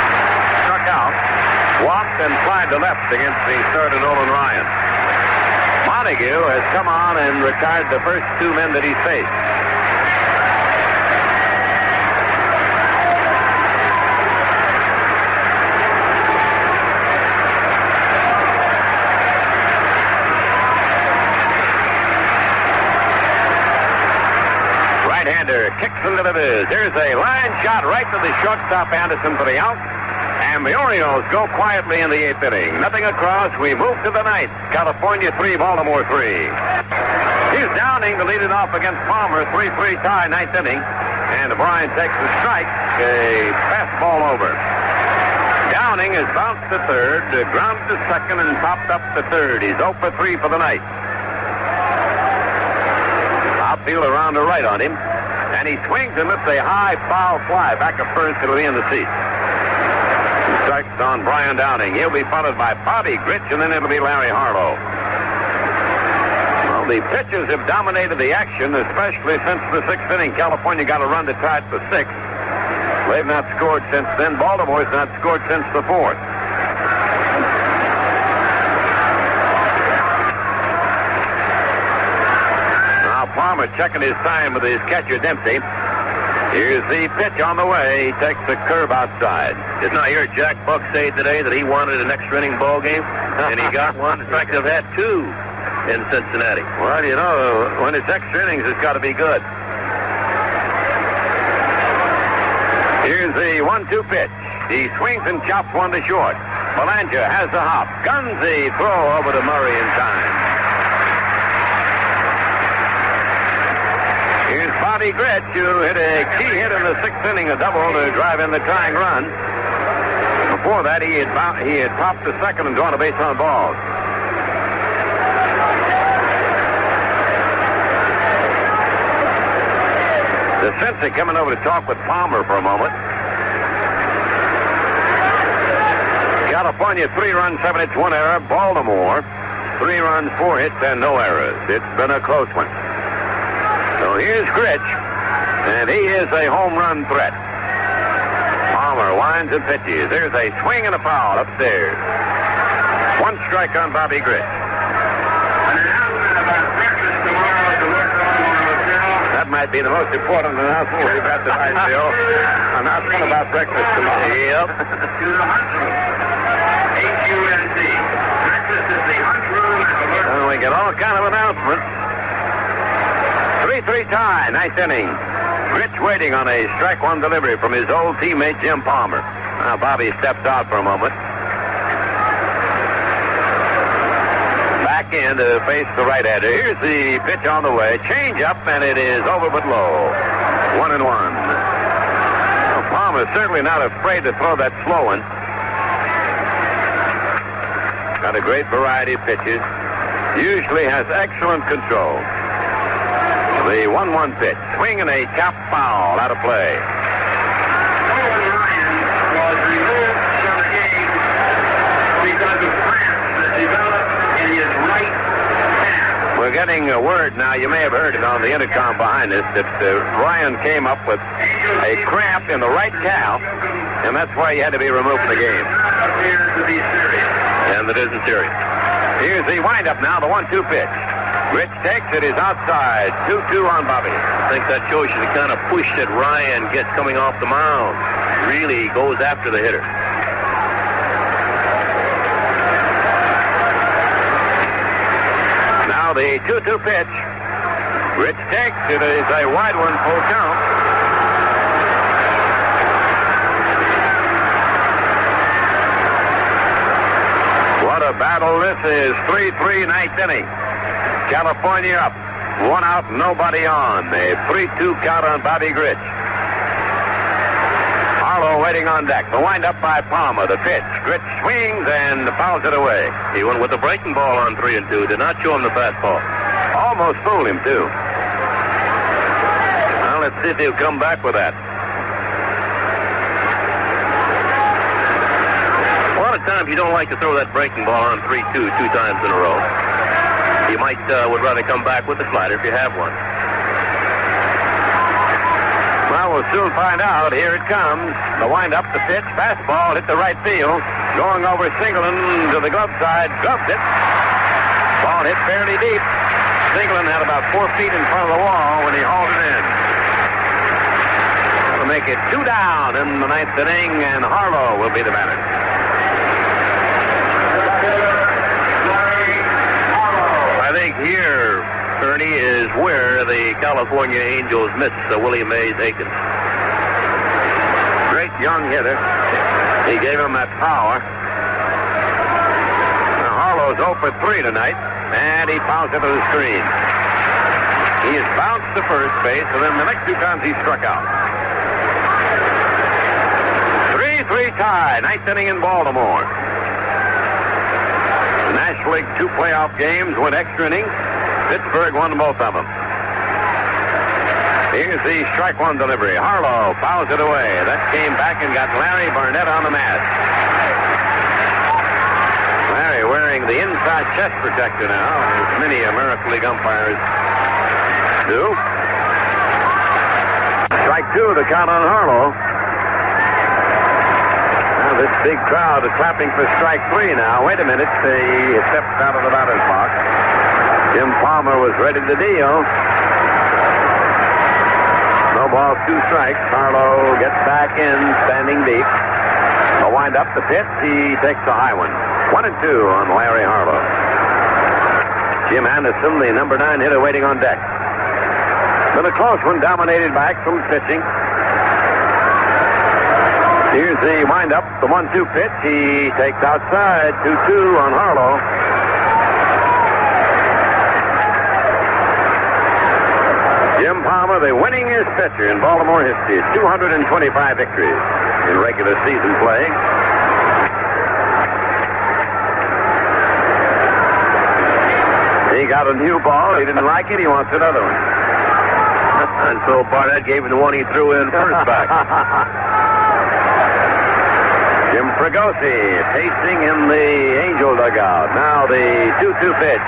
struck out, walked, and flied to left against the third of Nolan Ryan. Montague has come on and retired the first 2 men that he's faced. Right-hander kicks and delivers. Here's a line shot right to the shortstop Anderson for the out. And the Orioles go quietly in the 8th inning. Nothing across. We move to the 9th. California 3, Baltimore 3. Here's Downing to lead it off against Palmer. 3-3 tie, 9th inning. And O'Brien takes the strike. A fastball over. Downing has bounced to third, grounded to second, and popped up to third. He's 0 for 3 for the night. Outfield around the right on him. And he swings and lifts a high foul fly back at first. It'll be in the seat. Strikes on Brian Downing. He'll be followed by Bobby Gritch, and then it'll be Larry Harlow. Well, the pitchers have dominated the action, especially since the 6th inning. California got a run to tie it for 6. They've not scored since then. Baltimore's not scored since the 4th. Now Palmer checking his time with his catcher Dempsey. Here's the pitch on the way. He takes the curve outside. Didn't I hear Jack Buck say today that he wanted an extra inning ball game? And he got one. In fact, they've had 2 in Cincinnati. Well, you know, when it's extra innings, it's got to be good. Here's the 1-2 pitch. He swings and chops one to short. Belanger has the hop. Guns the throw over to Murray in time. Here's Bobby Gritch, who hit a key hit in the 6th inning, a double to drive in the tying run. Before that, he had popped to second and drawn a base on balls. The Cincy coming over to talk with Palmer for a moment. California 3 runs, 7 hits, 1 error. Baltimore 3 runs, 4 hits, and no errors. It's been a close one. So here's Gritch, and he is a home run threat. Palmer winds and pitches. There's a swing and a foul upstairs. 1 strike on Bobby Gritch. An announcement about breakfast tomorrow at the Westmore Hotel. That might be the most important announcement we've had tonight, Bill. Announcement about breakfast tomorrow. Yep. To the Hunt Room. HUNC. Breakfast is the Hunt Room at the Westmore. And we get all kind of announcements. 3-3 tie, 9th inning. Gritch waiting on a strike 1 delivery from his old teammate Jim Palmer. Now Bobby steps out for a moment. Back in to face the right-hander. Here's the pitch on the way. Change up, and it is over but low. 1-1. Well, Palmer's certainly not afraid to throw that slow one. Got a great variety of pitches. Usually has excellent control. The 1-1 pitch. Swing and a chop foul out of play. Nolan Ryan was removed from the game because of cramps that developed in his right calf. We're getting a word now. You may have heard it on the intercom behind us that Ryan came up with a cramp in the right calf, and that's why he had to be removed from the game. Not appears to be serious. And it isn't serious. Here's the windup now, the 1-2 pitch. Gritch takes it, is outside. 2-2 on Bobby. I think that shows you the kind of push that Ryan gets coming off the mound. Really goes after the hitter. Now the 2-2 pitch. Rich takes it. It's a wide one, full count. What a battle this is. 3-3 ninth inning. California up. One out, nobody on. A 3-2 count on Bobby Grich. Harlow waiting on deck. The windup by Palmer. The pitch. Grich swings and fouls it away. He went with the breaking ball on 3-2. Did not show him the fastball. Almost fooled him, too. Well, let's see if he'll come back with that. A lot of times you don't like to throw that breaking ball on 3-2 two times in a row. You might would rather come back with the slider if you have one. Well, we'll soon find out. Here it comes. The windup, the pitch, fastball hit the right field. Going over Singleton to the glove side. Gloved it. Ball hit fairly deep. Singleton had about 4 feet in front of the wall when he hauled it in. That'll make it 2 down in the ninth inning, and Harlow will be the batter. I think here, Ernie, is where the California Angels missed Willie Mays Aikens. Great young hitter. He gave him that power. Now, Harlow's 0 for 3 tonight, and he fouls it to the screen. He has bounced to first base, and then the next 2 times he struck out. 3-3 tie, ninth inning in Baltimore. The National League 2 playoff games went extra innings. Pittsburgh won both of them. Here's the strike one delivery. Harlow fouls it away. That came back and got Larry Barnett on the mat. Larry wearing the inside chest protector now, as many American League umpires do. Strike 2, the count on Harlow. Now this big crowd is clapping for strike 3 now. Wait a minute. He stepped out of the batter's box. Jim Palmer was ready to deal. No ball, 2 strikes. Harlow gets back in, standing deep. The wind up, the pitch. He takes the high one. 1-2 on Larry Harlow. Jim Anderson, the number 9 hitter, waiting on deck. Been a close one, dominated by excellent pitching. Here's the wind up, the 1-2 pitch. He takes outside. 2-2 on Harlow. Jim Palmer, the winningest pitcher in Baltimore history. 225 victories in regular season play. He got a new ball. He didn't like it. He wants another one. And so Barnett gave him the one he threw in first back. Jim Fregosi pacing in the Angel dugout. Now the 2-2 pitch.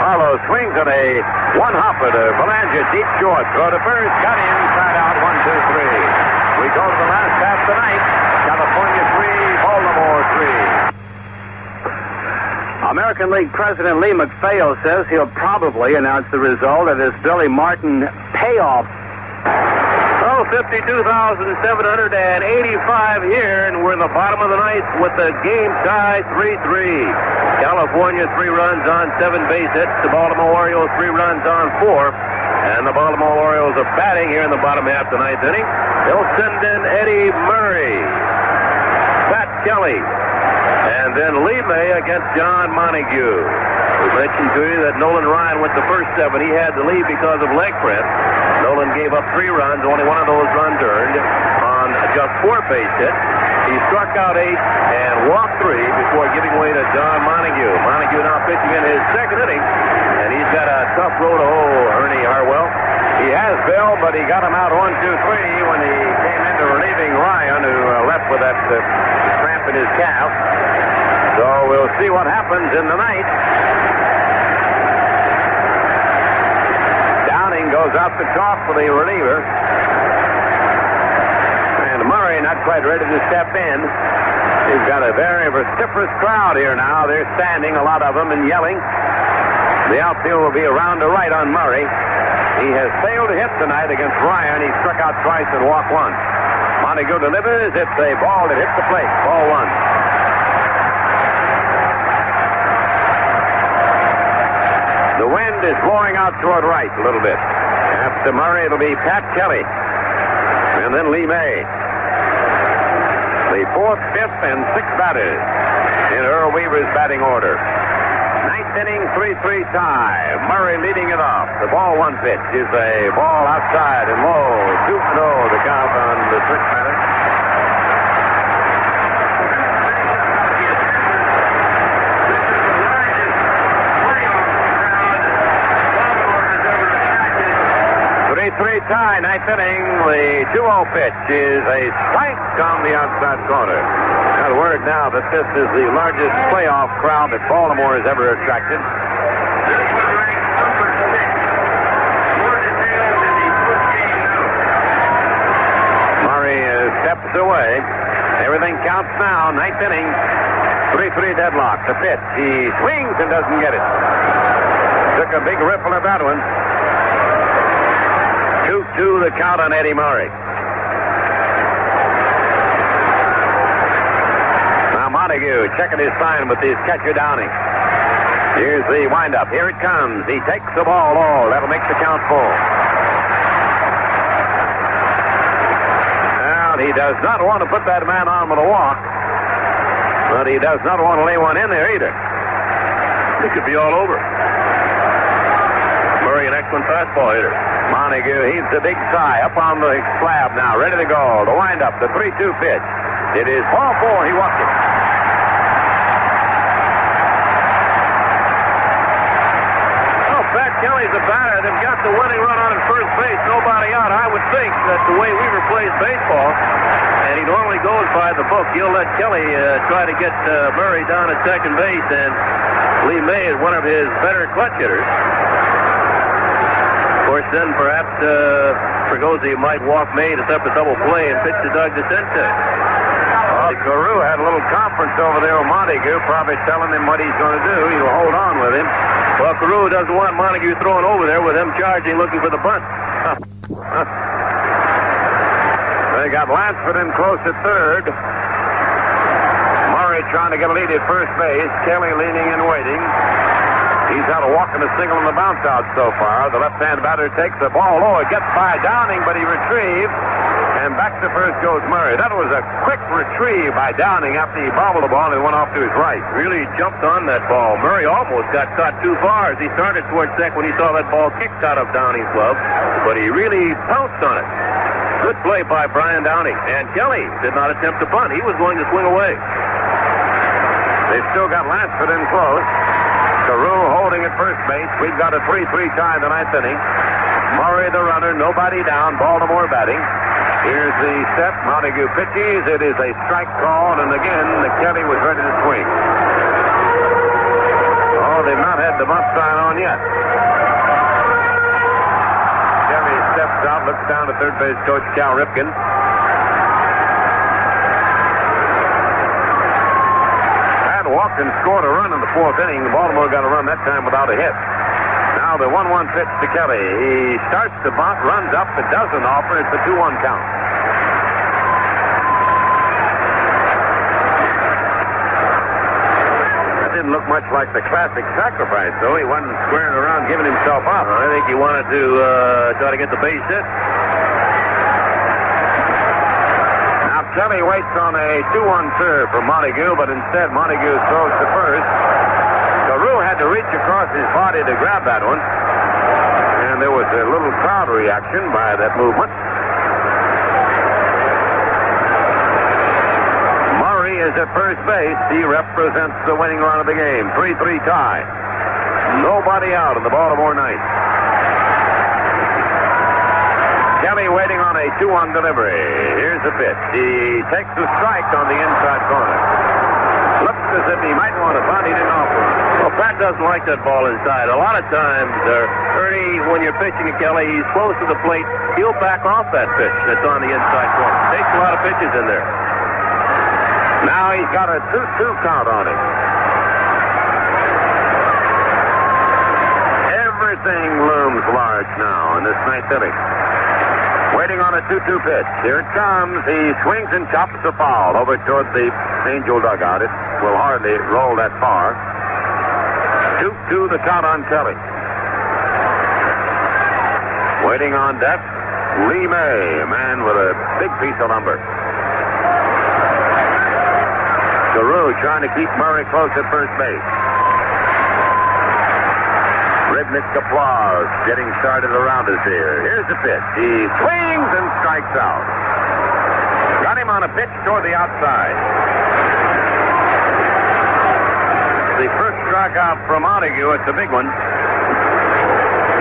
Harlow swings at a one-hopper to Belanger, deep short. Throw to first, got him, side out, 1-2-3. We go to the last half of the night. California 3, Baltimore 3. American League President Lee MacPhail says he'll probably announce the result of his Billy Martin payoff. Oh, 52,785 here, and we're in the bottom of the ninth with the game tied 3-3. California 3 runs on 7 base hits. The Baltimore Orioles 3 runs on 4. And the Baltimore Orioles are batting here in the bottom half of the ninth inning. They'll send in Eddie Murray, Pat Kelly, and then Lee May against John Montague. We mentioned to you that Nolan Ryan went the first 7. He had the lead because of leg cramp. Nolan gave up 3 runs, only one of those runs earned on just 4 base hits. He struck out 8 and walked 3 before giving way to John Montague. Montague now pitching in his second inning, and he's got a tough road to hoe, Ernie Harwell. He has, Bill, but he got him out 1-2-3 when he came into relieving Ryan, who left with that cramp in his calf. So we'll see what happens in the ninth. Downing goes out the top for the reliever. And Murray not quite ready to step in. He's got a very vociferous crowd here now. They're standing, a lot of them, and yelling. The outfield will be around to right on Murray. He has failed to hit tonight against Ryan. He struck out twice and walked 1. Montague delivers. It's a ball that hits the plate. Ball 1. The wind is blowing out toward right a little bit. After Murray, it'll be Pat Kelly. And then Lee May. The 4th, 5th, and 6th batters in Earl Weaver's batting order. 9th inning, 3-3 tie. Murray leading it off. The ball 1 pitch is a ball outside and low. 2-0 the count on the 6th batter. Tie, 9th inning. The 2-0 pitch is a strike on the outside corner. Got word now that this is the largest playoff crowd that Baltimore has ever attracted. Murray steps away. Everything counts now. 9th inning. 3-3 deadlock. The pitch. He swings and doesn't get it. Took a big ripple at that one. 2-2 the count on Eddie Murray. Now Montague checking his sign with his catcher Downing. Here's the windup. Here it comes. He takes the ball low. That'll make the count full. Well, he does not want to put that man on with a walk, but he does not want to lay one in there either. He could be all over. Murray, an excellent fastball hitter. Montague heaves a big sigh up on the slab now, ready to go. The windup, the 3-2 pitch. It is ball 4. He walked it. Oh, Pat Kelly's a batter. They've got the winning run on at first base. Nobody out. I would think that the way Weaver plays baseball, and he normally goes by the book, he'll let Kelly try to get Murray down at second base, and Lee May is one of his better clutch hitters. Of course, then perhaps Fregosi might walk May to set up a double play and pitch to Doug DeCente. Well, Carew had a little conference over there with Montague, probably telling him what he's going to do. He'll hold on with him. Well, Carew doesn't want Montague throwing over there with him charging, looking for the bunt. They got Lansford in close at third. Murray trying to get a lead at first base. Kelly leaning and waiting. He's out a walk and a single on the bounce out so far. The left-hand batter takes the ball low. It gets by Downing, but he retrieves. And back to first goes Murray. That was a quick retrieve by Downing after he bobbled the ball and it went off to his right. Really jumped on that ball. Murray almost got caught too far as he started towards second when he saw that ball kicked out of Downing's glove. But he really pounced on it. Good play by Brian Downing. And Kelly did not attempt to bunt. He was going to swing away. They've still got Lansford in close. Carew holding at first base. We've got a 3-3 tie in the 9th inning. Murray the runner, nobody down. Baltimore batting. Here's the set. Montague pitches. It is a strike called, and again, Kelly was ready to swing. Oh, they've not had the bunt sign on yet. Kelly steps out, looks down to third base coach Cal Ripken. Walked and scored a run in the 4th inning. Baltimore got a run that time without a hit. Now the 1-1 pitch to Kelly. He starts to bunt, runs up, it doesn't offer. It's a 2-1 count. That didn't look much like the classic sacrifice, though. He wasn't squaring around giving himself up. I think he wanted to try to get the base hit. Kelly waits on a 2-1 serve for Montague, but instead Montague throws to first. Carew had to reach across his body to grab that one. And there was a little crowd reaction by that movement. Murray is at first base. He represents the winning run of the game. 3-3 tie. Nobody out in the Baltimore ninth. Kelly waiting on a 2-1 delivery. Here's the pitch. He takes the strike on the inside corner. Looks as if he might want to bunt. He didn't offer. Well, Pat doesn't like that ball inside. A lot of times, Ernie, when you're pitching to Kelly, he's close to the plate. He'll back off that pitch that's on the inside corner. Takes a lot of pitches in there. Now he's got a 2-2 count on him. Everything looms large now in this 9th inning. Waiting on a 2-2 pitch. Here it comes. He swings and chops the foul over toward the Angel dugout. It will hardly roll that far. 2-2 the count on Kelly. Waiting on deck, Lee May, a man with a big piece of lumber. Carew trying to keep Murray close at first base. Rhythmic applause getting started around us here. Here's the pitch. He swings and strikes out. Got him on a pitch toward the outside. The first strikeout from Montague. It's a big one.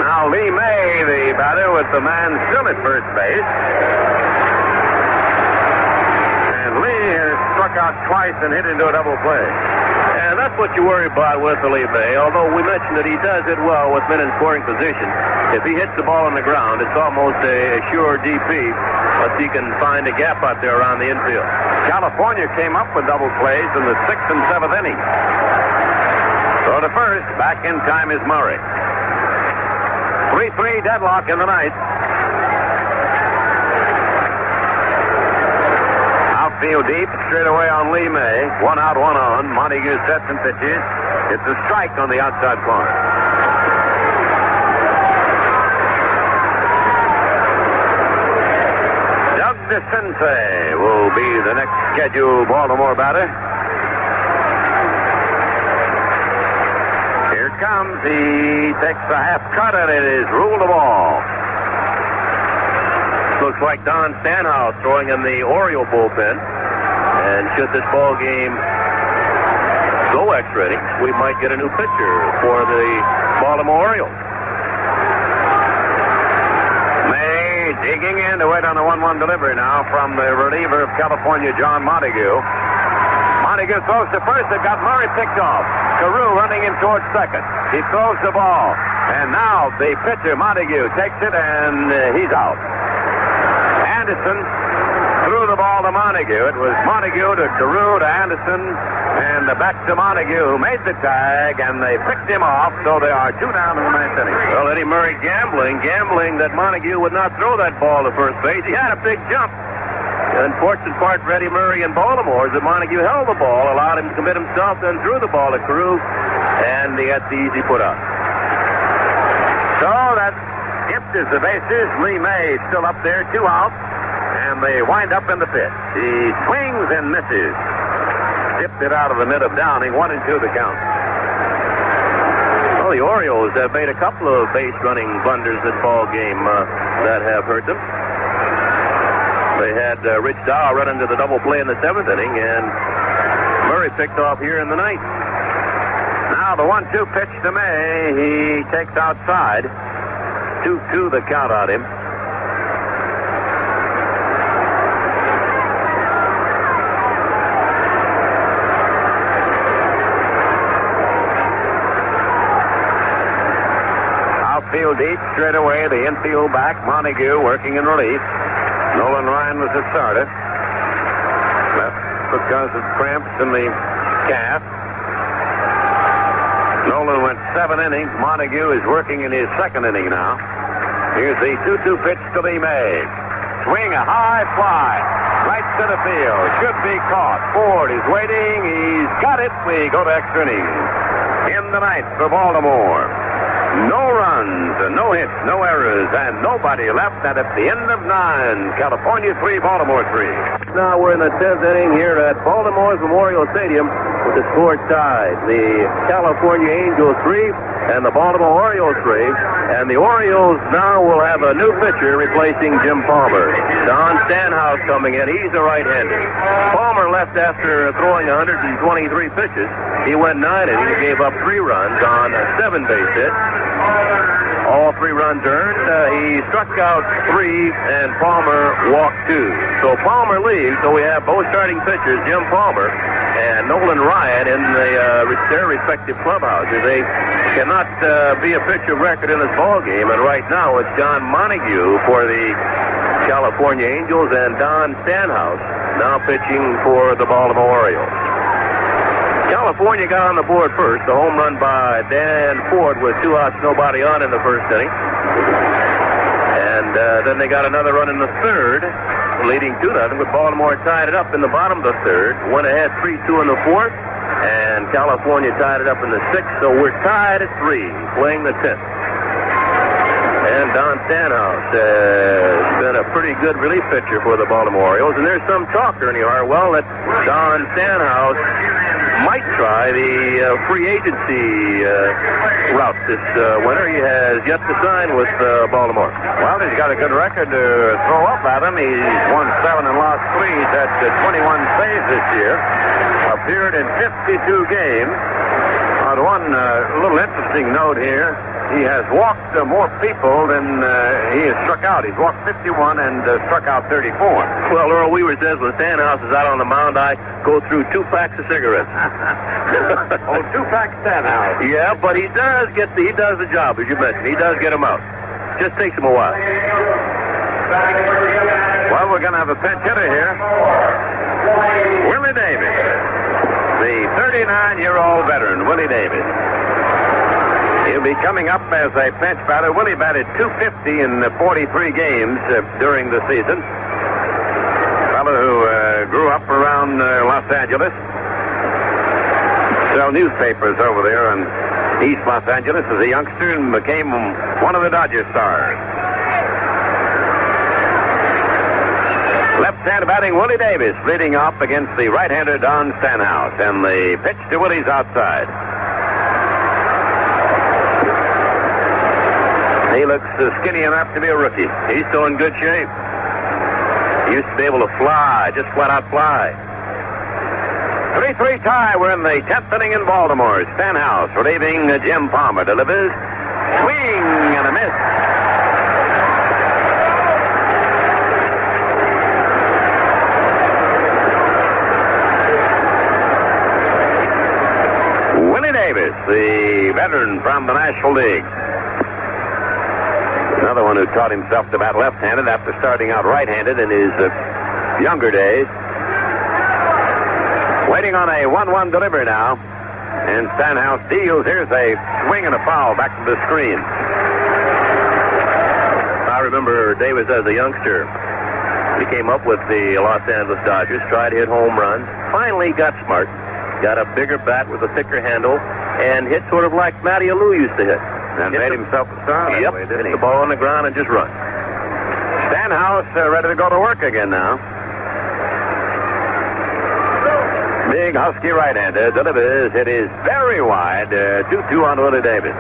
Now Lee May, the batter, with the man still at first base. And Lee has struck out twice and hit into a double play. And that's what you worry about with Lee May, although we mentioned that he does it well with men in scoring position. If he hits the ball on the ground, it's almost a sure DP, but he can find a gap out there around the infield. California came up with double plays in the 6th and 7th innings. So to first, back in time is Murray. 3-3 deadlock in the ninth. Outfield deep, straight away on Lee May. 1 out, 1 on. Montague sets and pitches. It's a strike on the outside corner. Doug DeCinces will be the next scheduled Baltimore batter. Here it comes. He takes a half cut and it is ruled a ball. Looks like Don Stanhouse throwing in the Oriole bullpen. And should this ball game go extra innings, we might get a new pitcher for the Baltimore Orioles. May digging in to wait on the 1-1 delivery now from the reliever of California, John Montague. Montague throws to first. They've got Murray picked off. Carew running in towards second. He throws the ball. And now the pitcher, Montague, takes it and he's out. Anderson threw the ball to Montague. It was Montague to Carew to Anderson and back to Montague, who made the tag, and they picked him off, so they are 2 down in the 9th inning. Well, Eddie Murray gambling that Montague would not throw that ball to first base. He had a big jump. The unfortunate part for Eddie Murray in Baltimore is that Montague held the ball, allowed him to commit himself, then threw the ball to Carew, and he had the easy put out. So that empties the bases. Lee May still up there, 2 out. And they wind up in the pit. He swings and misses. Tipped it out of the mid of Downing. 1-2 the count. Well, the Orioles have made a couple of base-running blunders this ball game that have hurt them. They had Rich Dow run into the double play in the 7th inning, and Murray picked off here in the 9th. Now the 1-2 pitch to May. He takes outside. 2-2 the count on him. Outfield deep, straight away. The infield back. Montague working in relief. Nolan Ryan was the starter. Left because of cramps in the calf. Nolan went 7 innings. Montague is working in his 2nd inning now. Here's the 2-2 pitch to Lee May. Swing, a high fly. Right center field. Should be caught. Ford is waiting. He's got it. We go to extra innings. In the 9th for Baltimore. No runs, no hits, no errors, and nobody left. And at the end of 9, California 3, Baltimore 3. Now we're in the 10th inning here at Baltimore's Memorial Stadium with the score tied. The California Angels 3 and the Baltimore Orioles 3. And the Orioles now will have a new pitcher replacing Jim Palmer. Don Stanhouse coming in. He's a right-hander. Palmer left after throwing 123 pitches. He went 9 innings, gave up 3 runs on a 7-base hit. All 3 runs earned. He struck out 3, and Palmer walked 2. So Palmer leaves, so we have both starting pitchers, Jim Palmer and Nolan Ryan, in their respective clubhouses. They cannot be a pitcher of record in this ballgame, and right now it's John Montague for the California Angels and Don Stanhouse now pitching for the Baltimore Orioles. California got on the board first. The home run by Dan Ford with 2 outs, nobody on in the 1st inning. And then they got another run in the 3rd, leading 2-0, with Baltimore tied it up in the bottom of the 3rd. Went ahead 3-2 in the 4th, and California tied it up in the 6th. So we're tied at 3, playing the 10th. And Don Stanhouse has been a pretty good relief pitcher for the Baltimore Orioles. And there's some talk, Ernie Harwell, that Don Stanhouse might try the free agency route this winter. He has yet to sign with Baltimore. Well, he's got a good record to throw up at him. He's won 7 and lost 3. He's had 21 saves this year. Appeared in 52 games. One little interesting note here. He has walked more people than he has struck out. He's walked 51 and struck out 34. Well, Earl Weaver says when Stanhouse is out on the mound, I go through 2 packs of cigarettes. 2 packs Stanhouse. Yeah, but he does the job, as you mentioned. He does get them out. Just takes him a while. Well, we're going to have a pinch hitter here. Willie Davis. The 39-year-old veteran, Willie Davis. He'll be coming up as a pinch batter. Willie batted .250 in 43 games during the season. A fellow who grew up around Los Angeles. Sell newspapers over there in East Los Angeles as a youngster and became one of the Dodger stars. Left-hand batting Willie Davis leading off against the right-hander Don Stanhouse. And the pitch to Willie's outside. He looks skinny enough to be a rookie. He's still in good shape. He used to be able to fly, just flat out fly. 3-3 tie. We're in the 10th inning in Baltimore. Stanhouse relieving Jim Palmer. Delivers. Swing and a miss. Willie Davis, the veteran from the National League. Another one who taught himself to bat left-handed after starting out right-handed in his younger days. Waiting on a 1-1 delivery now. And Stanhouse deals. Here's a swing and a foul back to the screen. I remember Davis as a youngster. He came up with the Los Angeles Dodgers, tried to hit home runs. Finally got smart. Got a bigger bat with a thicker handle and hit sort of like Matty Alou used to hit. And made himself a star. Yep, hit the ball on the ground and just run. Stanhouse ready to go to work again now. Big husky right-hander delivers. It is very wide. 2-2 on Willie Davis.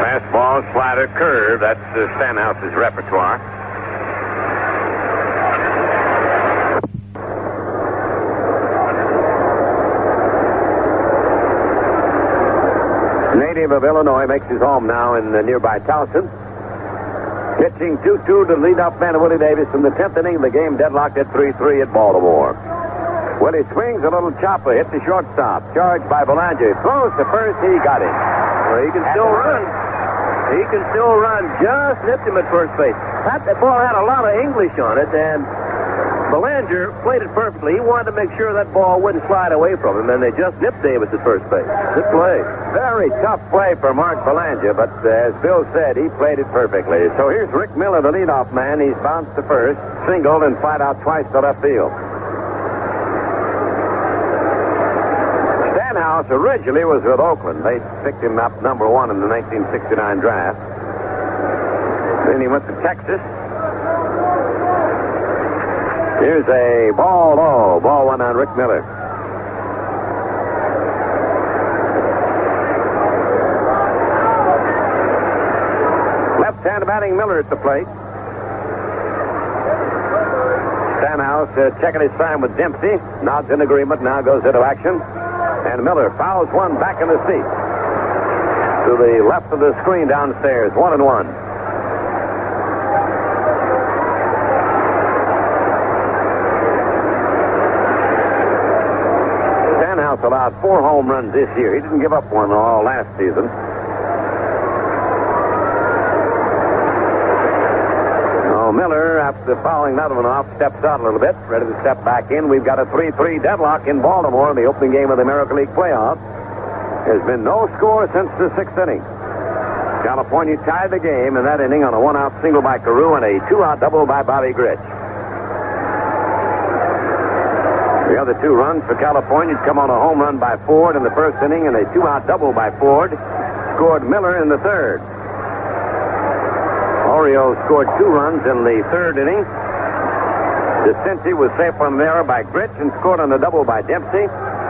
Fastball, slider, curve. That's Stanhouse's repertoire. Native of Illinois makes his home now in nearby Towson. Pitching 2-2 to lead-off man Willie Davis in the 10th inning. The game deadlocked at 3-3 at Baltimore. Willie swings a little chopper, hit the shortstop. Charged by Belanger. Throws to first. He got him. Well, he can still run. He can still run. Just nipped him at first base. That ball had a lot of English on it, and Belanger played it perfectly. He wanted to make sure that ball wouldn't slide away from him, and they just nipped Davis at first base. Good play. Very tough play for Mark Belanger, but as Bill said, he played it perfectly. So here's Rick Miller, the leadoff man. He's bounced to first, singled, and flied out twice to left field. Stanhouse originally was with Oakland. They picked him up number 1 in the 1969 draft. Then he went to Texas. Here's a ball low. Ball 1 on Rick Miller. Left-hand batting Miller at the plate. Stanhouse checking his time with Dempsey. Nods in agreement. Now goes into action. And Miller fouls one back in the seat. To the left of the screen downstairs. 1-1. Stanhouse allowed 4 home runs this year. He didn't give up one all last season. Miller, after fouling another one off, steps out a little bit, ready to step back in. We've got a 3-3 deadlock in Baltimore in the opening game of the American League playoffs. There's been no score since the 6th inning. California tied the game in that inning on a 1-out single by Carew and a 2-out double by Bobby Grich. The other 2 runs for California come on a home run by Ford in the first inning and a 2-out double by Ford. Scored Miller in the third. Orioles scored 2 runs in the third inning. DeCincy was safe from there by Gritch and scored on a double by Dempsey.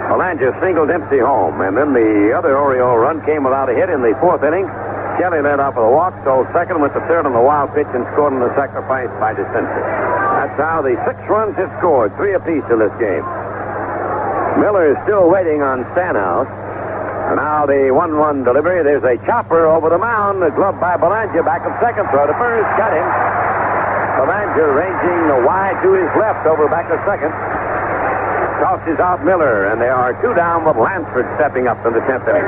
Belanger singled Dempsey home, and then the other Oriole run came without a hit in the fourth inning. Kelly led off with a walk, stole second, went to third on the wild pitch, and scored on the sacrifice by DeCincy. That's how the 6 runs have scored, 3 apiece in this game. Miller is still waiting on Stanhouse. And now the 1-1 delivery. There's a chopper over the mound. The glove by Belanger. Back of second. Throw to first. Got him. Belanger ranging wide to his left over back of second. Tosses out Miller. And there are 2 down with Lansford stepping up in the 10th inning.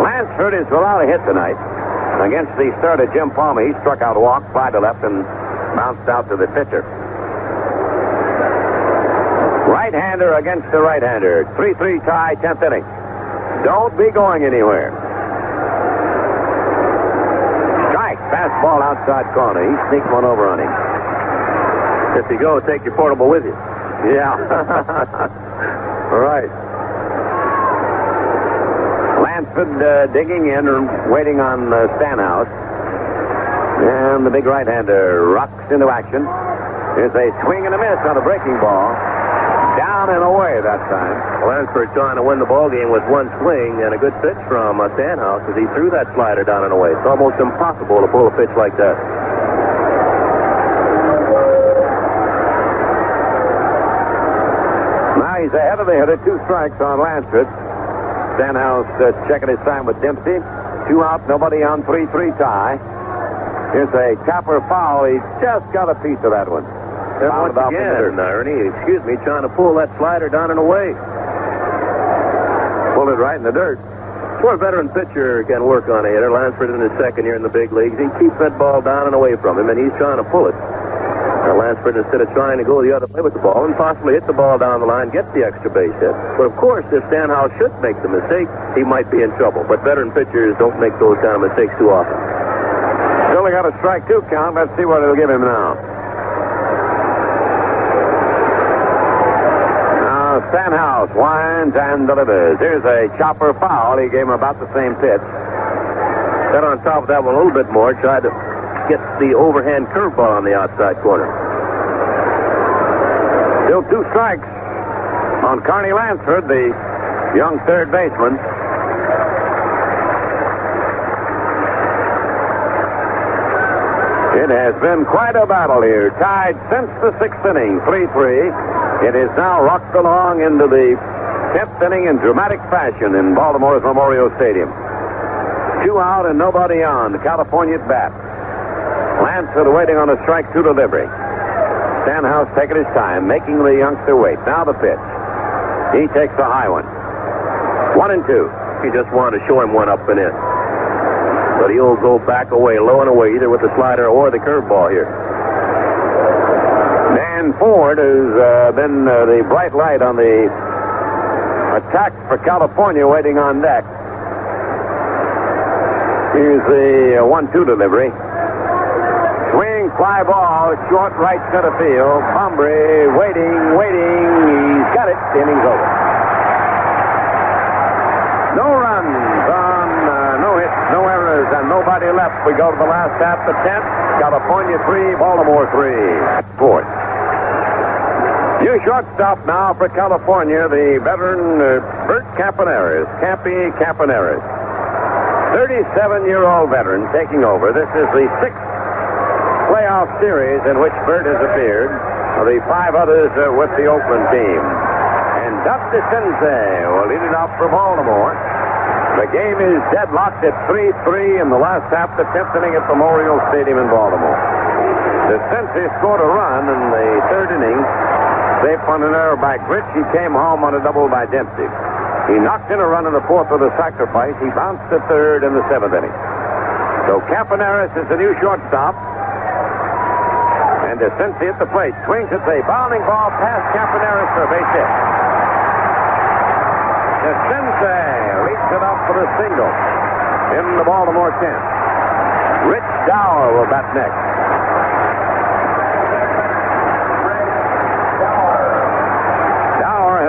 Lansford is without a hit tonight. Against the starter, Jim Palmer. He struck out a walk, fly to left, and bounced out to the pitcher. Right-hander against the right-hander. 3-3 tie, 10th inning. Don't be going anywhere. Strike. Fastball outside corner. He sneaked one over on him. If you go, take your portable with you. Yeah. Right. Lansford digging in and waiting on Stanhouse. And the big right-hander rocks into action. There's a swing and a miss on a breaking ball. Down and away that time. Lansford trying to win the ball game with 1 swing and a good pitch from Stanhouse as he threw that slider down and away. It's almost impossible to pull a pitch like that. Now he's ahead of the hitter. 2 strikes on Lansford. Stanhouse checking his time with Dempsey. 2 out, nobody on. 3-3 tie. Here's a chopper foul. He's just got a piece of that one. And once again, Ernie, excuse me, trying to pull that slider down and away. Pulled it right in the dirt. It's where a veteran pitcher can work on a hitter. Lansford in his second year in the big leagues. He keeps that ball down and away from him, and he's trying to pull it. Now, Lansford, instead of trying to go the other way with the ball and possibly hit the ball down the line, gets the extra base hit. But, of course, if Stanhouse should make the mistake, he might be in trouble. But veteran pitchers don't make those kind of mistakes too often. Still got a strike 2 count. Let's see what it'll give him now. Stanhouse winds and delivers. Here's a chopper foul. He gave him about the same pitch. Got on top of that one a little bit more. Tried to get the overhand curveball on the outside corner. Still 2 strikes on Carney Lansford, the young third baseman. It has been quite a battle here. Tied since the 6th inning, 3-3. It is now rocked along into the 10th inning in dramatic fashion in Baltimore's Memorial Stadium. 2 out and nobody on. The California at bat. Lansford waiting on a strike 2 delivery. Stanhouse taking his time, making the youngster wait. Now the pitch. He takes the high one. 1-2. He just wanted to show him one up and in. But he'll go back away, low and away, either with the slider or the curveball here. Dan Ford has been the bright light on the attack for California, waiting on deck. Here's the 1-2 delivery. Swing, fly ball, short right center field. Pombre waiting. He's got it. The inning's over. No runs on, no hits, no errors, and nobody left. We go to the last half, the 10th. California 3, Baltimore 3. Fourth. New shortstop now for California, the veteran Bert Campaneris. Campy Campaneris. 37-year-old veteran taking over. This is the 6th playoff series in which Bert has appeared. The 5 others with the Oakland team. And Duck DeCincy will lead it off for Baltimore. The game is deadlocked at 3-3 in the last half, the 10th inning at Memorial Stadium in Baltimore. DeCincy scored a run in the 3rd inning. Safe on an error by Gritch. He came home on a double by Dempsey. He knocked in a run in the 4th with a sacrifice. He bounced to 3rd in the 7th inning. So Campaneris is the new shortstop. And DeCincy at the plate. Swings at the bounding ball past Campaneris for a base hit. DeCincy leads it up for a single in the Baltimore 10th. Rich Dower will bat next.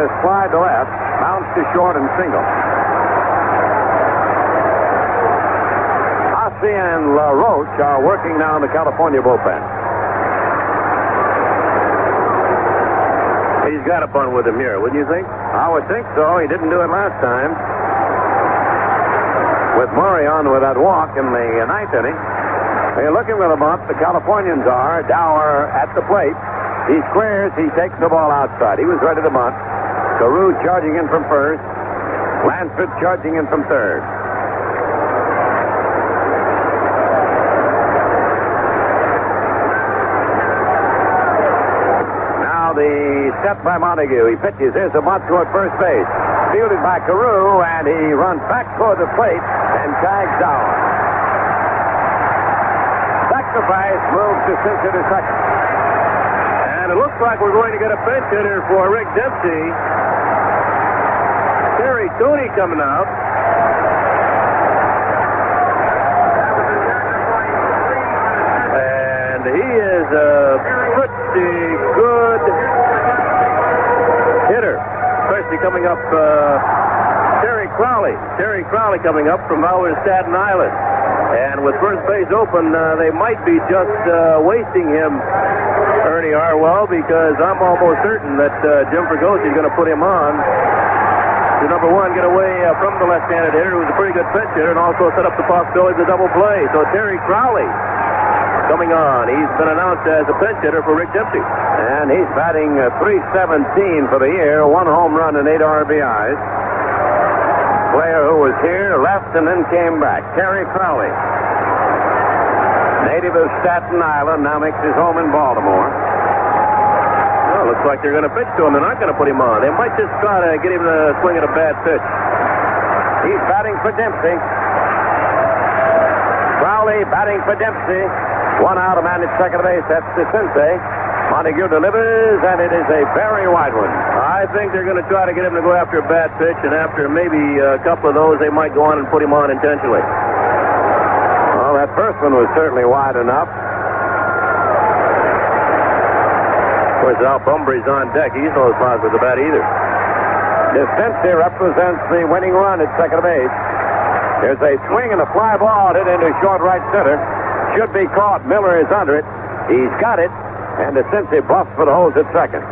a slide to left, bounce to short and single. Ossie and LaRoche are working now in the California bullpen. He's got a bunt with him here, wouldn't you think? I would think so. He didn't do it last time. With Murray on with that walk in the ninth inning. They're looking for the bunt. The Californians are. Dower at the plate. He squares. He takes the ball outside. He was ready to bunt. Carew charging in from first. Lansford charging in from third. Now the step by Montague. He pitches. There's a bunt toward first base. Fielded by Carew, and he runs back toward the plate and tags Dower. Sacrifice moves to Cincy to second. And it looks like we're going to get a pinch hitter for Rick Dempsey. Terry Cooney coming out. And he is a pretty good hitter, especially coming up. Terry Crowley coming up from out in Staten Island. And with first base open, they might be just wasting him, Ernie Harwell, because I'm almost certain that Jim Fregosi is going to put him on to, number one, get away from the left-handed hitter, who's a pretty good pinch hitter, and also set up the possibility of the double play. So Terry Crowley coming on. He's been announced as a pinch hitter for Rick Dempsey. And he's batting .317 for the year, 1 home run and 8 RBIs. Player who was here, left, and then came back. Terry Crowley. Native of Staten Island, now makes his home in Baltimore. Well, looks like they're going to pitch to him. They're not going to put him on. They might just try to get him to swing at a bad pitch. He's batting for Dempsey. Crowley batting for Dempsey. 1 out, a man at second base. That's the Cincy. Montague delivers, and it is a very wide one. I think they're going to try to get him to go after a bad pitch, and after maybe a couple of those, they might go on and put him on intentionally. Well, that first one was certainly wide enough. Of course, Al Bumbry's on deck. He's no spot with the bat either. Cincy represents the winning run at second base. There's a swing and a fly ball hit into short right center. Should be caught. Miller is under it. He's got it. And the Cincy bluffs for the holes at second.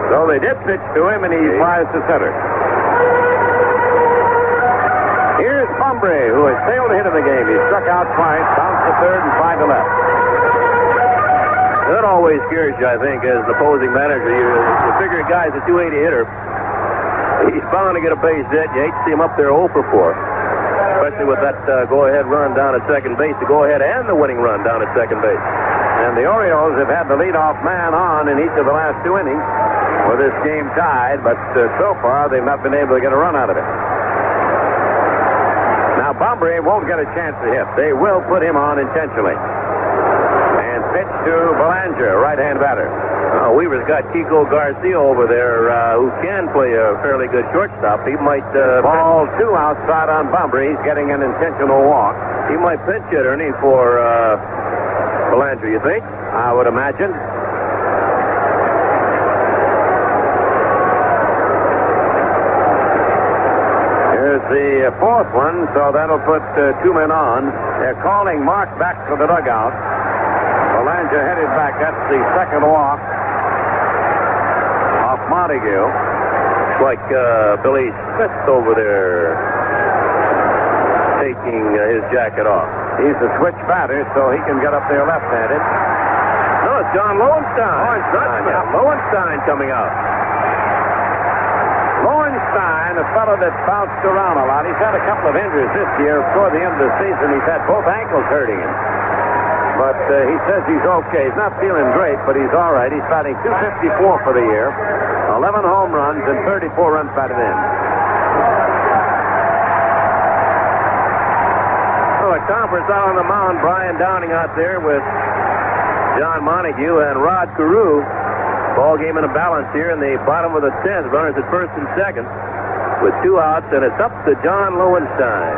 So they did pitch to him, and he flies to center. Here's Bumbry, who has failed to hit in the game. He struck out twice, bounced to third, and flied to left. That always scares you, I think, as the opposing manager. You figure a guy's a .280 hitter. He's bound to get a base hit. You hate to see him up there 0 for 4. Especially with that go-ahead run down at second base, the go-ahead and the winning run down at second base. And the Orioles have had the leadoff man on in each of the last 2 innings with this game tied, but so far they've not been able to get a run out of it. Now Bumbry won't get a chance to hit. They will put him on intentionally. And pitch to Belanger, right-hand batter. Weaver's got Kiko Garcia over there who can play a fairly good shortstop. He might... ball 2 outside on Bumbry. He's getting an intentional walk. He might pinch hit, Ernie, for... Belanger, you think? I would imagine. Here's the fourth one, so that'll put 2 men on. They're calling Mark back to the dugout. Belanger headed back. That's the second walk off Montague. It's like Billy Smith over there taking his jacket off. He's a switch batter, so he can get up there left-handed. No, it's John Lowenstein. Lowenstein coming out. Lowenstein, a fellow that bounced around a lot. He's had a couple of injuries this year. Toward the end of the season, he's had both ankles hurting him. But he says he's okay. He's not feeling great, but he's all right. He's batting .254 for the year. 11 home runs and 34 runs batted in. Conference out on the mound, Brian Downing out there with John Montague and Rod Carew. Ball game in a balance here in the bottom of the 10th. Runners at first and second with 2 outs, and it's up to John Lowenstein.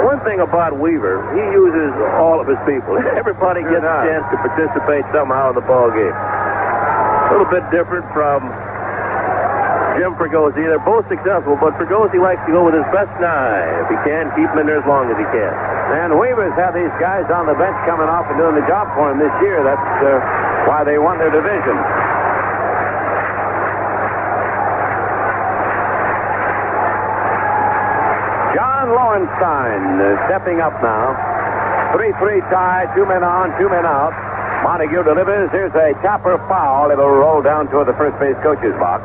One thing about Weaver, he uses all of his people. Everybody gets a chance to participate somehow in the ball game. A little bit different from Jim Fregosi. They're both successful, but Fregosi likes to go with his best 9. If he can, keep him in there as long as he can. And Weaver's had these guys on the bench coming off and doing the job for him this year. That's why they won their division. John Lowenstein stepping up now. 3-3 tie, 2 men on, 2 men out. Montague delivers. Here's a chopper foul. It'll roll down toward the first base coach's box.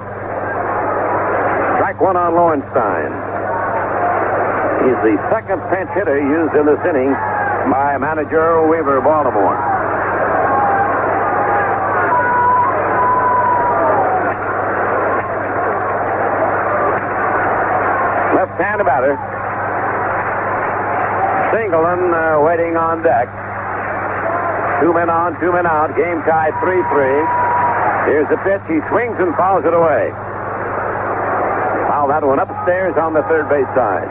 Strike 1 on Lowenstein. He's the second pinch hitter used in this inning by manager Earl Weaver of Baltimore. Left-hand batter. Singleton waiting on deck. 2 men on, 2 men out. Game tied 3-3. Here's the pitch. He swings and fouls it away. Foul that one upstairs on the third base side.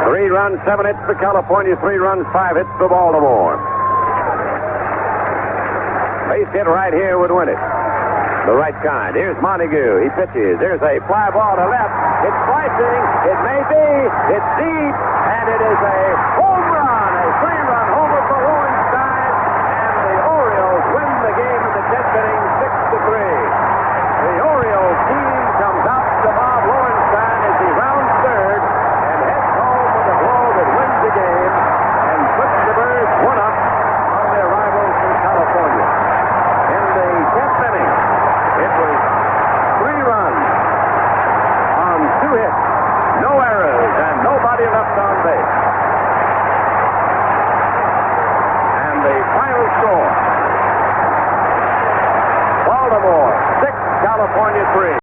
Three runs, 7 hits for California. 3 runs, 5 hits for Baltimore. Base hit right here would win it. The right kind. Here's Montague. He pitches. There's a fly ball to left. It's slicing. It may be. It's deep. And it is a home run. A 3-run homer for Lowenstein. And the Orioles win the game in the 10th inning 6-3. The Orioles team comes out to Bob Lowenstein as he rounds third and heads home with a blow that wins the game and puts the Birds 1 up on their rivals from California. In the 10th inning, it was 3 runs on 2 hits, no errors, and nobody left on base. And the final score, Baltimore 6, California 3.